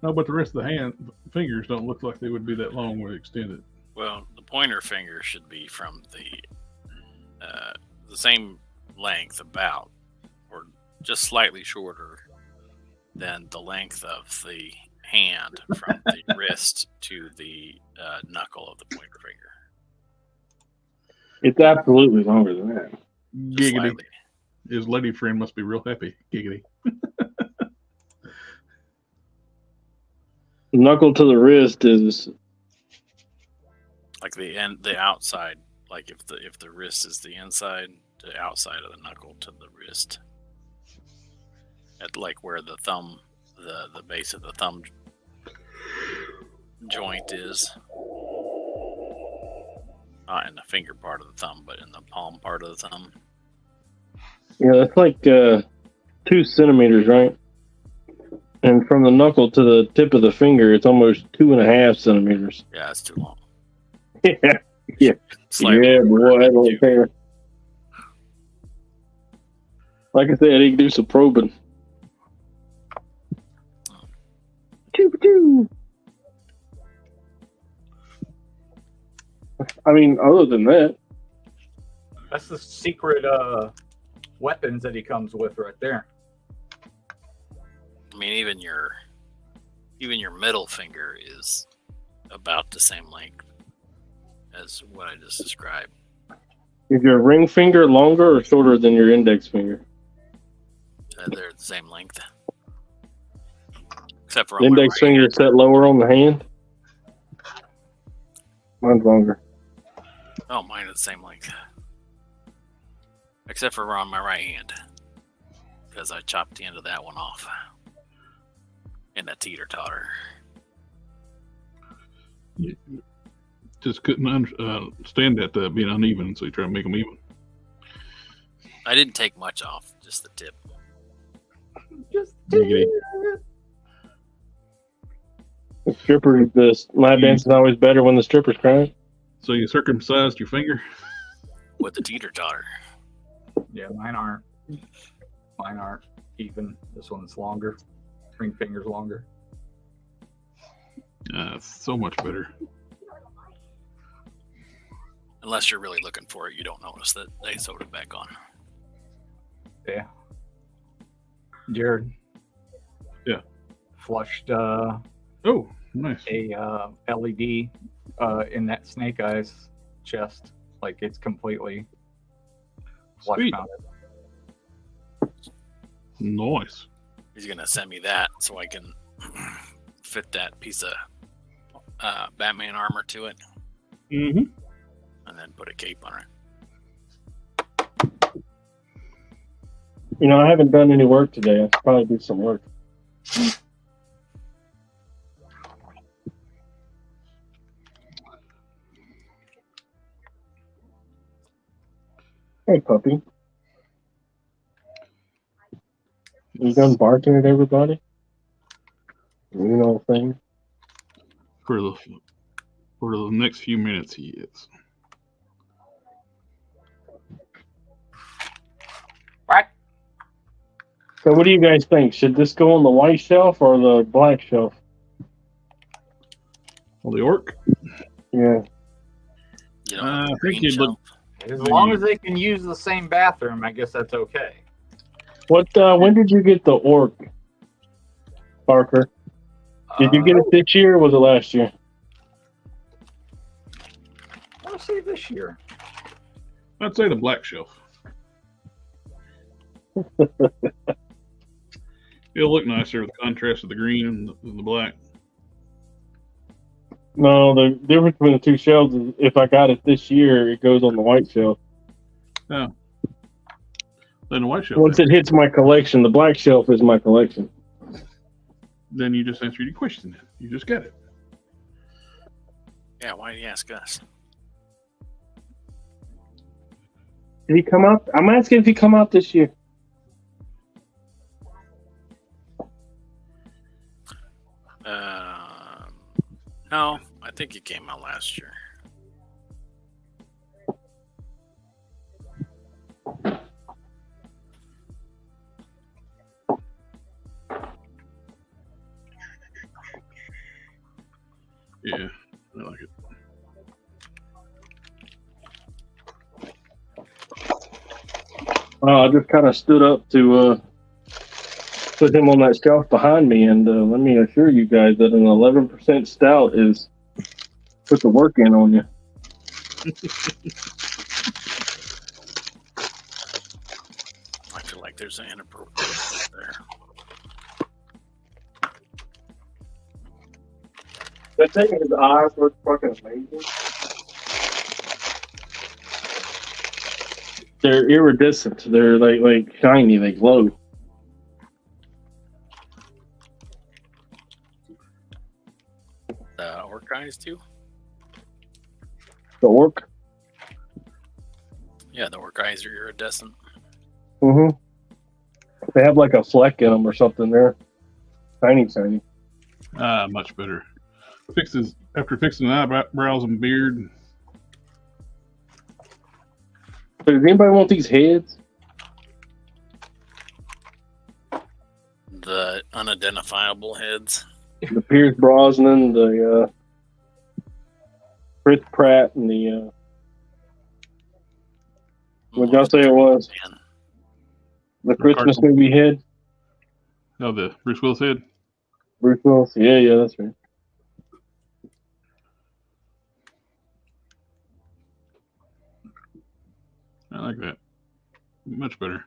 No, but the rest of the fingers don't look like they would be that long when extended. Well, the pointer finger should be from the same length about, or just slightly shorter than the length of the hand from the wrist to the knuckle of the pointer finger. It's absolutely longer than that. Just Giggity. slightly. His lady friend must be real happy. Giggity. Knuckle to the wrist is Like the outside, like if the wrist is the inside, the outside of the knuckle to the wrist. At like where the thumb, the base of the thumb joint is. Not in the finger part of the thumb, but in the palm part of the thumb. yeah, that's like 2 centimeters, right? And from the knuckle to the tip of the finger, it's almost 2.5 centimeters. Yeah, it's too long. Yeah, Slightly yeah, longer boy, I than don't you. care. Like I said, he can do some probing. Choo-choo. I mean, other than that, That's the secret weapons that he comes with right there. I mean, even your middle finger is about the same length as what I just described. is your ring finger longer or shorter than your index finger? They're the same length, except for The on my index right finger hand. is set lower on the hand. Mine's longer. Oh, mine is the same length, except for on my right hand, because I chopped the end of that one off in a teeter-totter. Just couldn't stand that being uneven, so you try to make them even. I didn't take much off, just the tip. Just Giggity. The stripper, the lap dance is always better when the stripper's crying. So you circumcised your finger? With the teeter-totter. Yeah, mine aren't. Mine aren't even. This one's longer. Ring finger's longer. It's so much better. Unless you're really looking for it, you don't notice that they sewed it back on. Yeah. Jared. Yeah. Flushed Oh, nice. a LED in that snake eyes chest. Like it's completely flush Sweet. mounted. Nice. He's gonna send me that so I can fit that piece of Batman armor to it, Mm-hmm. and then put a cape on it. You know, I haven't done any work today. I should probably do some work. Hey, puppy. You done barking at everybody? You know thing. For the next few minutes, he is. What? So what do you guys think? Should this go on the white shelf or the black shelf? Well, the orc. Yeah. You know, I think green you'd look- shelf. As long as they can use the same bathroom, I guess that's okay. What? When did you get the orc, Harker? Did you get it this year or was it last year? I want to say this year. I'd say the black shelf. It'll look nicer with the contrast of the green and the black. No, the difference between the two shelves is if I got it this year, it goes on the white shelf. Then the white shelf. Once it hits my collection, the black shelf is my collection. Then you just answered your question. You just got it. Yeah, why did you ask us? Did he come out? I'm asking if he come out this year. No, I think it came out last year. Yeah, I like it. I just kind of stood up to put him on that shelf behind me, and let me assure you guys that an 11% stout is put the work in on you. I feel like there's an inappropriate there. That thing, his eyes look fucking amazing. They're iridescent. They're like shiny. They glow. Orc eyes too? The orc. Yeah, the orc eyes are iridescent. Mm-hmm. They have like a fleck in them or something. They're tiny. Much better. After fixing the eyebrows and beard, So does anybody want these heads? The unidentifiable heads. The Pierce Brosnan, the Chris Pratt, and the what y'all say it was? Man. The Christmas movie head? Oh, the Bruce Willis head? Bruce Willis? Yeah, that's right. I like that. Much better.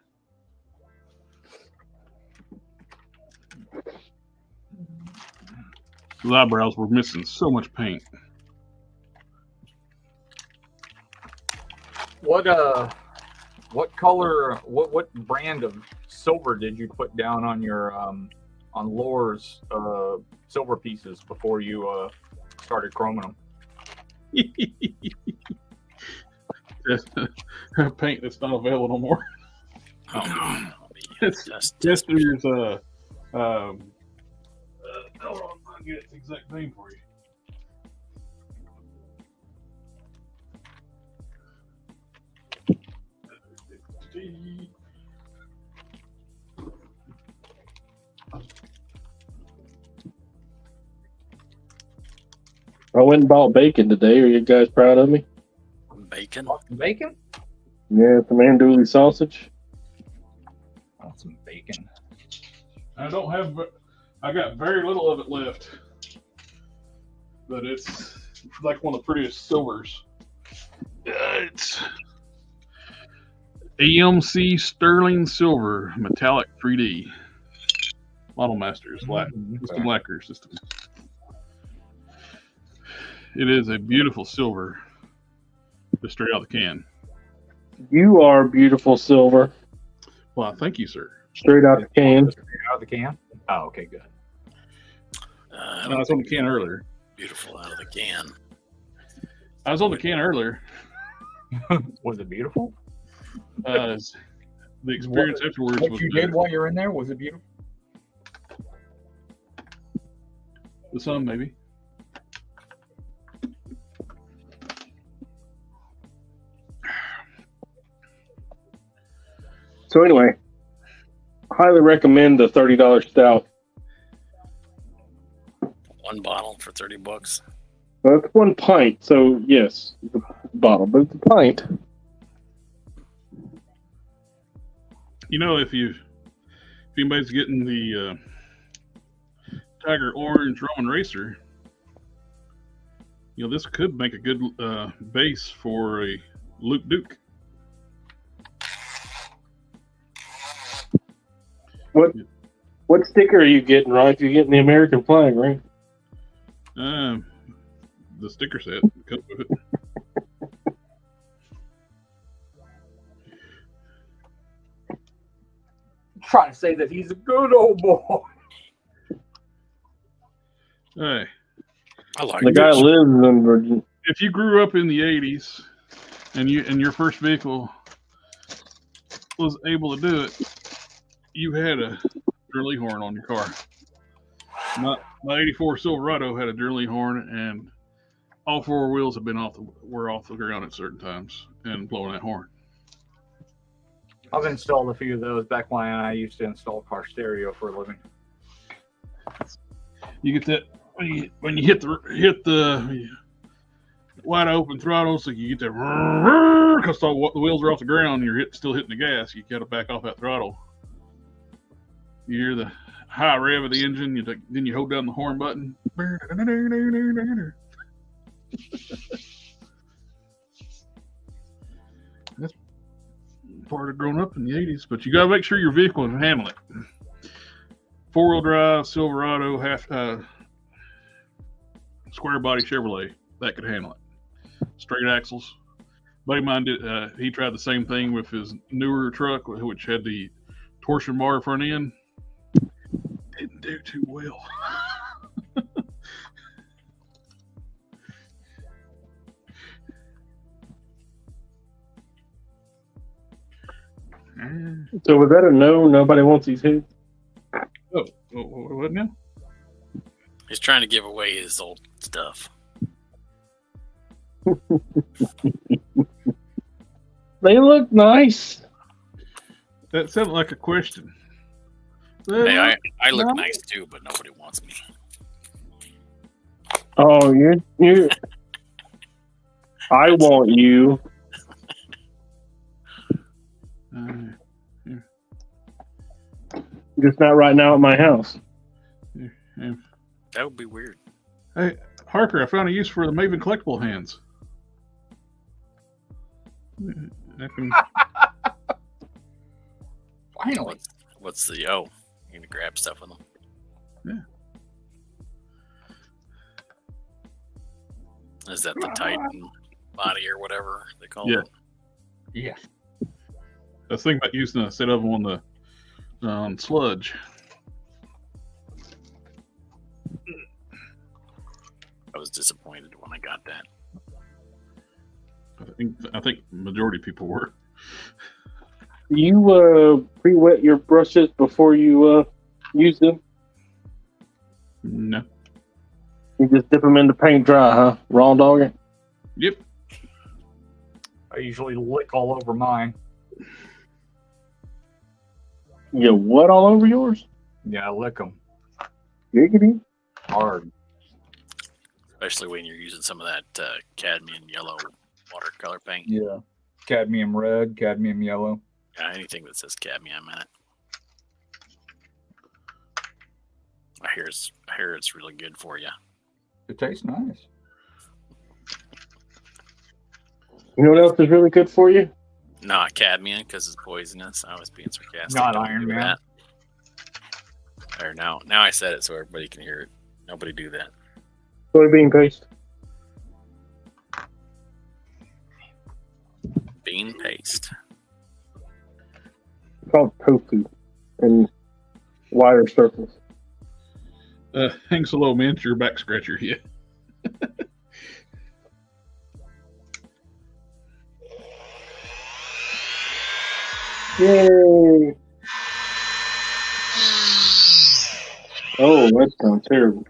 His eyebrows were missing so much paint. What color? What brand of silver did you put down on your on Lore's silver pieces before you started chroming them? Paint that's not available no more. Oh, It's yesterday's hold on, I'll get the exact name for you. I went and bought bacon today. Are you guys proud of me? Bacon. Bacon? Yeah, some andouille sausage. Oh, some bacon. I don't have. I got very little of it left, but it's like one of the prettiest silvers. It's AMC Sterling Silver Metallic 3D Model Masters System Lacquer System. It is a beautiful silver, just straight out the can. You are beautiful silver. Well, thank you, sir. Straight out the can. Out of the can? Oh, okay, good. I was on the can earlier. Beautiful out of the can. I was on the can earlier. Was it beautiful? The experience afterwards What was you better. did while you were in there, was it beautiful? The sun, maybe. So anyway, highly recommend the $30 stout. One bottle for $30. Well, it's 1 pint, so yes, it's a bottle, but it's a pint. You know, if anybody's getting the Tiger Orange Roman Racer, you know, this could make a good base for a Luke Duke. What sticker are you getting, Ryan? You're getting the American flag, right? The sticker set comes with it. Trying to say that he's a good old boy. Hey, I like The guy this. lives in Virginia. if you grew up in the '80s and your first vehicle was able to do it, you had a Durley horn on your car. My '84 Silverado had a Durley horn, and all four wheels have been were off the ground at certain times and blowing that horn. I've installed a few of those back when I used to install car stereo for a living. You get that when you hit the wide open throttle, so you get that because the wheels are off the ground, and you're still hitting the gas. You got to back off that throttle. You hear the high rev of the engine, then you hold down the horn button. That's part of growing up in the '80s, but you got to make sure your vehicle can handle it. Four-wheel drive Silverado, square body Chevrolet, that could handle it. Straight axles. Buddy of mine did. He tried the same thing with his newer truck, which had the torsion bar front end. Didn't do too well. So was that a no? Nobody wants these heads? What now? He's trying to give away his old stuff. They look nice. That sounded like a question. Hey, I look nice too, but nobody wants me. Oh, you're. I want you. Yeah. Just not right now at my house. Yeah. That would be weird. Hey, Harker, I found a use for the Maven collectible hands. I can, Finally. What's the you can grab stuff with them. Yeah. Is that the Titan body or whatever they call Yeah. it? Yeah. I was thinking about using a set of them on the sludge. I was disappointed when I got that. I think majority of people were. You pre-wet your brushes before you use them? No. You just dip them in the paint dry, huh? Raw dog it? Yep. I usually lick all over mine. You what all over yours? Yeah, I lick them Giggity. hard. Especially when you're using some of that cadmium yellow watercolor paint. Yeah. Cadmium red, cadmium yellow. Yeah, anything that says cadmium in it. I hear it's really good for you. It tastes nice. You know what else is really good for you? Not cadmium because it's poisonous. I was being sarcastic. Not Don't Iron do Man. that. Or now I said it so everybody can hear it. Nobody do that. Soybean paste. Bean paste. It's called tofu in wider circles. Thanks a low, man. It's your back scratcher. Yeah. Yay! Oh, that sounds terrible.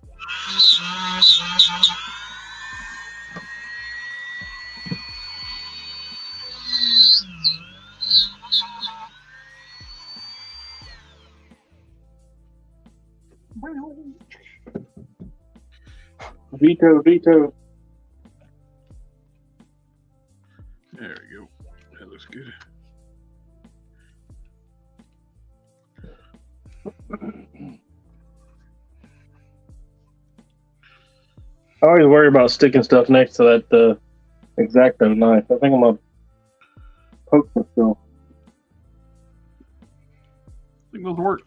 Veto. There we go. That looks good. I always worry about sticking stuff next to that X-Acto knife. I think I'm gonna poke myself. I think those work.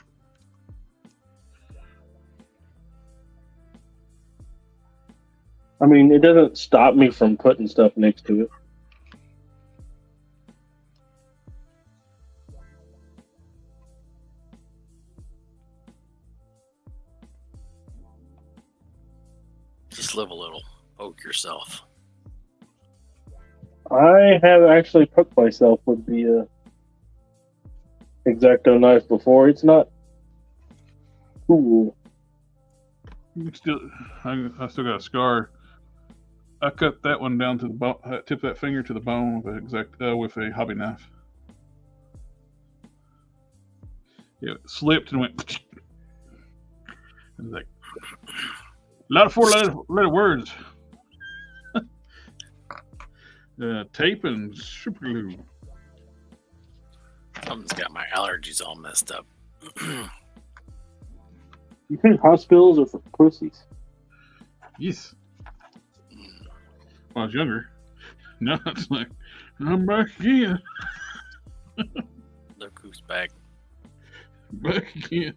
I mean, it doesn't stop me from putting stuff next to it. Just live a little. Poke yourself. I have actually poked myself with the X-Acto knife before. It's not cool. You can still, I still got a scar. I cut that one down to the bone. I tipped that finger to the bone with a hobby knife. Yeah, it slipped and went. It was like a lot of four-letter words. Tape and super glue. Something's got my allergies all messed up. You think hospitals are for pussies? Yes. When I was younger. No, it's like, I'm back again. Look who's back. Back again.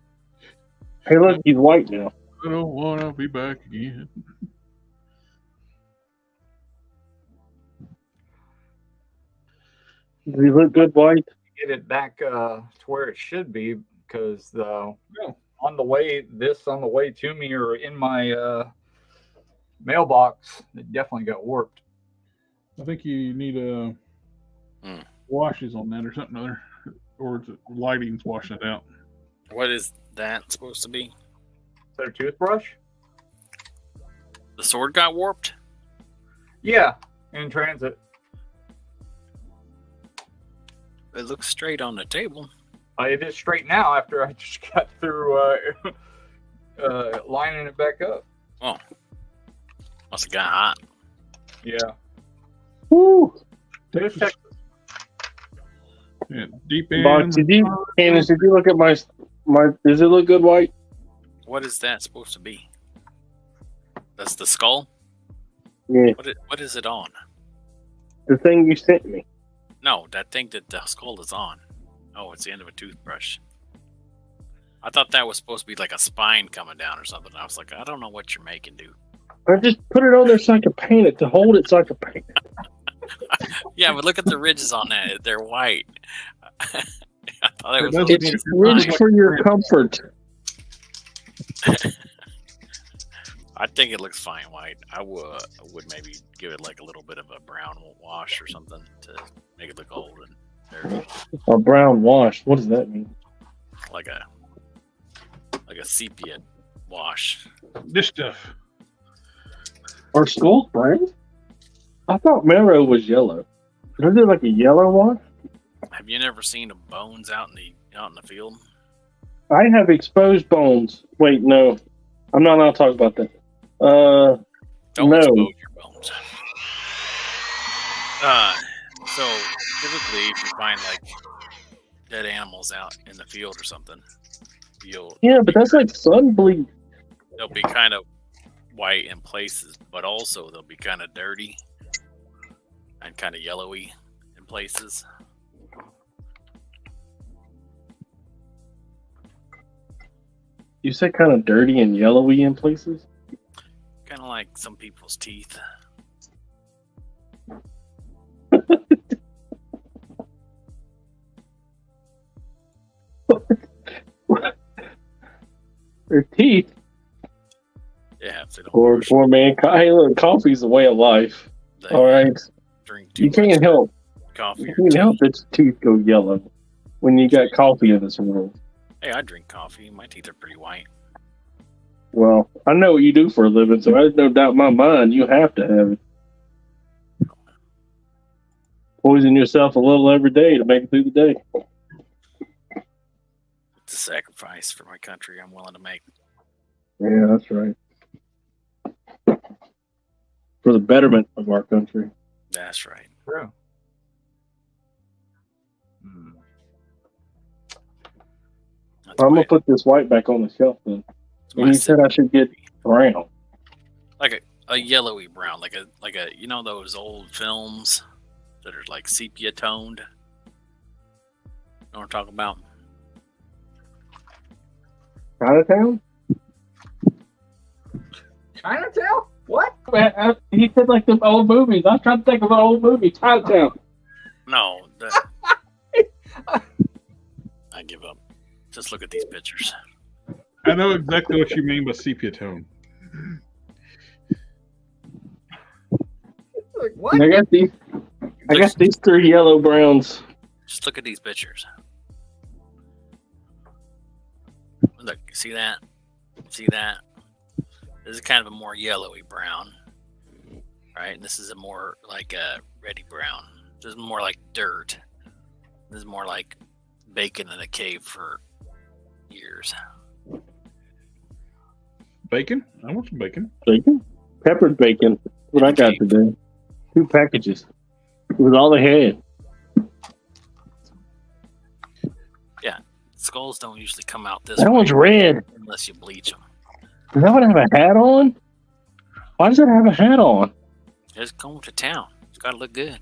Hey, look, he's white now. I don't want to be back again. Does he look good white? Get it back to where it should be because on the way to me or in my mailbox, it definitely got warped. I think you need washes on that or something other, or the lighting's washing it out. What is that supposed to be? Is that a toothbrush? The sword got warped? Yeah, in transit. It looks straight on the table. It is straight now after I just got through lining it back up. Oh, must have got hot. Yeah. Woo! Just check. Yeah, deep in. Box, Candace, did you look at my? Does it look good white? What is that supposed to be? That's the skull? Yeah, What is it on? the thing you sent me. No, that thing that the skull is on. Oh, it's the end of a toothbrush. I thought that was supposed to be like a spine coming down or something. I was like, I don't know what you're making, dude. I just put it on there so I can paint it. To hold it so I can paint it. Yeah, but look at the ridges on that. They're white. I thought it was It supposed to be a It's rich spine. for your comfort. I think it looks fine white. I would maybe give it like a little bit of a brown wash or something to make it look old and dirty. A brown wash. What does that mean? Like a sepia wash. This stuff. Our skull brown? I thought marrow was yellow. Is it like a yellow one? Have you never seen the bones out in the field? I have exposed bones. Wait, no. I'm not allowed to talk about that. Don't No. expose your bones. So typically, if you find like dead animals out in the field or something, Yeah, but that's like sun bleed. they'll be kind of white in places, but also they'll be kind of dirty and kind of yellowy in places. You said kind of dirty and yellowy in places? Kind of like some people's teeth. Their teeth? Yeah, if they don't Poor man. Hey, look, coffee's a way of life. they All right? drink too You can't much help. coffee You or can't tea. help that your teeth go yellow when you got coffee in this world. Hey, I drink coffee. My teeth are pretty white. Well, I know what you do for a living, so there's no doubt in my mind you have to have it. Poison yourself a little every day to make it through the day. It's a sacrifice for my country I'm willing to make. Yeah, that's right. For the betterment of our country. That's right. True. That's I'm why gonna put this white back on the shelf then. it's And my you said I should get brown. like a yellowy brown, like a you know those old films that are like sepia toned. You know what I'm talking about? Chinatown? Chinatown? What? He said like them old movies. I was trying to think of an old movie. Chinatown. No, I give up. Just look at these pictures. I know exactly what you mean by sepia tone. Like, what? And I got these three yellow browns. Just look at these pictures. Look, see that? See that? This is kind of a more yellowy brown, right? And this is a more like a reddy brown. This is more like dirt. This is more like bacon in a cave for years. Bacon? I want some bacon. Bacon? Peppered bacon. What I got today. 2 packages. It was all they had. Skulls don't usually come out this That way one's red. unless you bleach them. Does that one have a hat on? Why does it have a hat on? Just going to town. It's got to look good.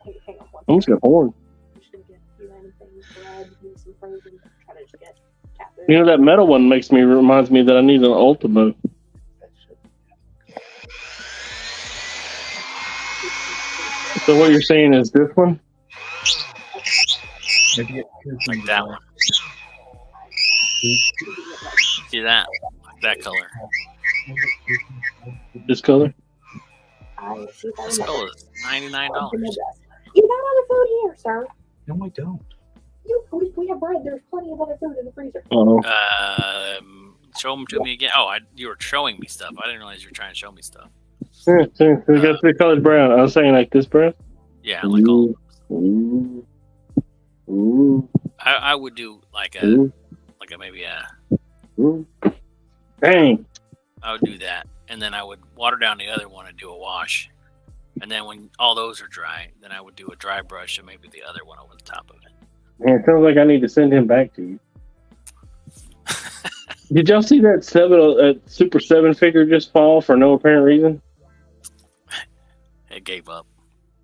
Hey, hang on one Almost got horn. I'm just gonna get you anything, bread, and some frozen. Try to just get cat food. You know, that metal one reminds me that I need an Ultimo. So what you're saying is this one? Like that one. See that? That color. This color? I see if I This remember. color is $99. You got other food here, sir. No, I don't. We have bread. There's plenty of other food in the freezer. Oh, Show them to me again. Oh, you were showing me stuff. I didn't realize you were trying to show me stuff. we got 3 colors brown. I was saying like this brown. Yeah, like all. Ooh. Ooh. I would do like a Ooh. maybe a. Ooh. Dang. I would do that, and then I would water down the other one and do a wash. And then when all those are dry, then I would do a dry brush and maybe the other one over the top of it. Man, it sounds like I need to send him back to you. Did y'all see that Super 7 figure just fall for no apparent reason? It gave up.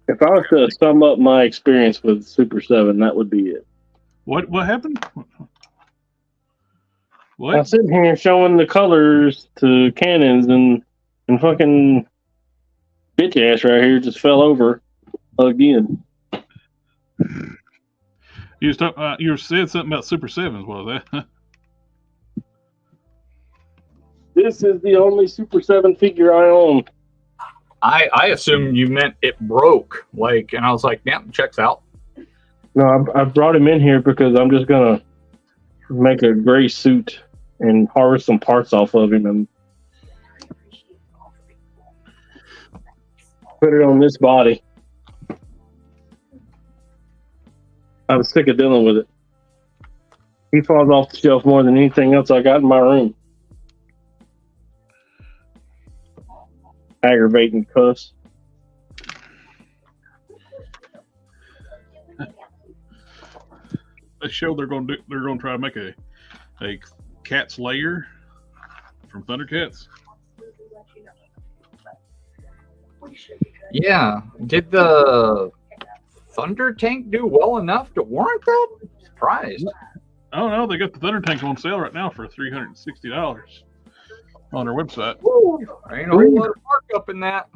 If I was to sum up my experience with Super 7, that would be it. What happened? I'm What? sitting here showing the colors to cannons and fucking bitch ass right here just fell over again. You said something about Super 7s, what was that? This is the only Super 7 figure I own. I assumed you meant it broke, like, and I was like, yeah, checks out. No, I brought him in here because I'm just gonna make a gray suit and harvest some parts off of him and put it on this body. I was sick of dealing with it. He falls off the shelf more than anything else I got in my room. Aggravating cuss. They show they're going to try to make a cat's lair from Thundercats. Yeah. Did the Thunder Tank do well enough to warrant that? Surprised. Oh no, they got the Thunder Tank on sale right now for $360 on their website. Woo, ain't a whole lot of markup in that.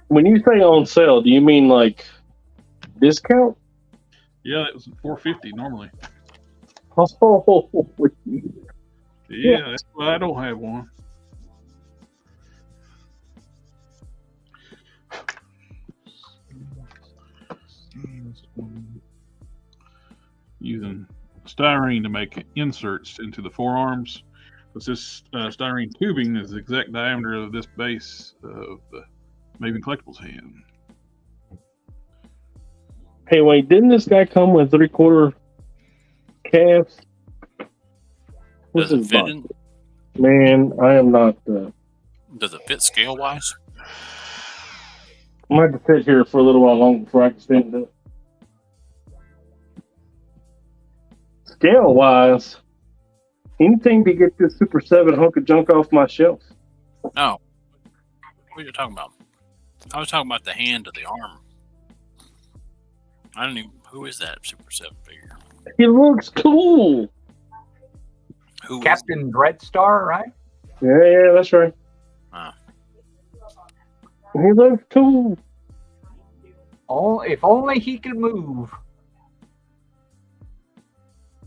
When you say on sale, do you mean like discount? Yeah, it was $450 normally. Oh, Yeah, that's why I don't have one. Using styrene to make inserts into the forearms. This styrene tubing is the exact diameter of this base of the Maven Collectibles hand. hey, wait, didn't this guy come with 3/4 calves? Does it fit in? Man, I am not. Does it fit scale wise? I might have to sit here for a little while longer before I can stand up. Scale wise, anything to get this Super 7 hunk of junk off my shelf. No. What are you talking about? I was talking about the hand of the arm. I don't even. Who is that Super 7 figure? He looks cool. Who is Captain Dreadstar, right? Yeah, that's right. Ah. He looks cool. Oh, if only he could move.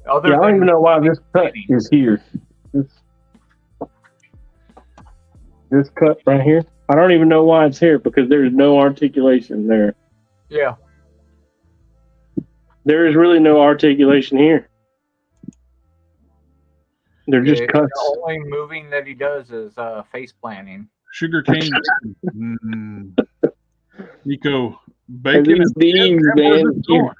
Yeah, I don't even know why this cut is here. This cut right here. I don't even know why it's here because there's no articulation there. Yeah. There is really no articulation here. They're just cuts. The only moving that he does is face planting. Sugar cane. Nico, bacon These knees, where's man. it going?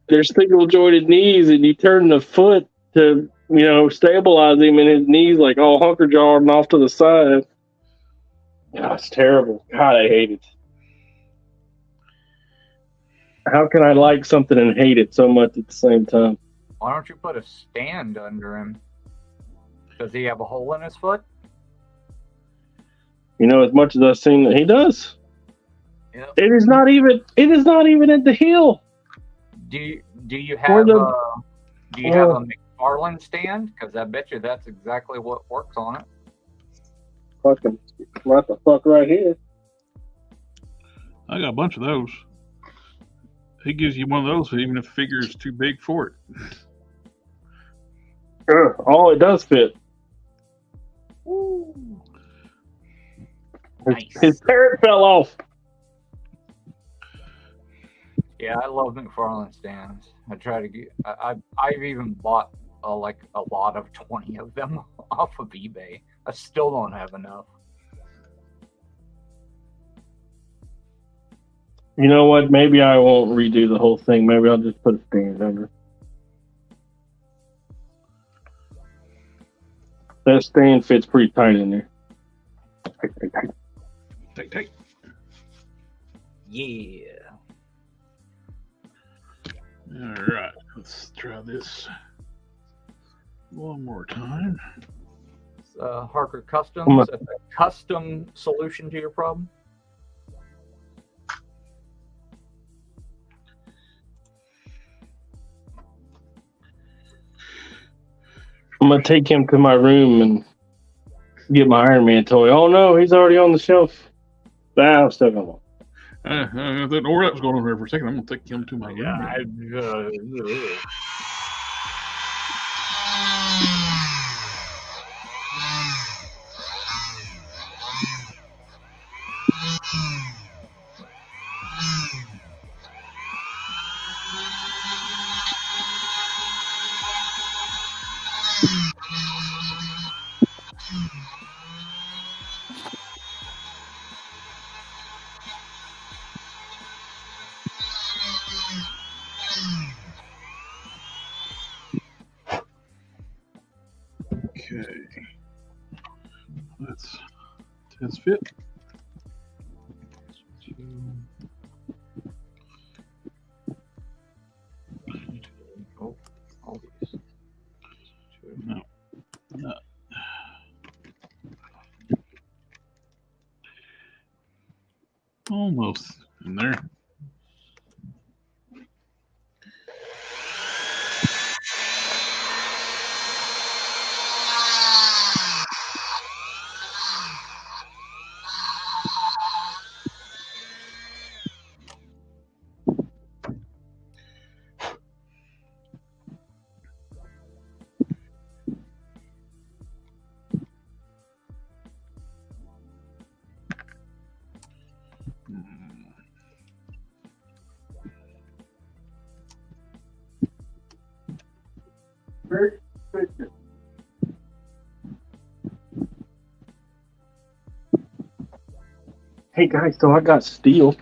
They're single jointed knees, and you turn the foot to, stabilize him, and his knees like all hunker jawed and off to the side. God, it's terrible. God, I hate it. How can I like something and hate it so much at the same time? Why don't you put a stand under him? Does he have a hole in his foot? As much as I've seen that he does. Yep. It is not even at the heel. Do you have the- a McFarlane stand? Because I bet you that's exactly what works on it. Fucking right the fuck right here. I got a bunch of those. He gives you one of those even if the figure is too big for it. Oh, it does fit. Ooh. Nice. His parrot fell off. Yeah, I love McFarlane stands. I try to get. I've even bought a lot of 20 of them off of eBay. I still don't have enough. You know what? Maybe I won't redo the whole thing. Maybe I'll just put a stand under. That stand fits pretty tight in there. Take. Yeah. All right, let's try this one more time. Harker Customs. That's a custom solution to your problem. I'm gonna take him to my room and get my Iron Man toy. Oh no, he's already on the shelf. I'm still gonna walk. I didn't know where that was going on here for a second. I'm gonna take him to my room. Okay. Let's test fit. Oh, all these. No. Almost in there. Hey guys, so I got steel.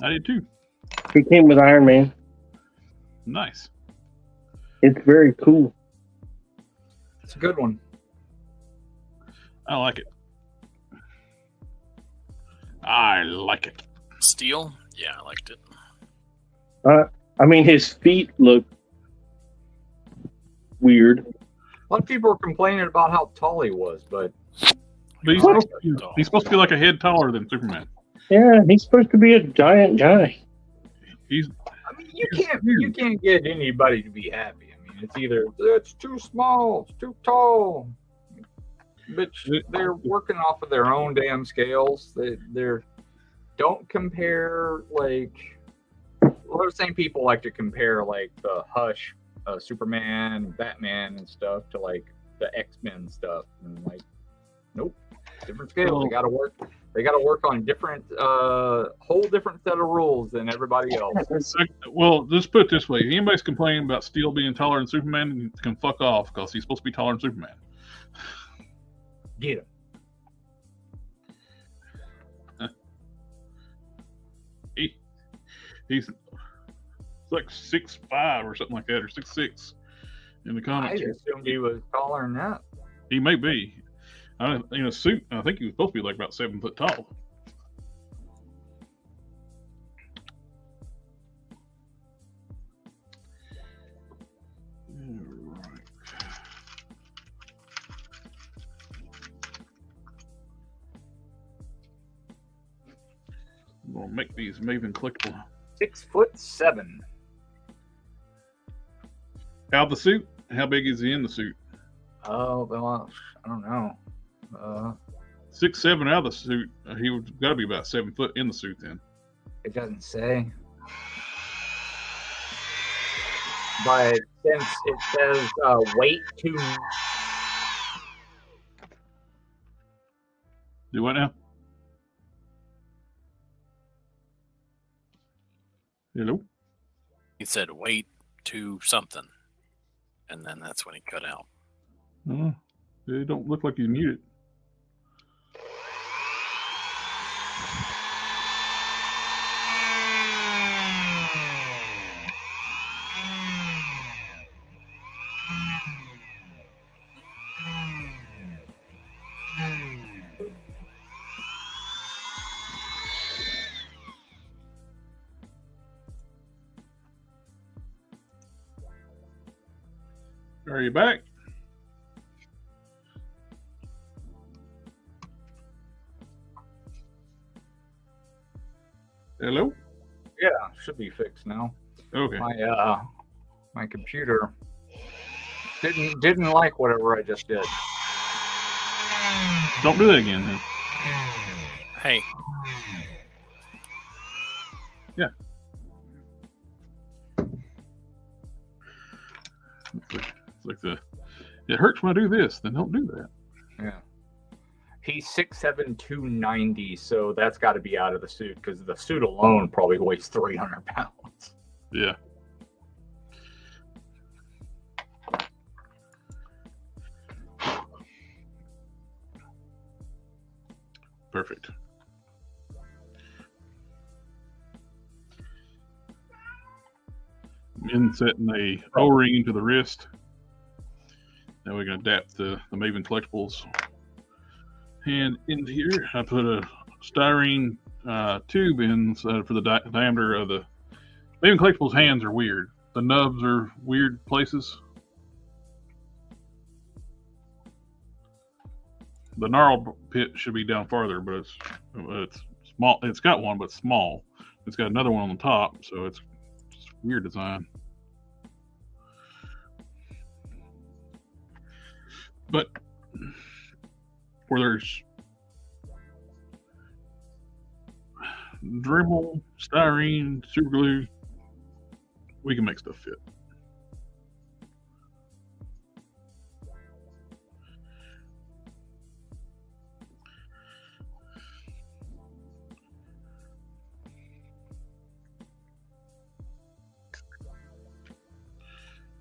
I did too. He came with Iron Man. Nice. It's very cool. It's a good one. I like it. I like it. Steel? Yeah, I liked it. I mean, his feet look weird. A lot of people are complaining about how tall he was, but But he's supposed to be like a head taller than Superman. Yeah, he's supposed to be a giant guy. He's. I mean, you can't get anybody to be happy. I mean, it's either it's too small, it's too tall. But they're working off of their own damn scales. They're don't compare like. Well, the same people like to compare like the Hush, Superman, Batman, and stuff to like the X-Men stuff, and like, nope, different scales. They got to work. They got to work on different, whole different set of rules than everybody else. Well, let's put it this way: if anybody's complaining about Steel being taller than Superman, can fuck off because he's supposed to be taller than Superman. Get him. He's like 6'5" or something like that, or 6'6" in the I comics. assumed he was taller than that. He may be. In a suit, I think he was supposed to be like about 7 foot tall. Alright. I'm gonna make these Maven collectible. 6'7". How the suit? How big is he in the suit? Oh, well, I don't know. 6'7" out of the suit. He would got to be about 7 foot in the suit then. It doesn't say. But since it says weight to. Do what now? Hello? He said wait to something. And then that's when he cut out. It don't look like he's muted. Are you back? Hello? Yeah, should be fixed now. Okay. My computer didn't like whatever I just did. Don't do that again. Then. Hey, Yeah. It's like it hurts when I do this, then don't do that. Yeah. He's 6'7", 290, so that's got to be out of the suit because the suit alone probably weighs 300 pounds. Yeah. Perfect. Insetting a O-ring into the wrist. Now we can adapt the Maven Collectibles hand into here. I put a styrene tube in for the diameter of the Maven Collectibles hands are weird. The nubs are weird places. The gnarl pit should be down farther, but it's small. It's got one, but small. It's got another one on the top, so it's weird design. But where there's Dremel, styrene, super glue, we can make stuff fit.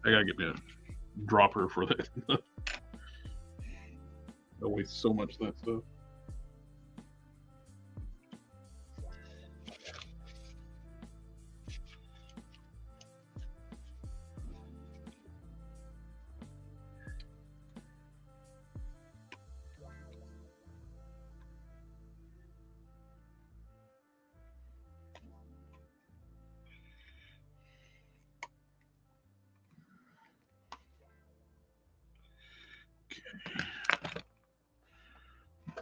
I gotta get me a dropper for that. I waste so much of that stuff.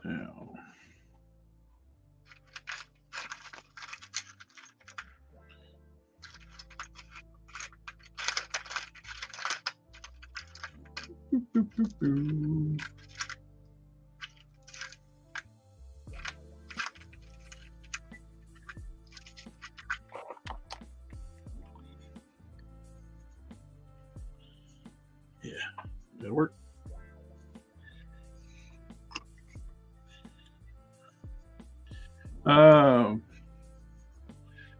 Now, yeah, that'll work.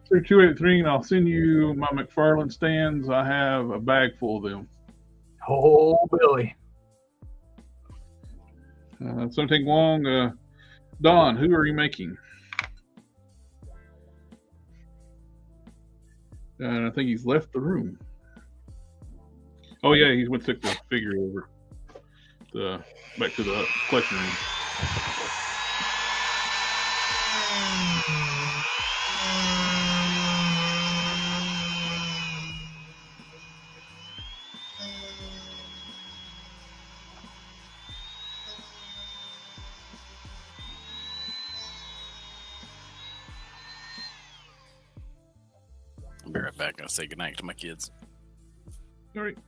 Through 283, and I'll send you my McFarlane stands. I have a bag full of them. Oh, Billy. It's going to take long. Don, who are you making? And I think he's left the room. Oh, yeah, he went took the figure over back to the collection room. I'll be right back. I'll say goodnight to my kids. All right.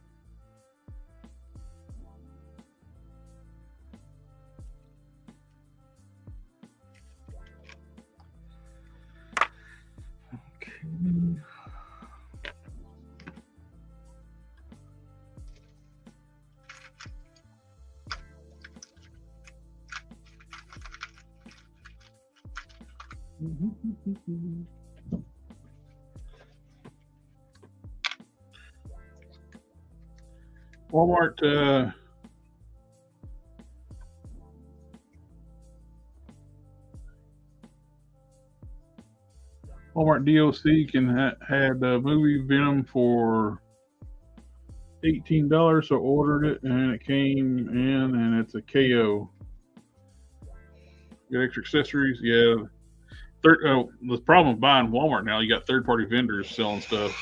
Walmart DOC can had movie Venom for $18, so ordered it and it came in and it's a KO. Got extra accessories, yeah. The problem with buying Walmart now, you got third-party vendors selling stuff.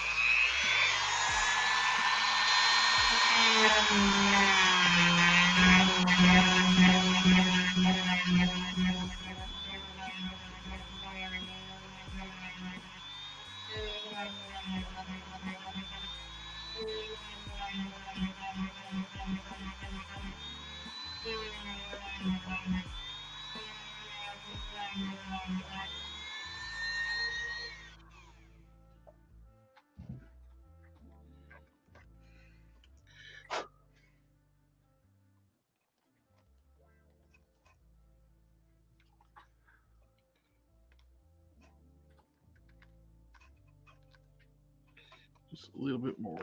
Just a little bit more.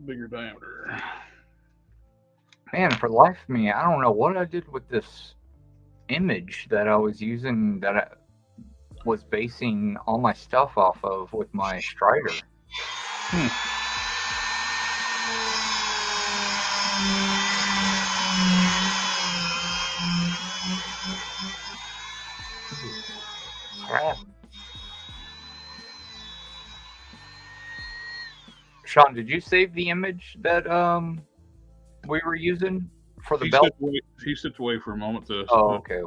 Bigger diameter. Man, for the life of me, I don't know what I did with this image that I was using, that I was basing all my stuff off of with my Strider. Crap. Sean, did you save the image that we were using for the belt? He stepped away for a moment to. Oh, okay.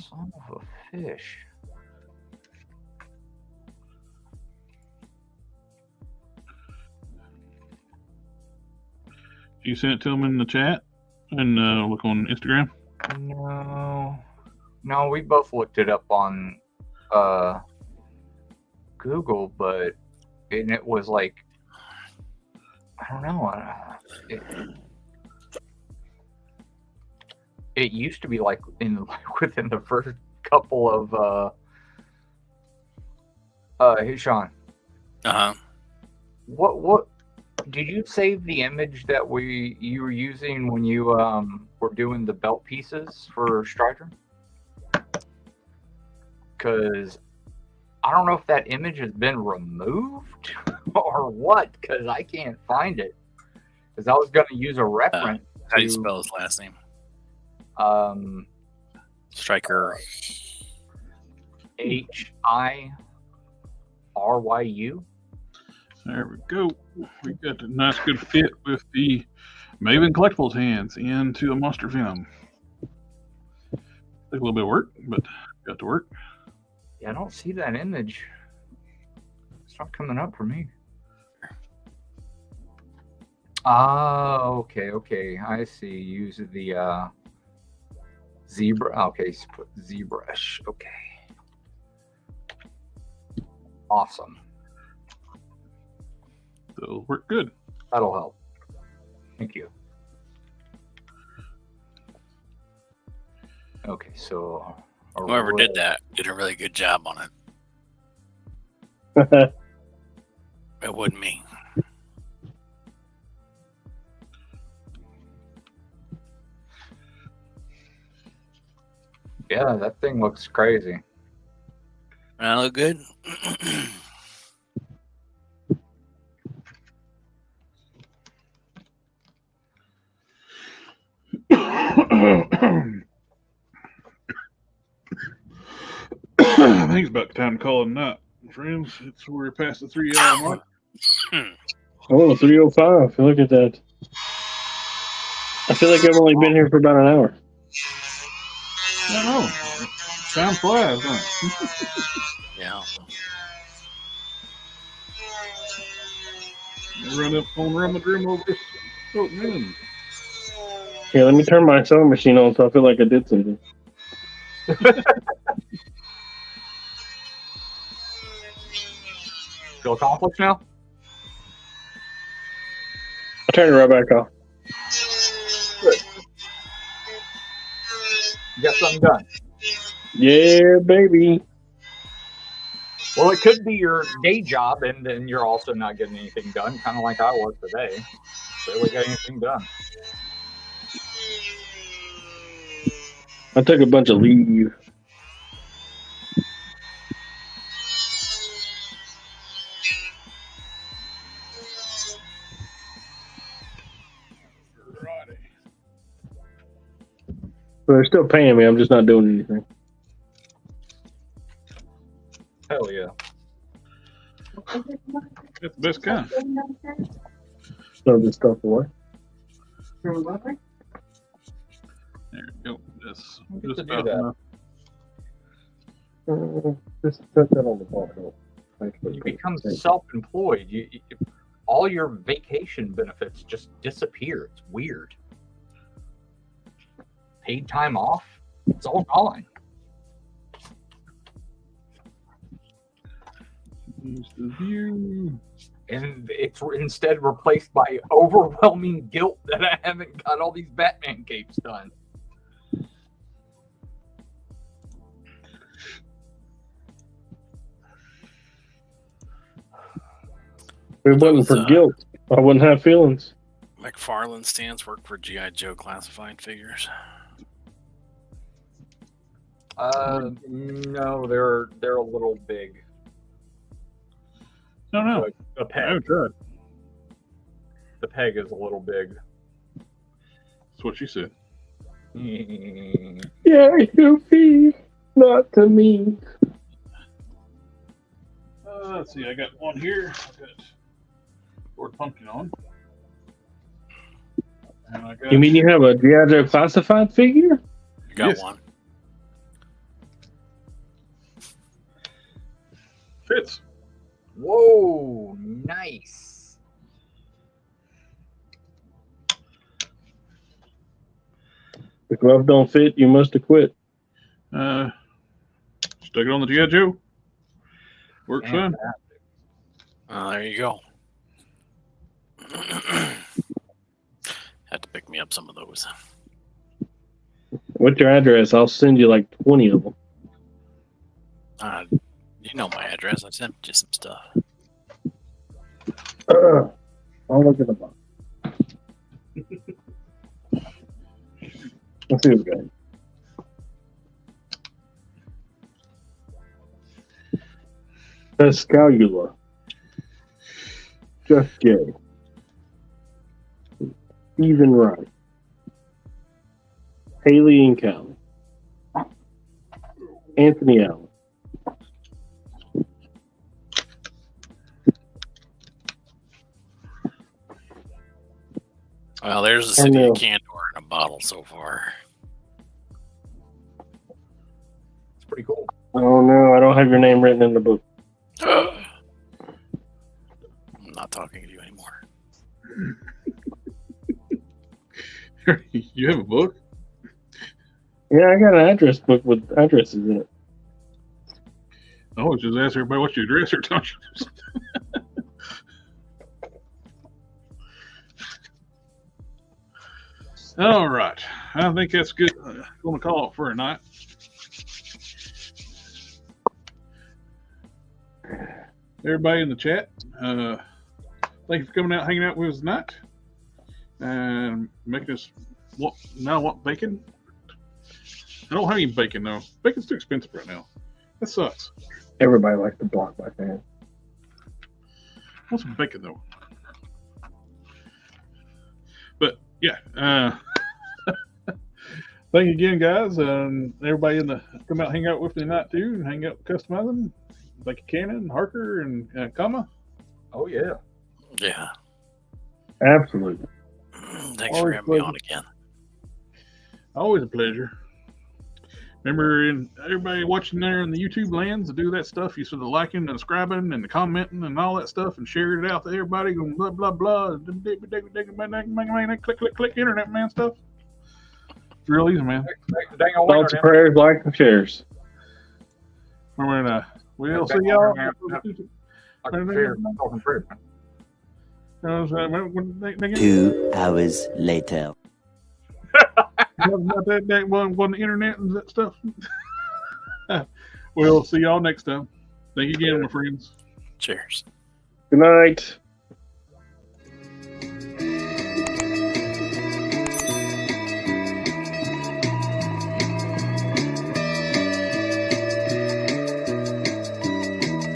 Son of a fish. You sent it to him in the chat and look on Instagram. No, we both looked it up on Google, but it was like, I don't know. It used to be like within the first couple of hey Sean. What did you save the image that you were using when you were doing the belt pieces for Strider? Because I don't know if that image has been removed or what, because I can't find it. Because I was going to use a reference. How do you spell his last name? Striker. Hiryu. There we go. We got a nice good fit with the Maven Collectibles hands into a monster venom. Took a little bit of work, but got to work. Yeah, I don't see that image. It's not coming up for me. Oh, okay. I see. Use the zebra. Okay, so put ZBrush. Okay. Awesome. That'll work good. That'll help. Thank you. Okay, so whoever did that did a really good job on it. It wasn't me. Yeah, that thing looks crazy. I look good. I think it's about time to call it a night, friends. We're past the 3 hour mark. Oh, 3:05. Look at that. I feel like I've only been here for about an hour. I know. Time flies, huh? Yeah. Run up on the room over this moon. Here, let me turn my sewing machine on so I feel like I did something. Feel accomplished now? I'll turn it right back off. Good. You got something done. Yeah, baby. Well, it could be your day job, and then you're also not getting anything done, kind of like I was today. Barely got anything done. I took a bunch of leave. But they're still paying me. I'm just not doing anything. Hell yeah. Best kind. Throw this stuff away. There we go. That's Good just to do about that. enough. Just put that on the bottom. You become self-employed. All your vacation benefits just disappear. It's weird. Paid time off, it's all gone. Use the view. And it's instead replaced by overwhelming guilt that I haven't got all these Batman capes done. If it wasn't for guilt, I wouldn't have feelings. McFarlane stands work for G.I. Joe classified figures. No, they're a little big. No, no. Like the Oh, peg. good. The peg is a little big. That's what she said. Yeah, you be not to me. Let's see. I got one here. I got Lord Pumpkin on. And I got, You mean you have a G.I. Joe classified figure? You got Yes. one. fits. Whoa, nice. The glove don't fit, you must have quit. Stuck it on the G.I. Joe. Works fine. There you go. Had to pick me up some of those. What's your address? I'll send you like 20 of them. You know my address. I sent you some stuff. I'll look at the box. Let's see what we got. Escalula. Jeff J. Stephen Wright. Haley and Callie. Anthony Allen. Well, there's the city of Candor in a bottle so far. It's pretty cool. Oh no, I don't have your name written in the book. I'm not talking to you anymore. You have a book? Yeah, I got an address book with addresses in it. I always just ask everybody what's your address or don't you? All right. I think that's good. I'm going to call it for a night. Everybody in the chat, thank you for coming out, hanging out with us tonight, and making us want bacon. I don't have any bacon though. Bacon's too expensive right now. That sucks. Everybody likes to block my fan. I want some bacon though. But yeah, thank you again, guys. Everybody come out, hang out with me tonight too, and hang out customizing. Thank you, Cannon, Harker, and Kama. Oh yeah. Yeah. Absolutely. Thanks for having me on again. Always a pleasure. Remember, everybody watching there in the YouTube lands to do that stuff. You sort of liking and subscribing and the commenting and all that stuff, and sharing it out to everybody. Going blah blah blah. Click click click. Internet man stuff. It's real easy, man. Thoughts, prayers, likes, and shares. Remember, we'll see y'all. 2 hours later. About that one the internet and that stuff. We'll see y'all next time. Thank you again, my friends. Cheers. Good night.